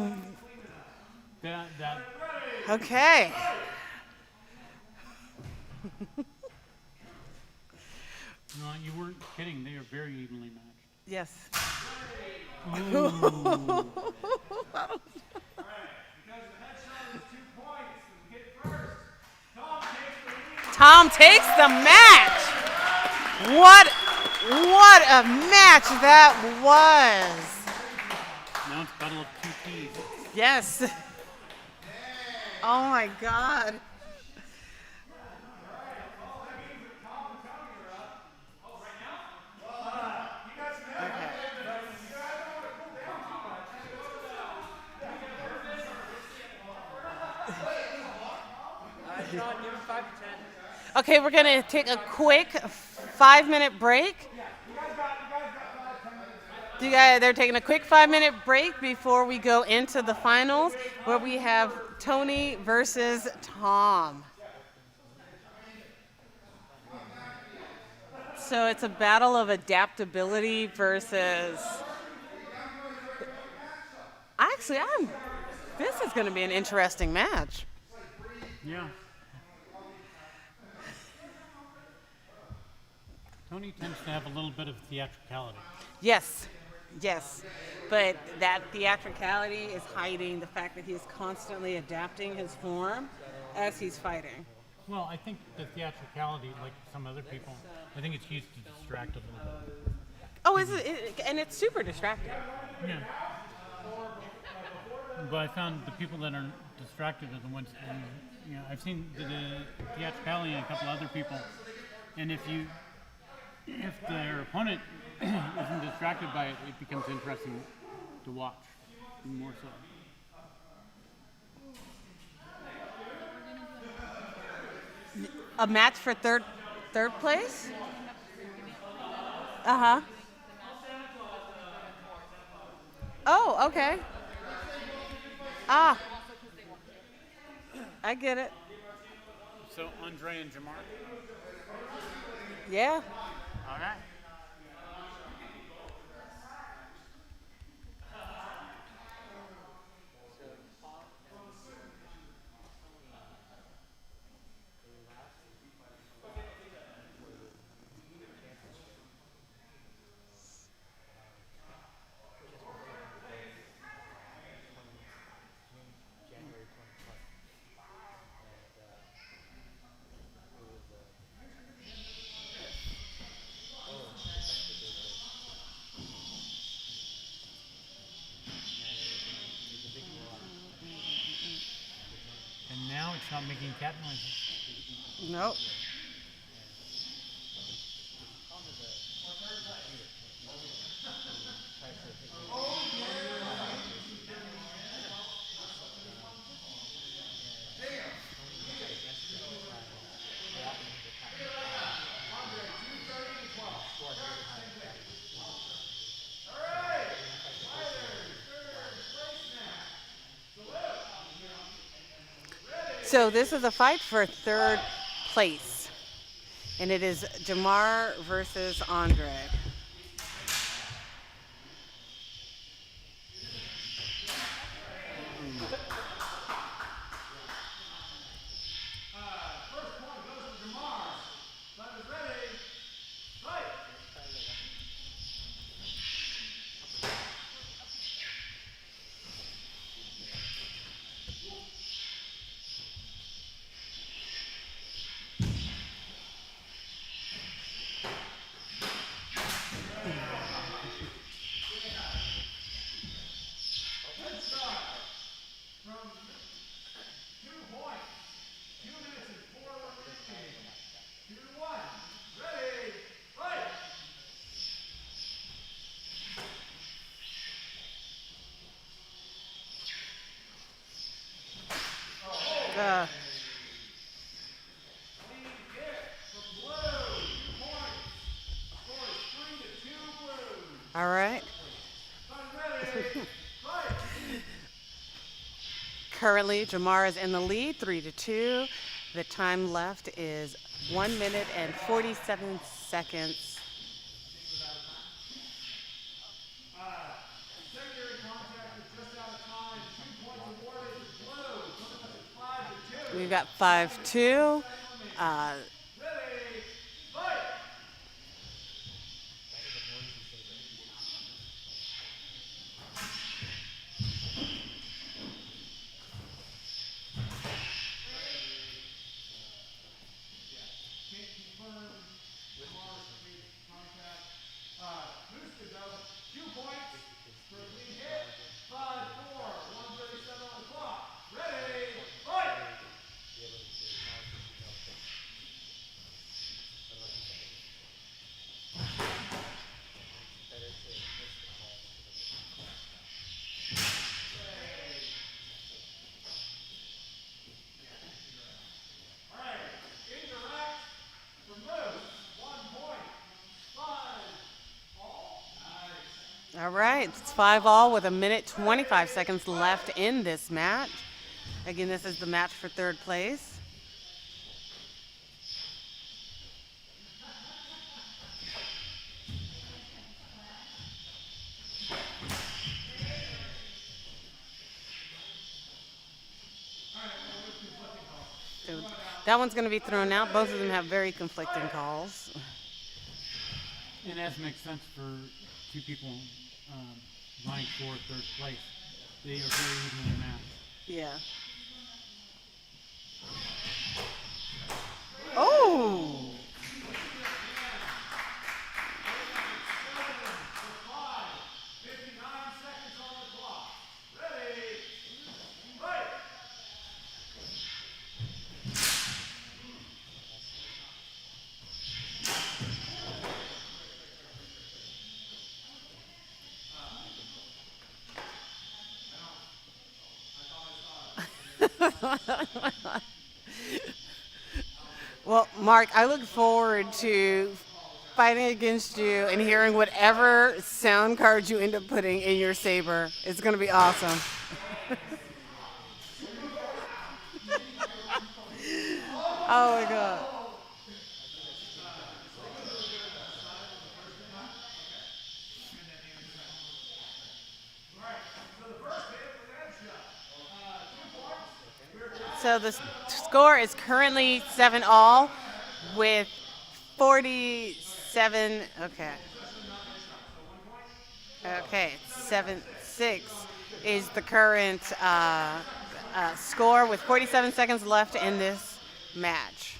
Okay. No, you weren't kidding. They are very evenly matched. Yes. Ooh. Tom takes the match. What a match that was. Now it's battle of two keys. Yes. Oh my God. Sean, give him 5 to 10. Okay, we're gonna take a quick 5-minute break. They're taking a quick 5-minute break before we go into the finals, where we have Tony versus Tom. So it's a battle of adaptability versus. Actually, this is going to be an interesting match. Yeah. Tony tends to have a little bit of theatricality. Yes, but that theatricality is hiding the fact that he's constantly adapting his form as he's fighting. Well, I think the theatricality, like some other people, I think it's used to distract a little bit. Oh, and it's super distracting. Yeah. But I found the people that are distracted are the ones, I've seen the theatricality in a couple other people, and if their opponent isn't distracted by it, it becomes interesting to watch, more so. A match for third place? Uh-huh. Oh, okay. I get it. So Andre and Jamar? Yeah. All right. now, it's not making cat noises. Nope. So this is a fight for third place, and it is Jamar versus Andre. All right. Currently, Jamar is in the lead, 3-2. The time left is 1 minute and 47 seconds. We've got 5-2. All right, it's 5-all with 1 minute 25 seconds left in this match. Again, this is the match for third place. So that one's going to be thrown out. Both of them have very conflicting calls. And that makes sense for two people vying for third place. They are very evenly matched. Yeah. Oh! Well, Mark, I look forward to fighting against you and hearing whatever sound cards you end up putting in your Saber. It's going to be awesome. Oh my God. So the score is currently 7-all with 47. Okay, 7-6 is the current score with 47 seconds left in this match.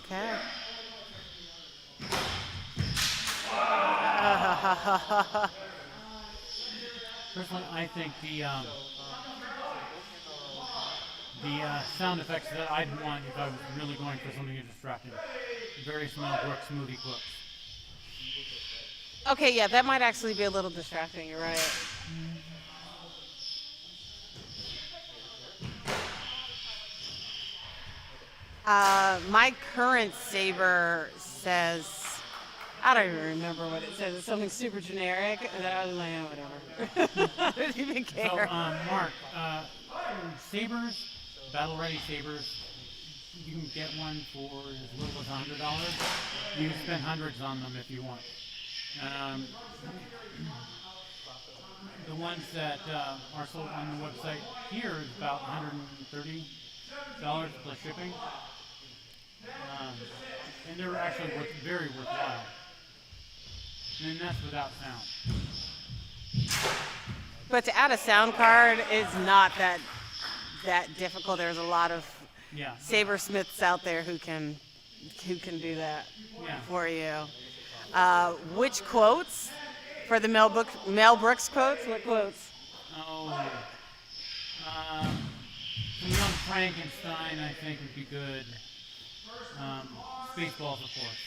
Okay. Personally, I think the sound effects that I'd want if I was really going for something distracting. Very small Brooks smoothie clips. Okay, yeah, that might actually be a little distracting. You're right. My current Saber says, I don't even remember what it says. It's something super generic. And I was like, oh, whatever. I didn't even care. So, Mark, Sabers, Battle Ready Sabers, you can get one for as little as $100. You can spend hundreds on them if you want. The ones that are sold on the website here is about $130 plus shipping. And they're actually very worthwhile. And that's without sound. But to add a sound card is not that difficult. There's a lot of sabersmiths out there who can do that for you. Which quotes for the Mel Brooks quotes? What quotes? Oh, some young Frankenstein, I think, would be good. Spaceballs, of course.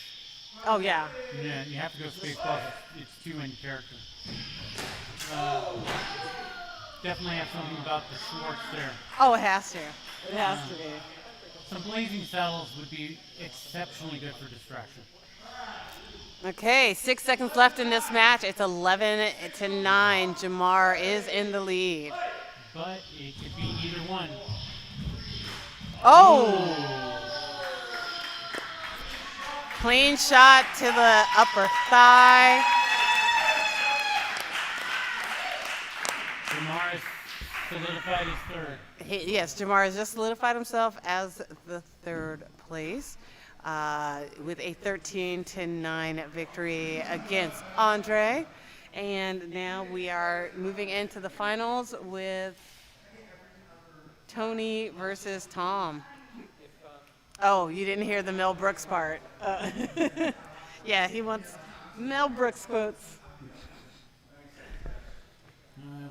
Oh yeah. Yeah, you have to go Spaceballs. It's too in character. Definitely have something about the Schwartz there. Oh, it has to. It has to be. Some Blazing Saddles would be exceptionally good for distraction. Okay, 6 seconds left in this match. It's 11-9. Jamar is in the lead. But it could be either one. Oh! Clean shot to the upper thigh. Jamar has solidified his third. Yes, Jamar has just solidified himself as the third place with a 13-9 victory against Andre. And now we are moving into the finals with Tony versus Tom. Oh, you didn't hear the Mel Brooks part. Yeah, he wants Mel Brooks quotes.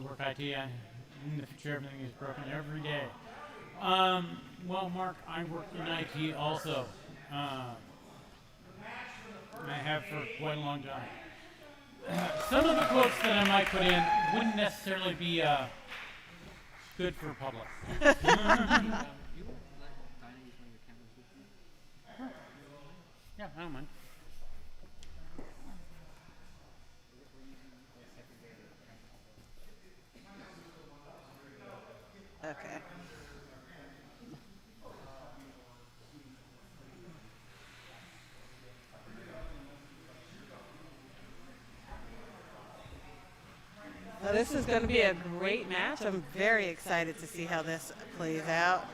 Work IT. In the future, everything is broken every day. Well, Mark, I work in IT also. I have for quite a long time. Some of the quotes that I might put in wouldn't necessarily be good for public. Yeah, I don't mind. Okay. Now this is going to be a great match. I'm very excited to see how this plays out.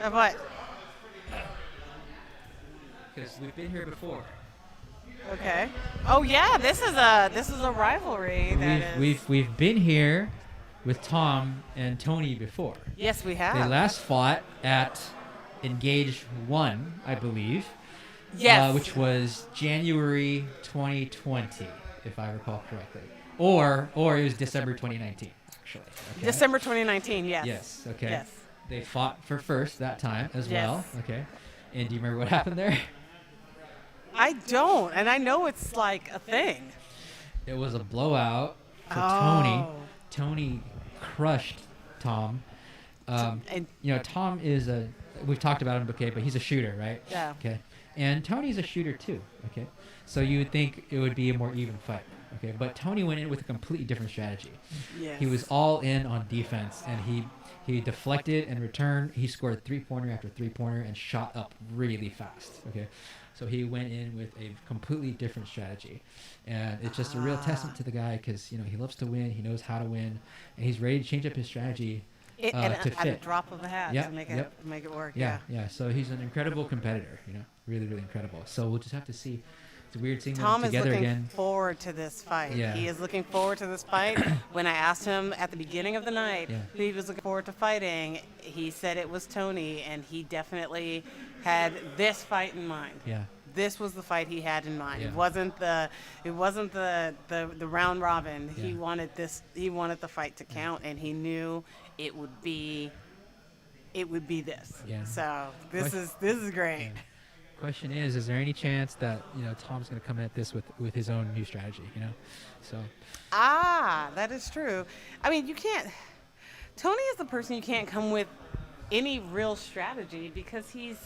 Of what? Because we've been here before. Okay. Oh yeah, this is a rivalry. We've been here with Tom and Tony before. Yes, we have. They last fought at Engage 1, I believe. Yes. Which was January 2020, if I recall correctly. Or it was December 2019, actually. Okay. December 2019, yes. Yes, okay. Yes. They fought for first that time as well. Yes. Okay. And do you remember what happened there? I don't, and I know it's like a thing. It was a blowout for Tony. Tony crushed Tom. Tom is we've talked about him, okay, but he's a shooter, right? Yeah. Okay. And Tony's a shooter too. Okay, so you would think it would be a more even fight. Okay, but Tony went in with a completely different strategy. Yes. He was all in on defense, and he deflected and returned. He scored 3-pointer after 3-pointer and shot up really fast. Okay, so he went in with a completely different strategy, and it's just a real testament to the guy because he loves to win. He knows how to win, and he's ready to change up his strategy to at fit. a drop of a hat to make it work. Yeah. So he's an incredible competitor. Really, really incredible. So we'll just have to see. It's weird seeing Tom them together is looking again. forward to this fight. Yeah. He is looking forward to this fight. When I asked him at the beginning of the night who he was looking forward to fighting, he said it was Tony, and he definitely had this fight in mind. Yeah. This was the fight he had in mind. Yeah. It wasn't the round robin. Yeah. He wanted this. He wanted the fight to count, and he knew it would be this. Yeah. So this is great. Yeah. Question is there any chance that Tom's going to come at this with his own new strategy? So. That is true. I mean, you can't. Tony is the person you can't come with any real strategy because he's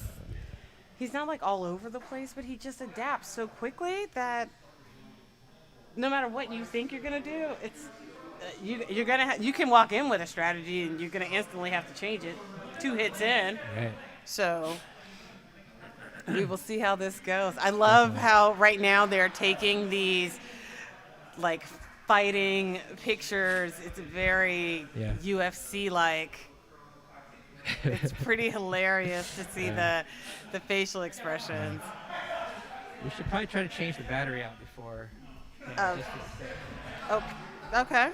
not like all over the place, but he just adapts so quickly that no matter what you think you're gonna do, it's you're gonna you can walk in with a strategy and you're gonna instantly have to change it 2 hits in. Right. So we will see how this goes. I love how right now they're taking these like fighting pictures. It's very UFC like. It's pretty hilarious to see the facial expressions. We should probably try to change the battery out before. Okay.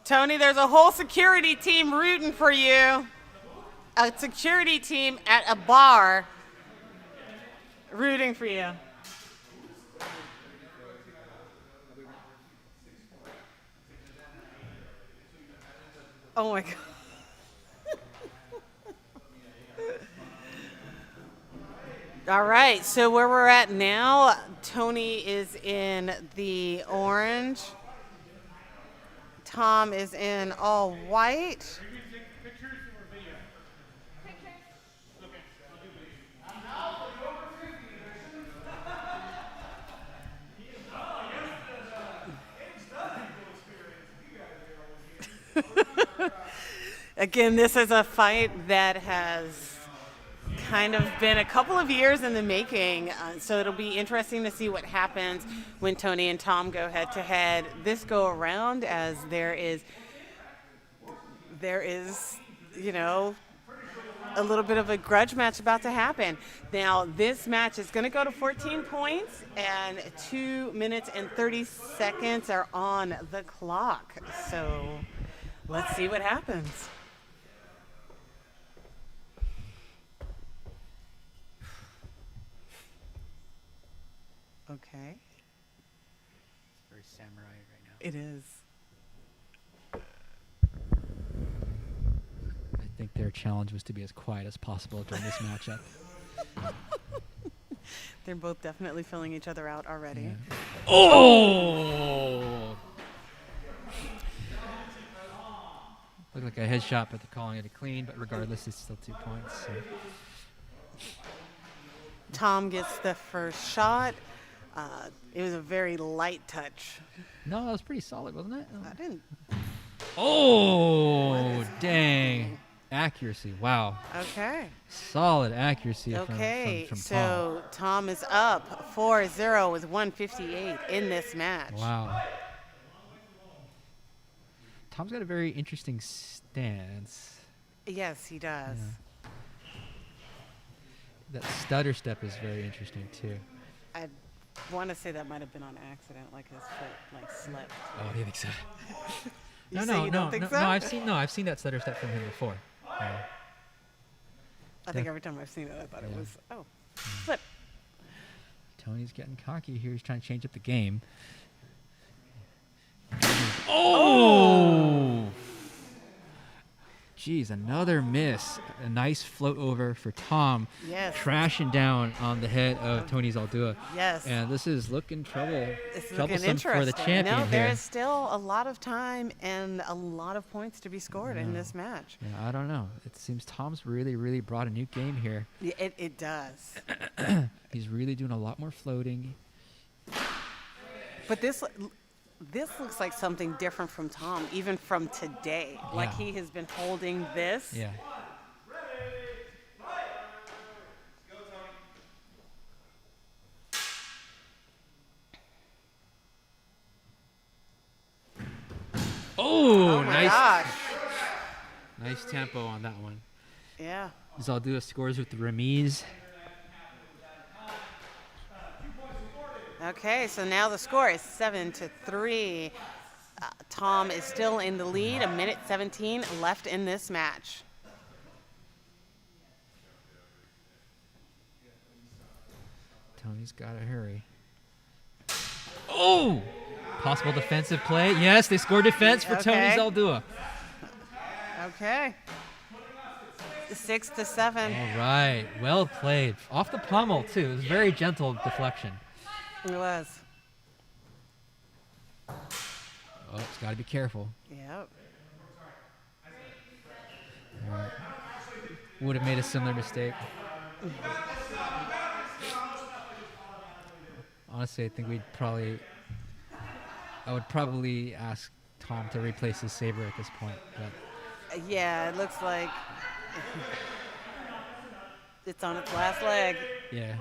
Tony, there's a whole security team rooting for you. A security team at a bar rooting for you. Oh my God. All right, so where we're at now, Tony is in the orange. Tom is in all white. Again, this is a fight that has kind of been a couple of years in the making, so it'll be interesting to see what happens when Tony and Tom go head to head this go around, as there is a little bit of a grudge match about to happen. Now this match is going to go to 14 points and 2 minutes and 30 seconds are on the clock, so let's see what happens. Okay. It's very samurai right now. It is. I think their challenge was to be as quiet as possible during this matchup. They're both definitely filling each other out already. Yeah. Oh! Looked like a headshot, but they're calling it a clean. But regardless, it's still 2 points. So. Tom gets the first shot. It was a very light touch. No, it was pretty solid, wasn't it? I didn't. Oh, dang. Accuracy. Wow. Okay. Solid accuracy Okay, from Tom. so Tom is up 4-0 with 158 in this match. Wow. Tom's got a very interesting stance. Yes, he does. Yeah. That stutter step is very interesting, too. I want to say that might have been on accident, like his foot slipped. Oh, do you think so? You don't think so? No, I've seen that stutter step from him before. I think every time I've seen it, I thought it Yeah. was, oh, flip. Tony's getting cocky here. He's trying to change up the game. Oh! Jeez, another miss. A nice float over for Tom. Yes. Crashing down on the head of Tony Zaldua. Yes. And this is looking This is looking troublesome interesting. for the champion No, there here. is still a lot of time and a lot of points to be scored in this match. Yeah, I don't know. It seems Tom's really brought a new game here. Yeah, it does. He's really doing a lot more floating. But this looks like something different from Tom, even from today. Like Yeah. he has been holding this. Yeah. Oh, my nice. gosh. Nice tempo on that one. Yeah. Zaldua scores with the remise. Okay, so now the score is 7-3. Tom is still in the lead. 1:17 left in this match. Tony's got to hurry. Oh! Possible defensive play. Yes, they score defense for Tony Okay. Zaldua. Okay. 6-7. All right. Well played. Off the pommel, too. It was very gentle deflection. It was. Oh, it's got to be careful. Yep. All right. Would have made a similar mistake. Honestly, I think I would probably ask Tom to replace his Saber at this point. But Yeah, it looks like it's on its last leg. yeah.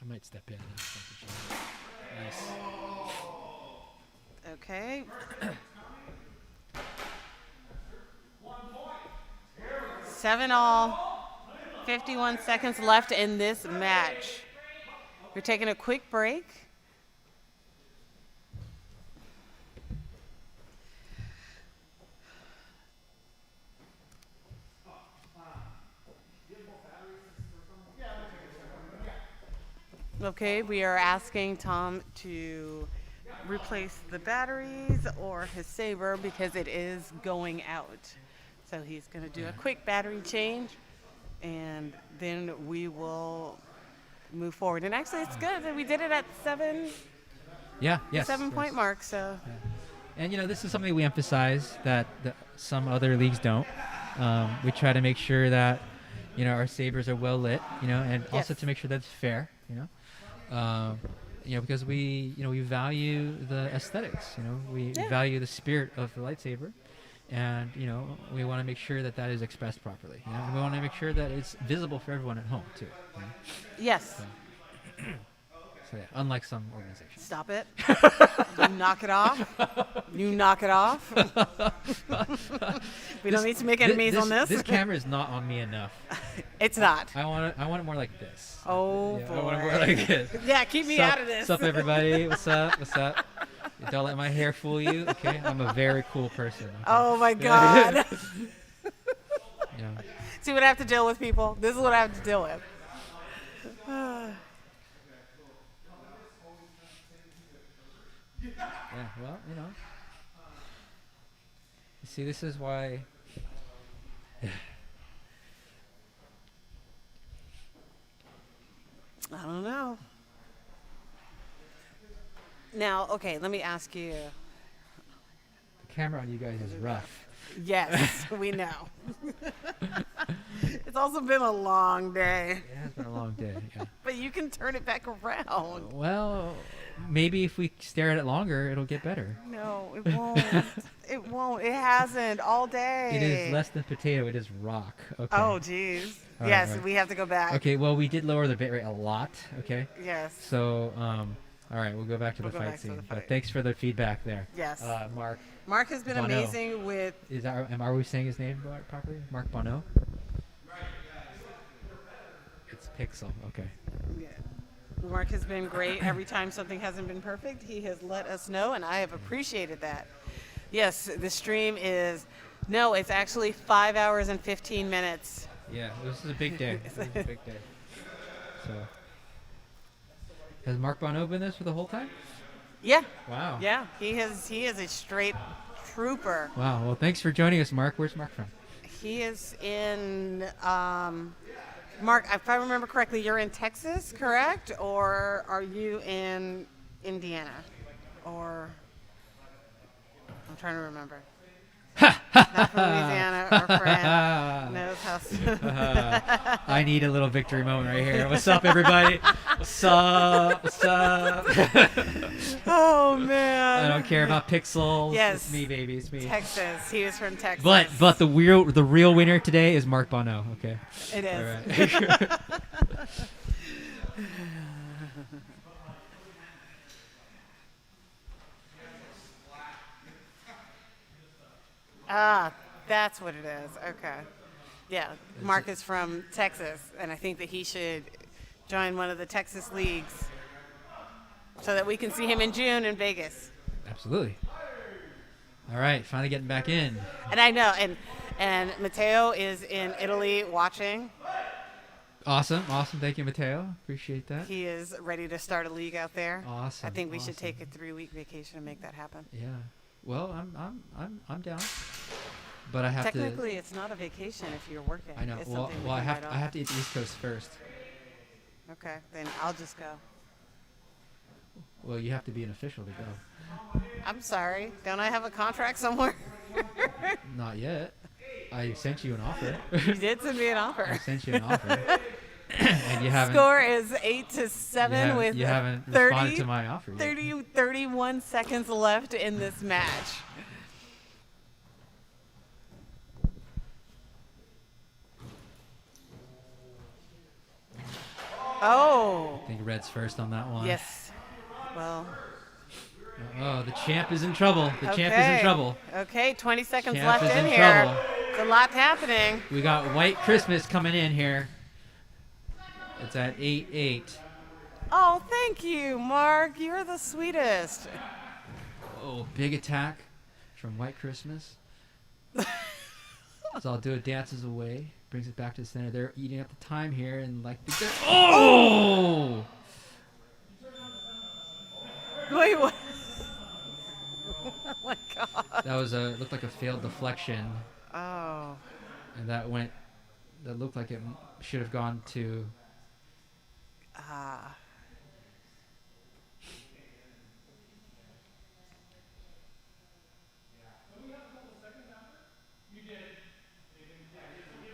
I might step in. Nice. Okay. 7-all. 51 seconds left in this match. We're taking a quick break. Okay, we are asking Tom to replace the batteries or his Saber because it is going out. So he's going to do a quick battery change, and then we will move forward. And actually, it's good that we did it at Yeah, yes. 7-point yes. mark. So And, this is something we emphasize that some other leagues don't. We try to make sure that, our sabers are well lit, and also Yes. to make sure that it's fair, because we value the aesthetics, we Yeah. value the spirit of the lightsaber, and, we want to make sure that that is expressed properly, and we want to make sure that it's visible for everyone at home, too. yes. So, yeah, unlike some organizations. Stop it. You knock it off. You knock it off. We don't need to make enemies on this. This camera is not on me enough. It's not. I want it more like this. Oh, Yeah, boy. I want it more like this. Yeah, keep me out of this. What's up, everybody? What's up? What's up? Don't let my hair fool you, okay? I'm a very cool person. Okay? Oh, my God. Yeah. See what I have to deal with, people? This is what I have to deal with. Yeah, well, You see, this is why. I don't know. Now, okay, let me ask you. The camera on you guys is rough. Yes, we know. It's also been a long day. It has been a long day, yeah. But you can turn it back around. Well, maybe if we stare at it longer, it'll get better. No, it won't. It won't. It hasn't all day. It is less than potato. It is rock. Okay. Oh, geez. All Yes, right. we have to go back. Okay, well, we did lower the bitrate a lot, okay? Yes. So, all right, we'll go back to We'll the go fight back to scene. the But fight. thanks for the feedback there. Yes. Mark. Mark has been Bono. amazing with. Are we saying his name properly? Mark Bono? It's Pixel, okay. Yeah. Mark has been great. Every time something hasn't been perfect, he has let us know, and I have appreciated that. Yes, the stream is, no, it's actually 5 hours and 15 minutes. Yeah, this is a big day. This is a big day. So, has Mark Bono been this for the whole time? Yeah. Wow. Yeah, he is a straight trooper. Wow. Well, thanks for joining us, Mark. Where's Mark from? He is in, Mark, if I remember correctly, you're in Texas, correct? Or are you in Indiana? Or, I'm trying to remember. Not from Louisiana or France. Knows how. I need a little victory moment right here. What's up, everybody? What's up? What's up? Oh man! I don't care about pixels. Yes, it's me, baby. It's me. Texas. He was from Texas. But the real winner today is Mark Bono. Okay. It is. All right. Ah, that's what it is. Okay. Yeah, Mark is from Texas, and I think that he should join one of the Texas leagues so that we can see him in June in Vegas. Absolutely. All right, finally getting back in. And I know, and Matteo is in Italy watching. Awesome. Thank you, Matteo. Appreciate that. He is ready to start a league out there. Awesome. I think we should take a 3-week vacation and make that happen. Yeah. Well, I'm down. But I have Technically, it's not a vacation if you're working. I know. It's Well, something I we can have write I have to eat the East Coast first. Okay, then I'll just go. Well, you have to be an official to go. I'm sorry. Don't I have a contract somewhere? Not yet. I sent you an offer. You did send me an offer. I sent you an offer. And you haven't. Score is 8-7 with you haven't 30, responded to my offer yet. 31 seconds left in this match. Oh. I think Red's first on that one. Yes. Well. Oh, the champ is in trouble. The champ is in trouble. Okay, 20 seconds Champ left is in in here. trouble. It's a lot happening. We got White Christmas coming in here. It's at 8-8. Oh, thank you, Mark. You're the sweetest. Oh, big attack from White Christmas. So I'll do it. Dances away. Brings it back to the center. They're eating up the time here. And like, oh! Wait, what? Oh my God. That was looked like a failed deflection. Oh. And that looked like it should have gone to. Ah.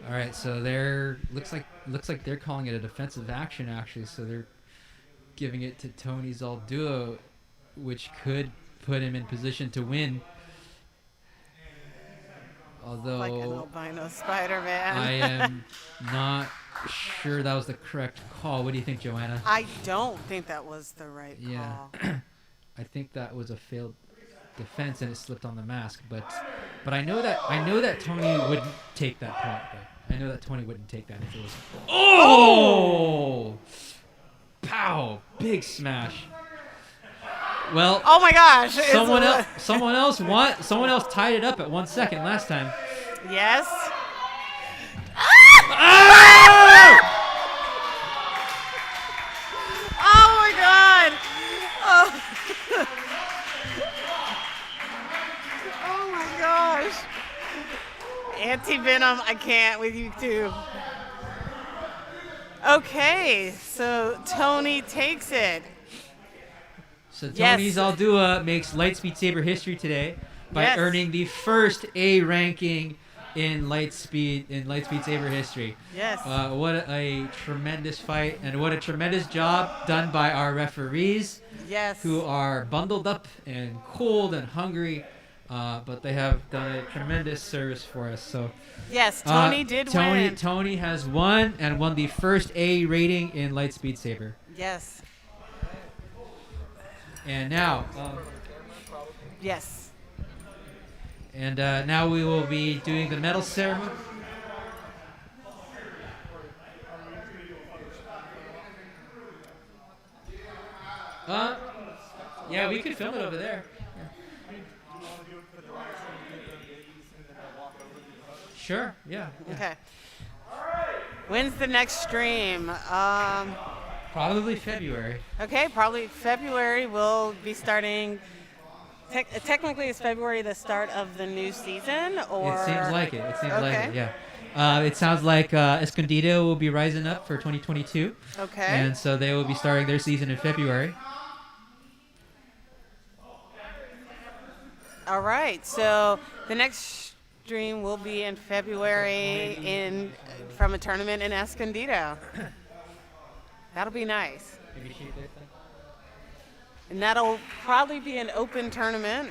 All right, so looks like they're calling it a defensive action actually. So they're giving it to Tony Zaldua, which could put him in position to win. Although Like an albino Spider-Man. I am not sure that was the correct call. What do you think, Joanna? I don't think that was the right Yeah. call. I think that was a failed defense and it slipped on the mask, but I know that Tony wouldn't take that point. Though. I know that Tony wouldn't take that if it was. Oh! Pow! Big smash. Well. Oh my gosh! Someone else tied it up at 1 second last time. Yes. Ah! Oh my God! Oh. Oh my gosh! Anti-Venom, I can't with you two. Okay, so Tony takes it. So Tony Zaldua makes Lightspeed Saber history today by earning the first A ranking in Lightspeed Saber history. Yes. What a tremendous fight and what a tremendous job done by our referees. Yes. Who are bundled up and cold and hungry, but they have done a tremendous service for us. So. Yes, Tony did win. Tony has won and won the first A rating in Lightspeed Saber. Yes. And now. Yes. And now we will be doing the medal ceremony. Yeah, we could film it over there. Sure. Yeah. Okay. When's the next stream? Probably February. Okay, probably February. We'll be starting. Technically, is February the start of the new season, or? It seems like it. It seems like Okay. it. Yeah. It sounds like Escondido will be rising up for 2022. Okay. And so they will be starting their season in February. All right. So the next stream will be in February from a tournament in Escondido. That'll be nice. And that'll probably be an open tournament.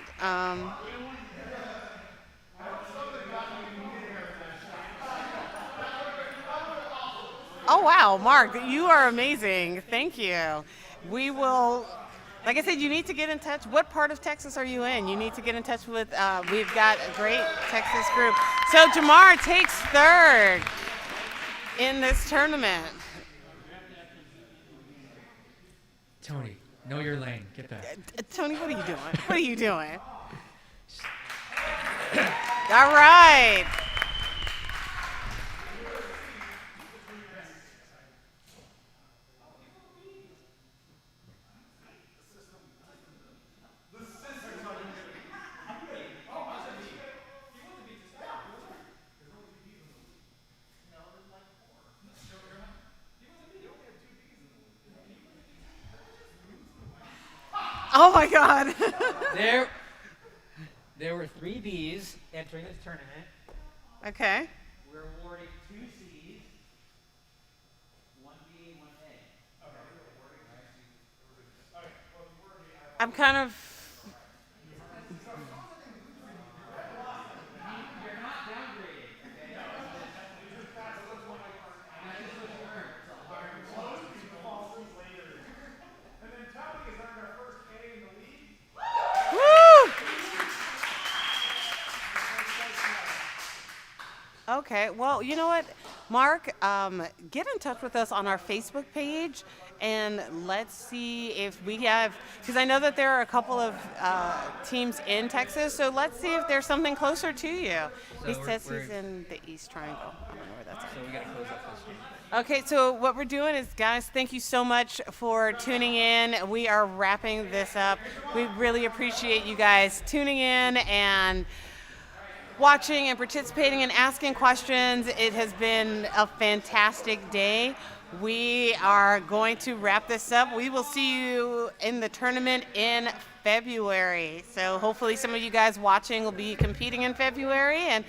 Oh, wow, Mark, you are amazing. Thank you. We will, like I said, you need to get in touch. What part of Texas are you in? You need to get in touch with, we've got a great Texas group. So Jamar takes third in this tournament. Tony, know your lane. Get back. Tony, what are you doing? What are you doing? All right. Oh my God. There were 3 Bs entering this tournament. Okay. We're awarding 2 Cs, 1 B and 1 A. I'm kind of. Woo! Okay, well, you know what, Mark, get in touch with us on our Facebook page, and let's see if we have, because I know that there are a couple of teams in Texas, so let's see if there's something closer to you. So He says we're- he's in the East Triangle. I don't know where that's at. So we got to close up this one. Okay, so what we're doing is, guys, thank you so much for tuning in. We are wrapping this up. We really appreciate you guys tuning in and watching and participating and asking questions. It has been a fantastic day. We are going to wrap this up. We will see you in the tournament in February. So hopefully some of you guys watching will be competing in February, and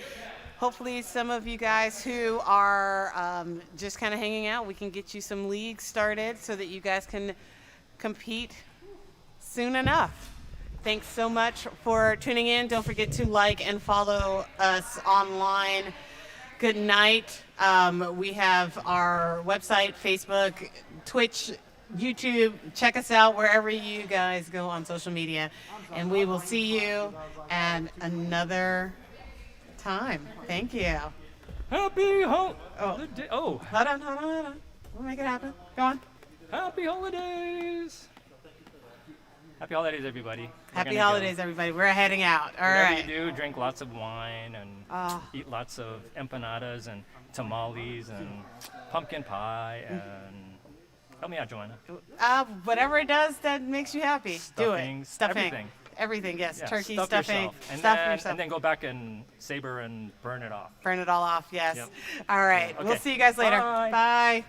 hopefully some of you guys who are just kind of hanging out, we can get you some leagues started so that you guys can compete soon enough. Thanks so much for tuning in. Don't forget to like and follow us online. Good night. We have our website, Facebook, Twitch, YouTube. Check us out wherever you guys go on social media. And we will see you at another time. Thank you. Happy Oh, Oh. hold on. We'll make it happen. Go on. Happy holidays. Happy holidays, everybody. We're Happy gonna holidays, go. everybody. We're heading out. All Whatever right. you do, drink lots of wine and Oh. eat lots of empanadas and tamales and pumpkin pie and help me out, Joanna. Whatever it does that makes you happy, do it. Stuffings, Stuffing. everything. Everything, yes. Yeah, Turkey, stuff stuffing. yourself. And Stuff then, yourself. And then go back and Saber and burn it off. Burn it all off, yes. Yep. All right. Okay. We'll see you guys later. Bye. Bye.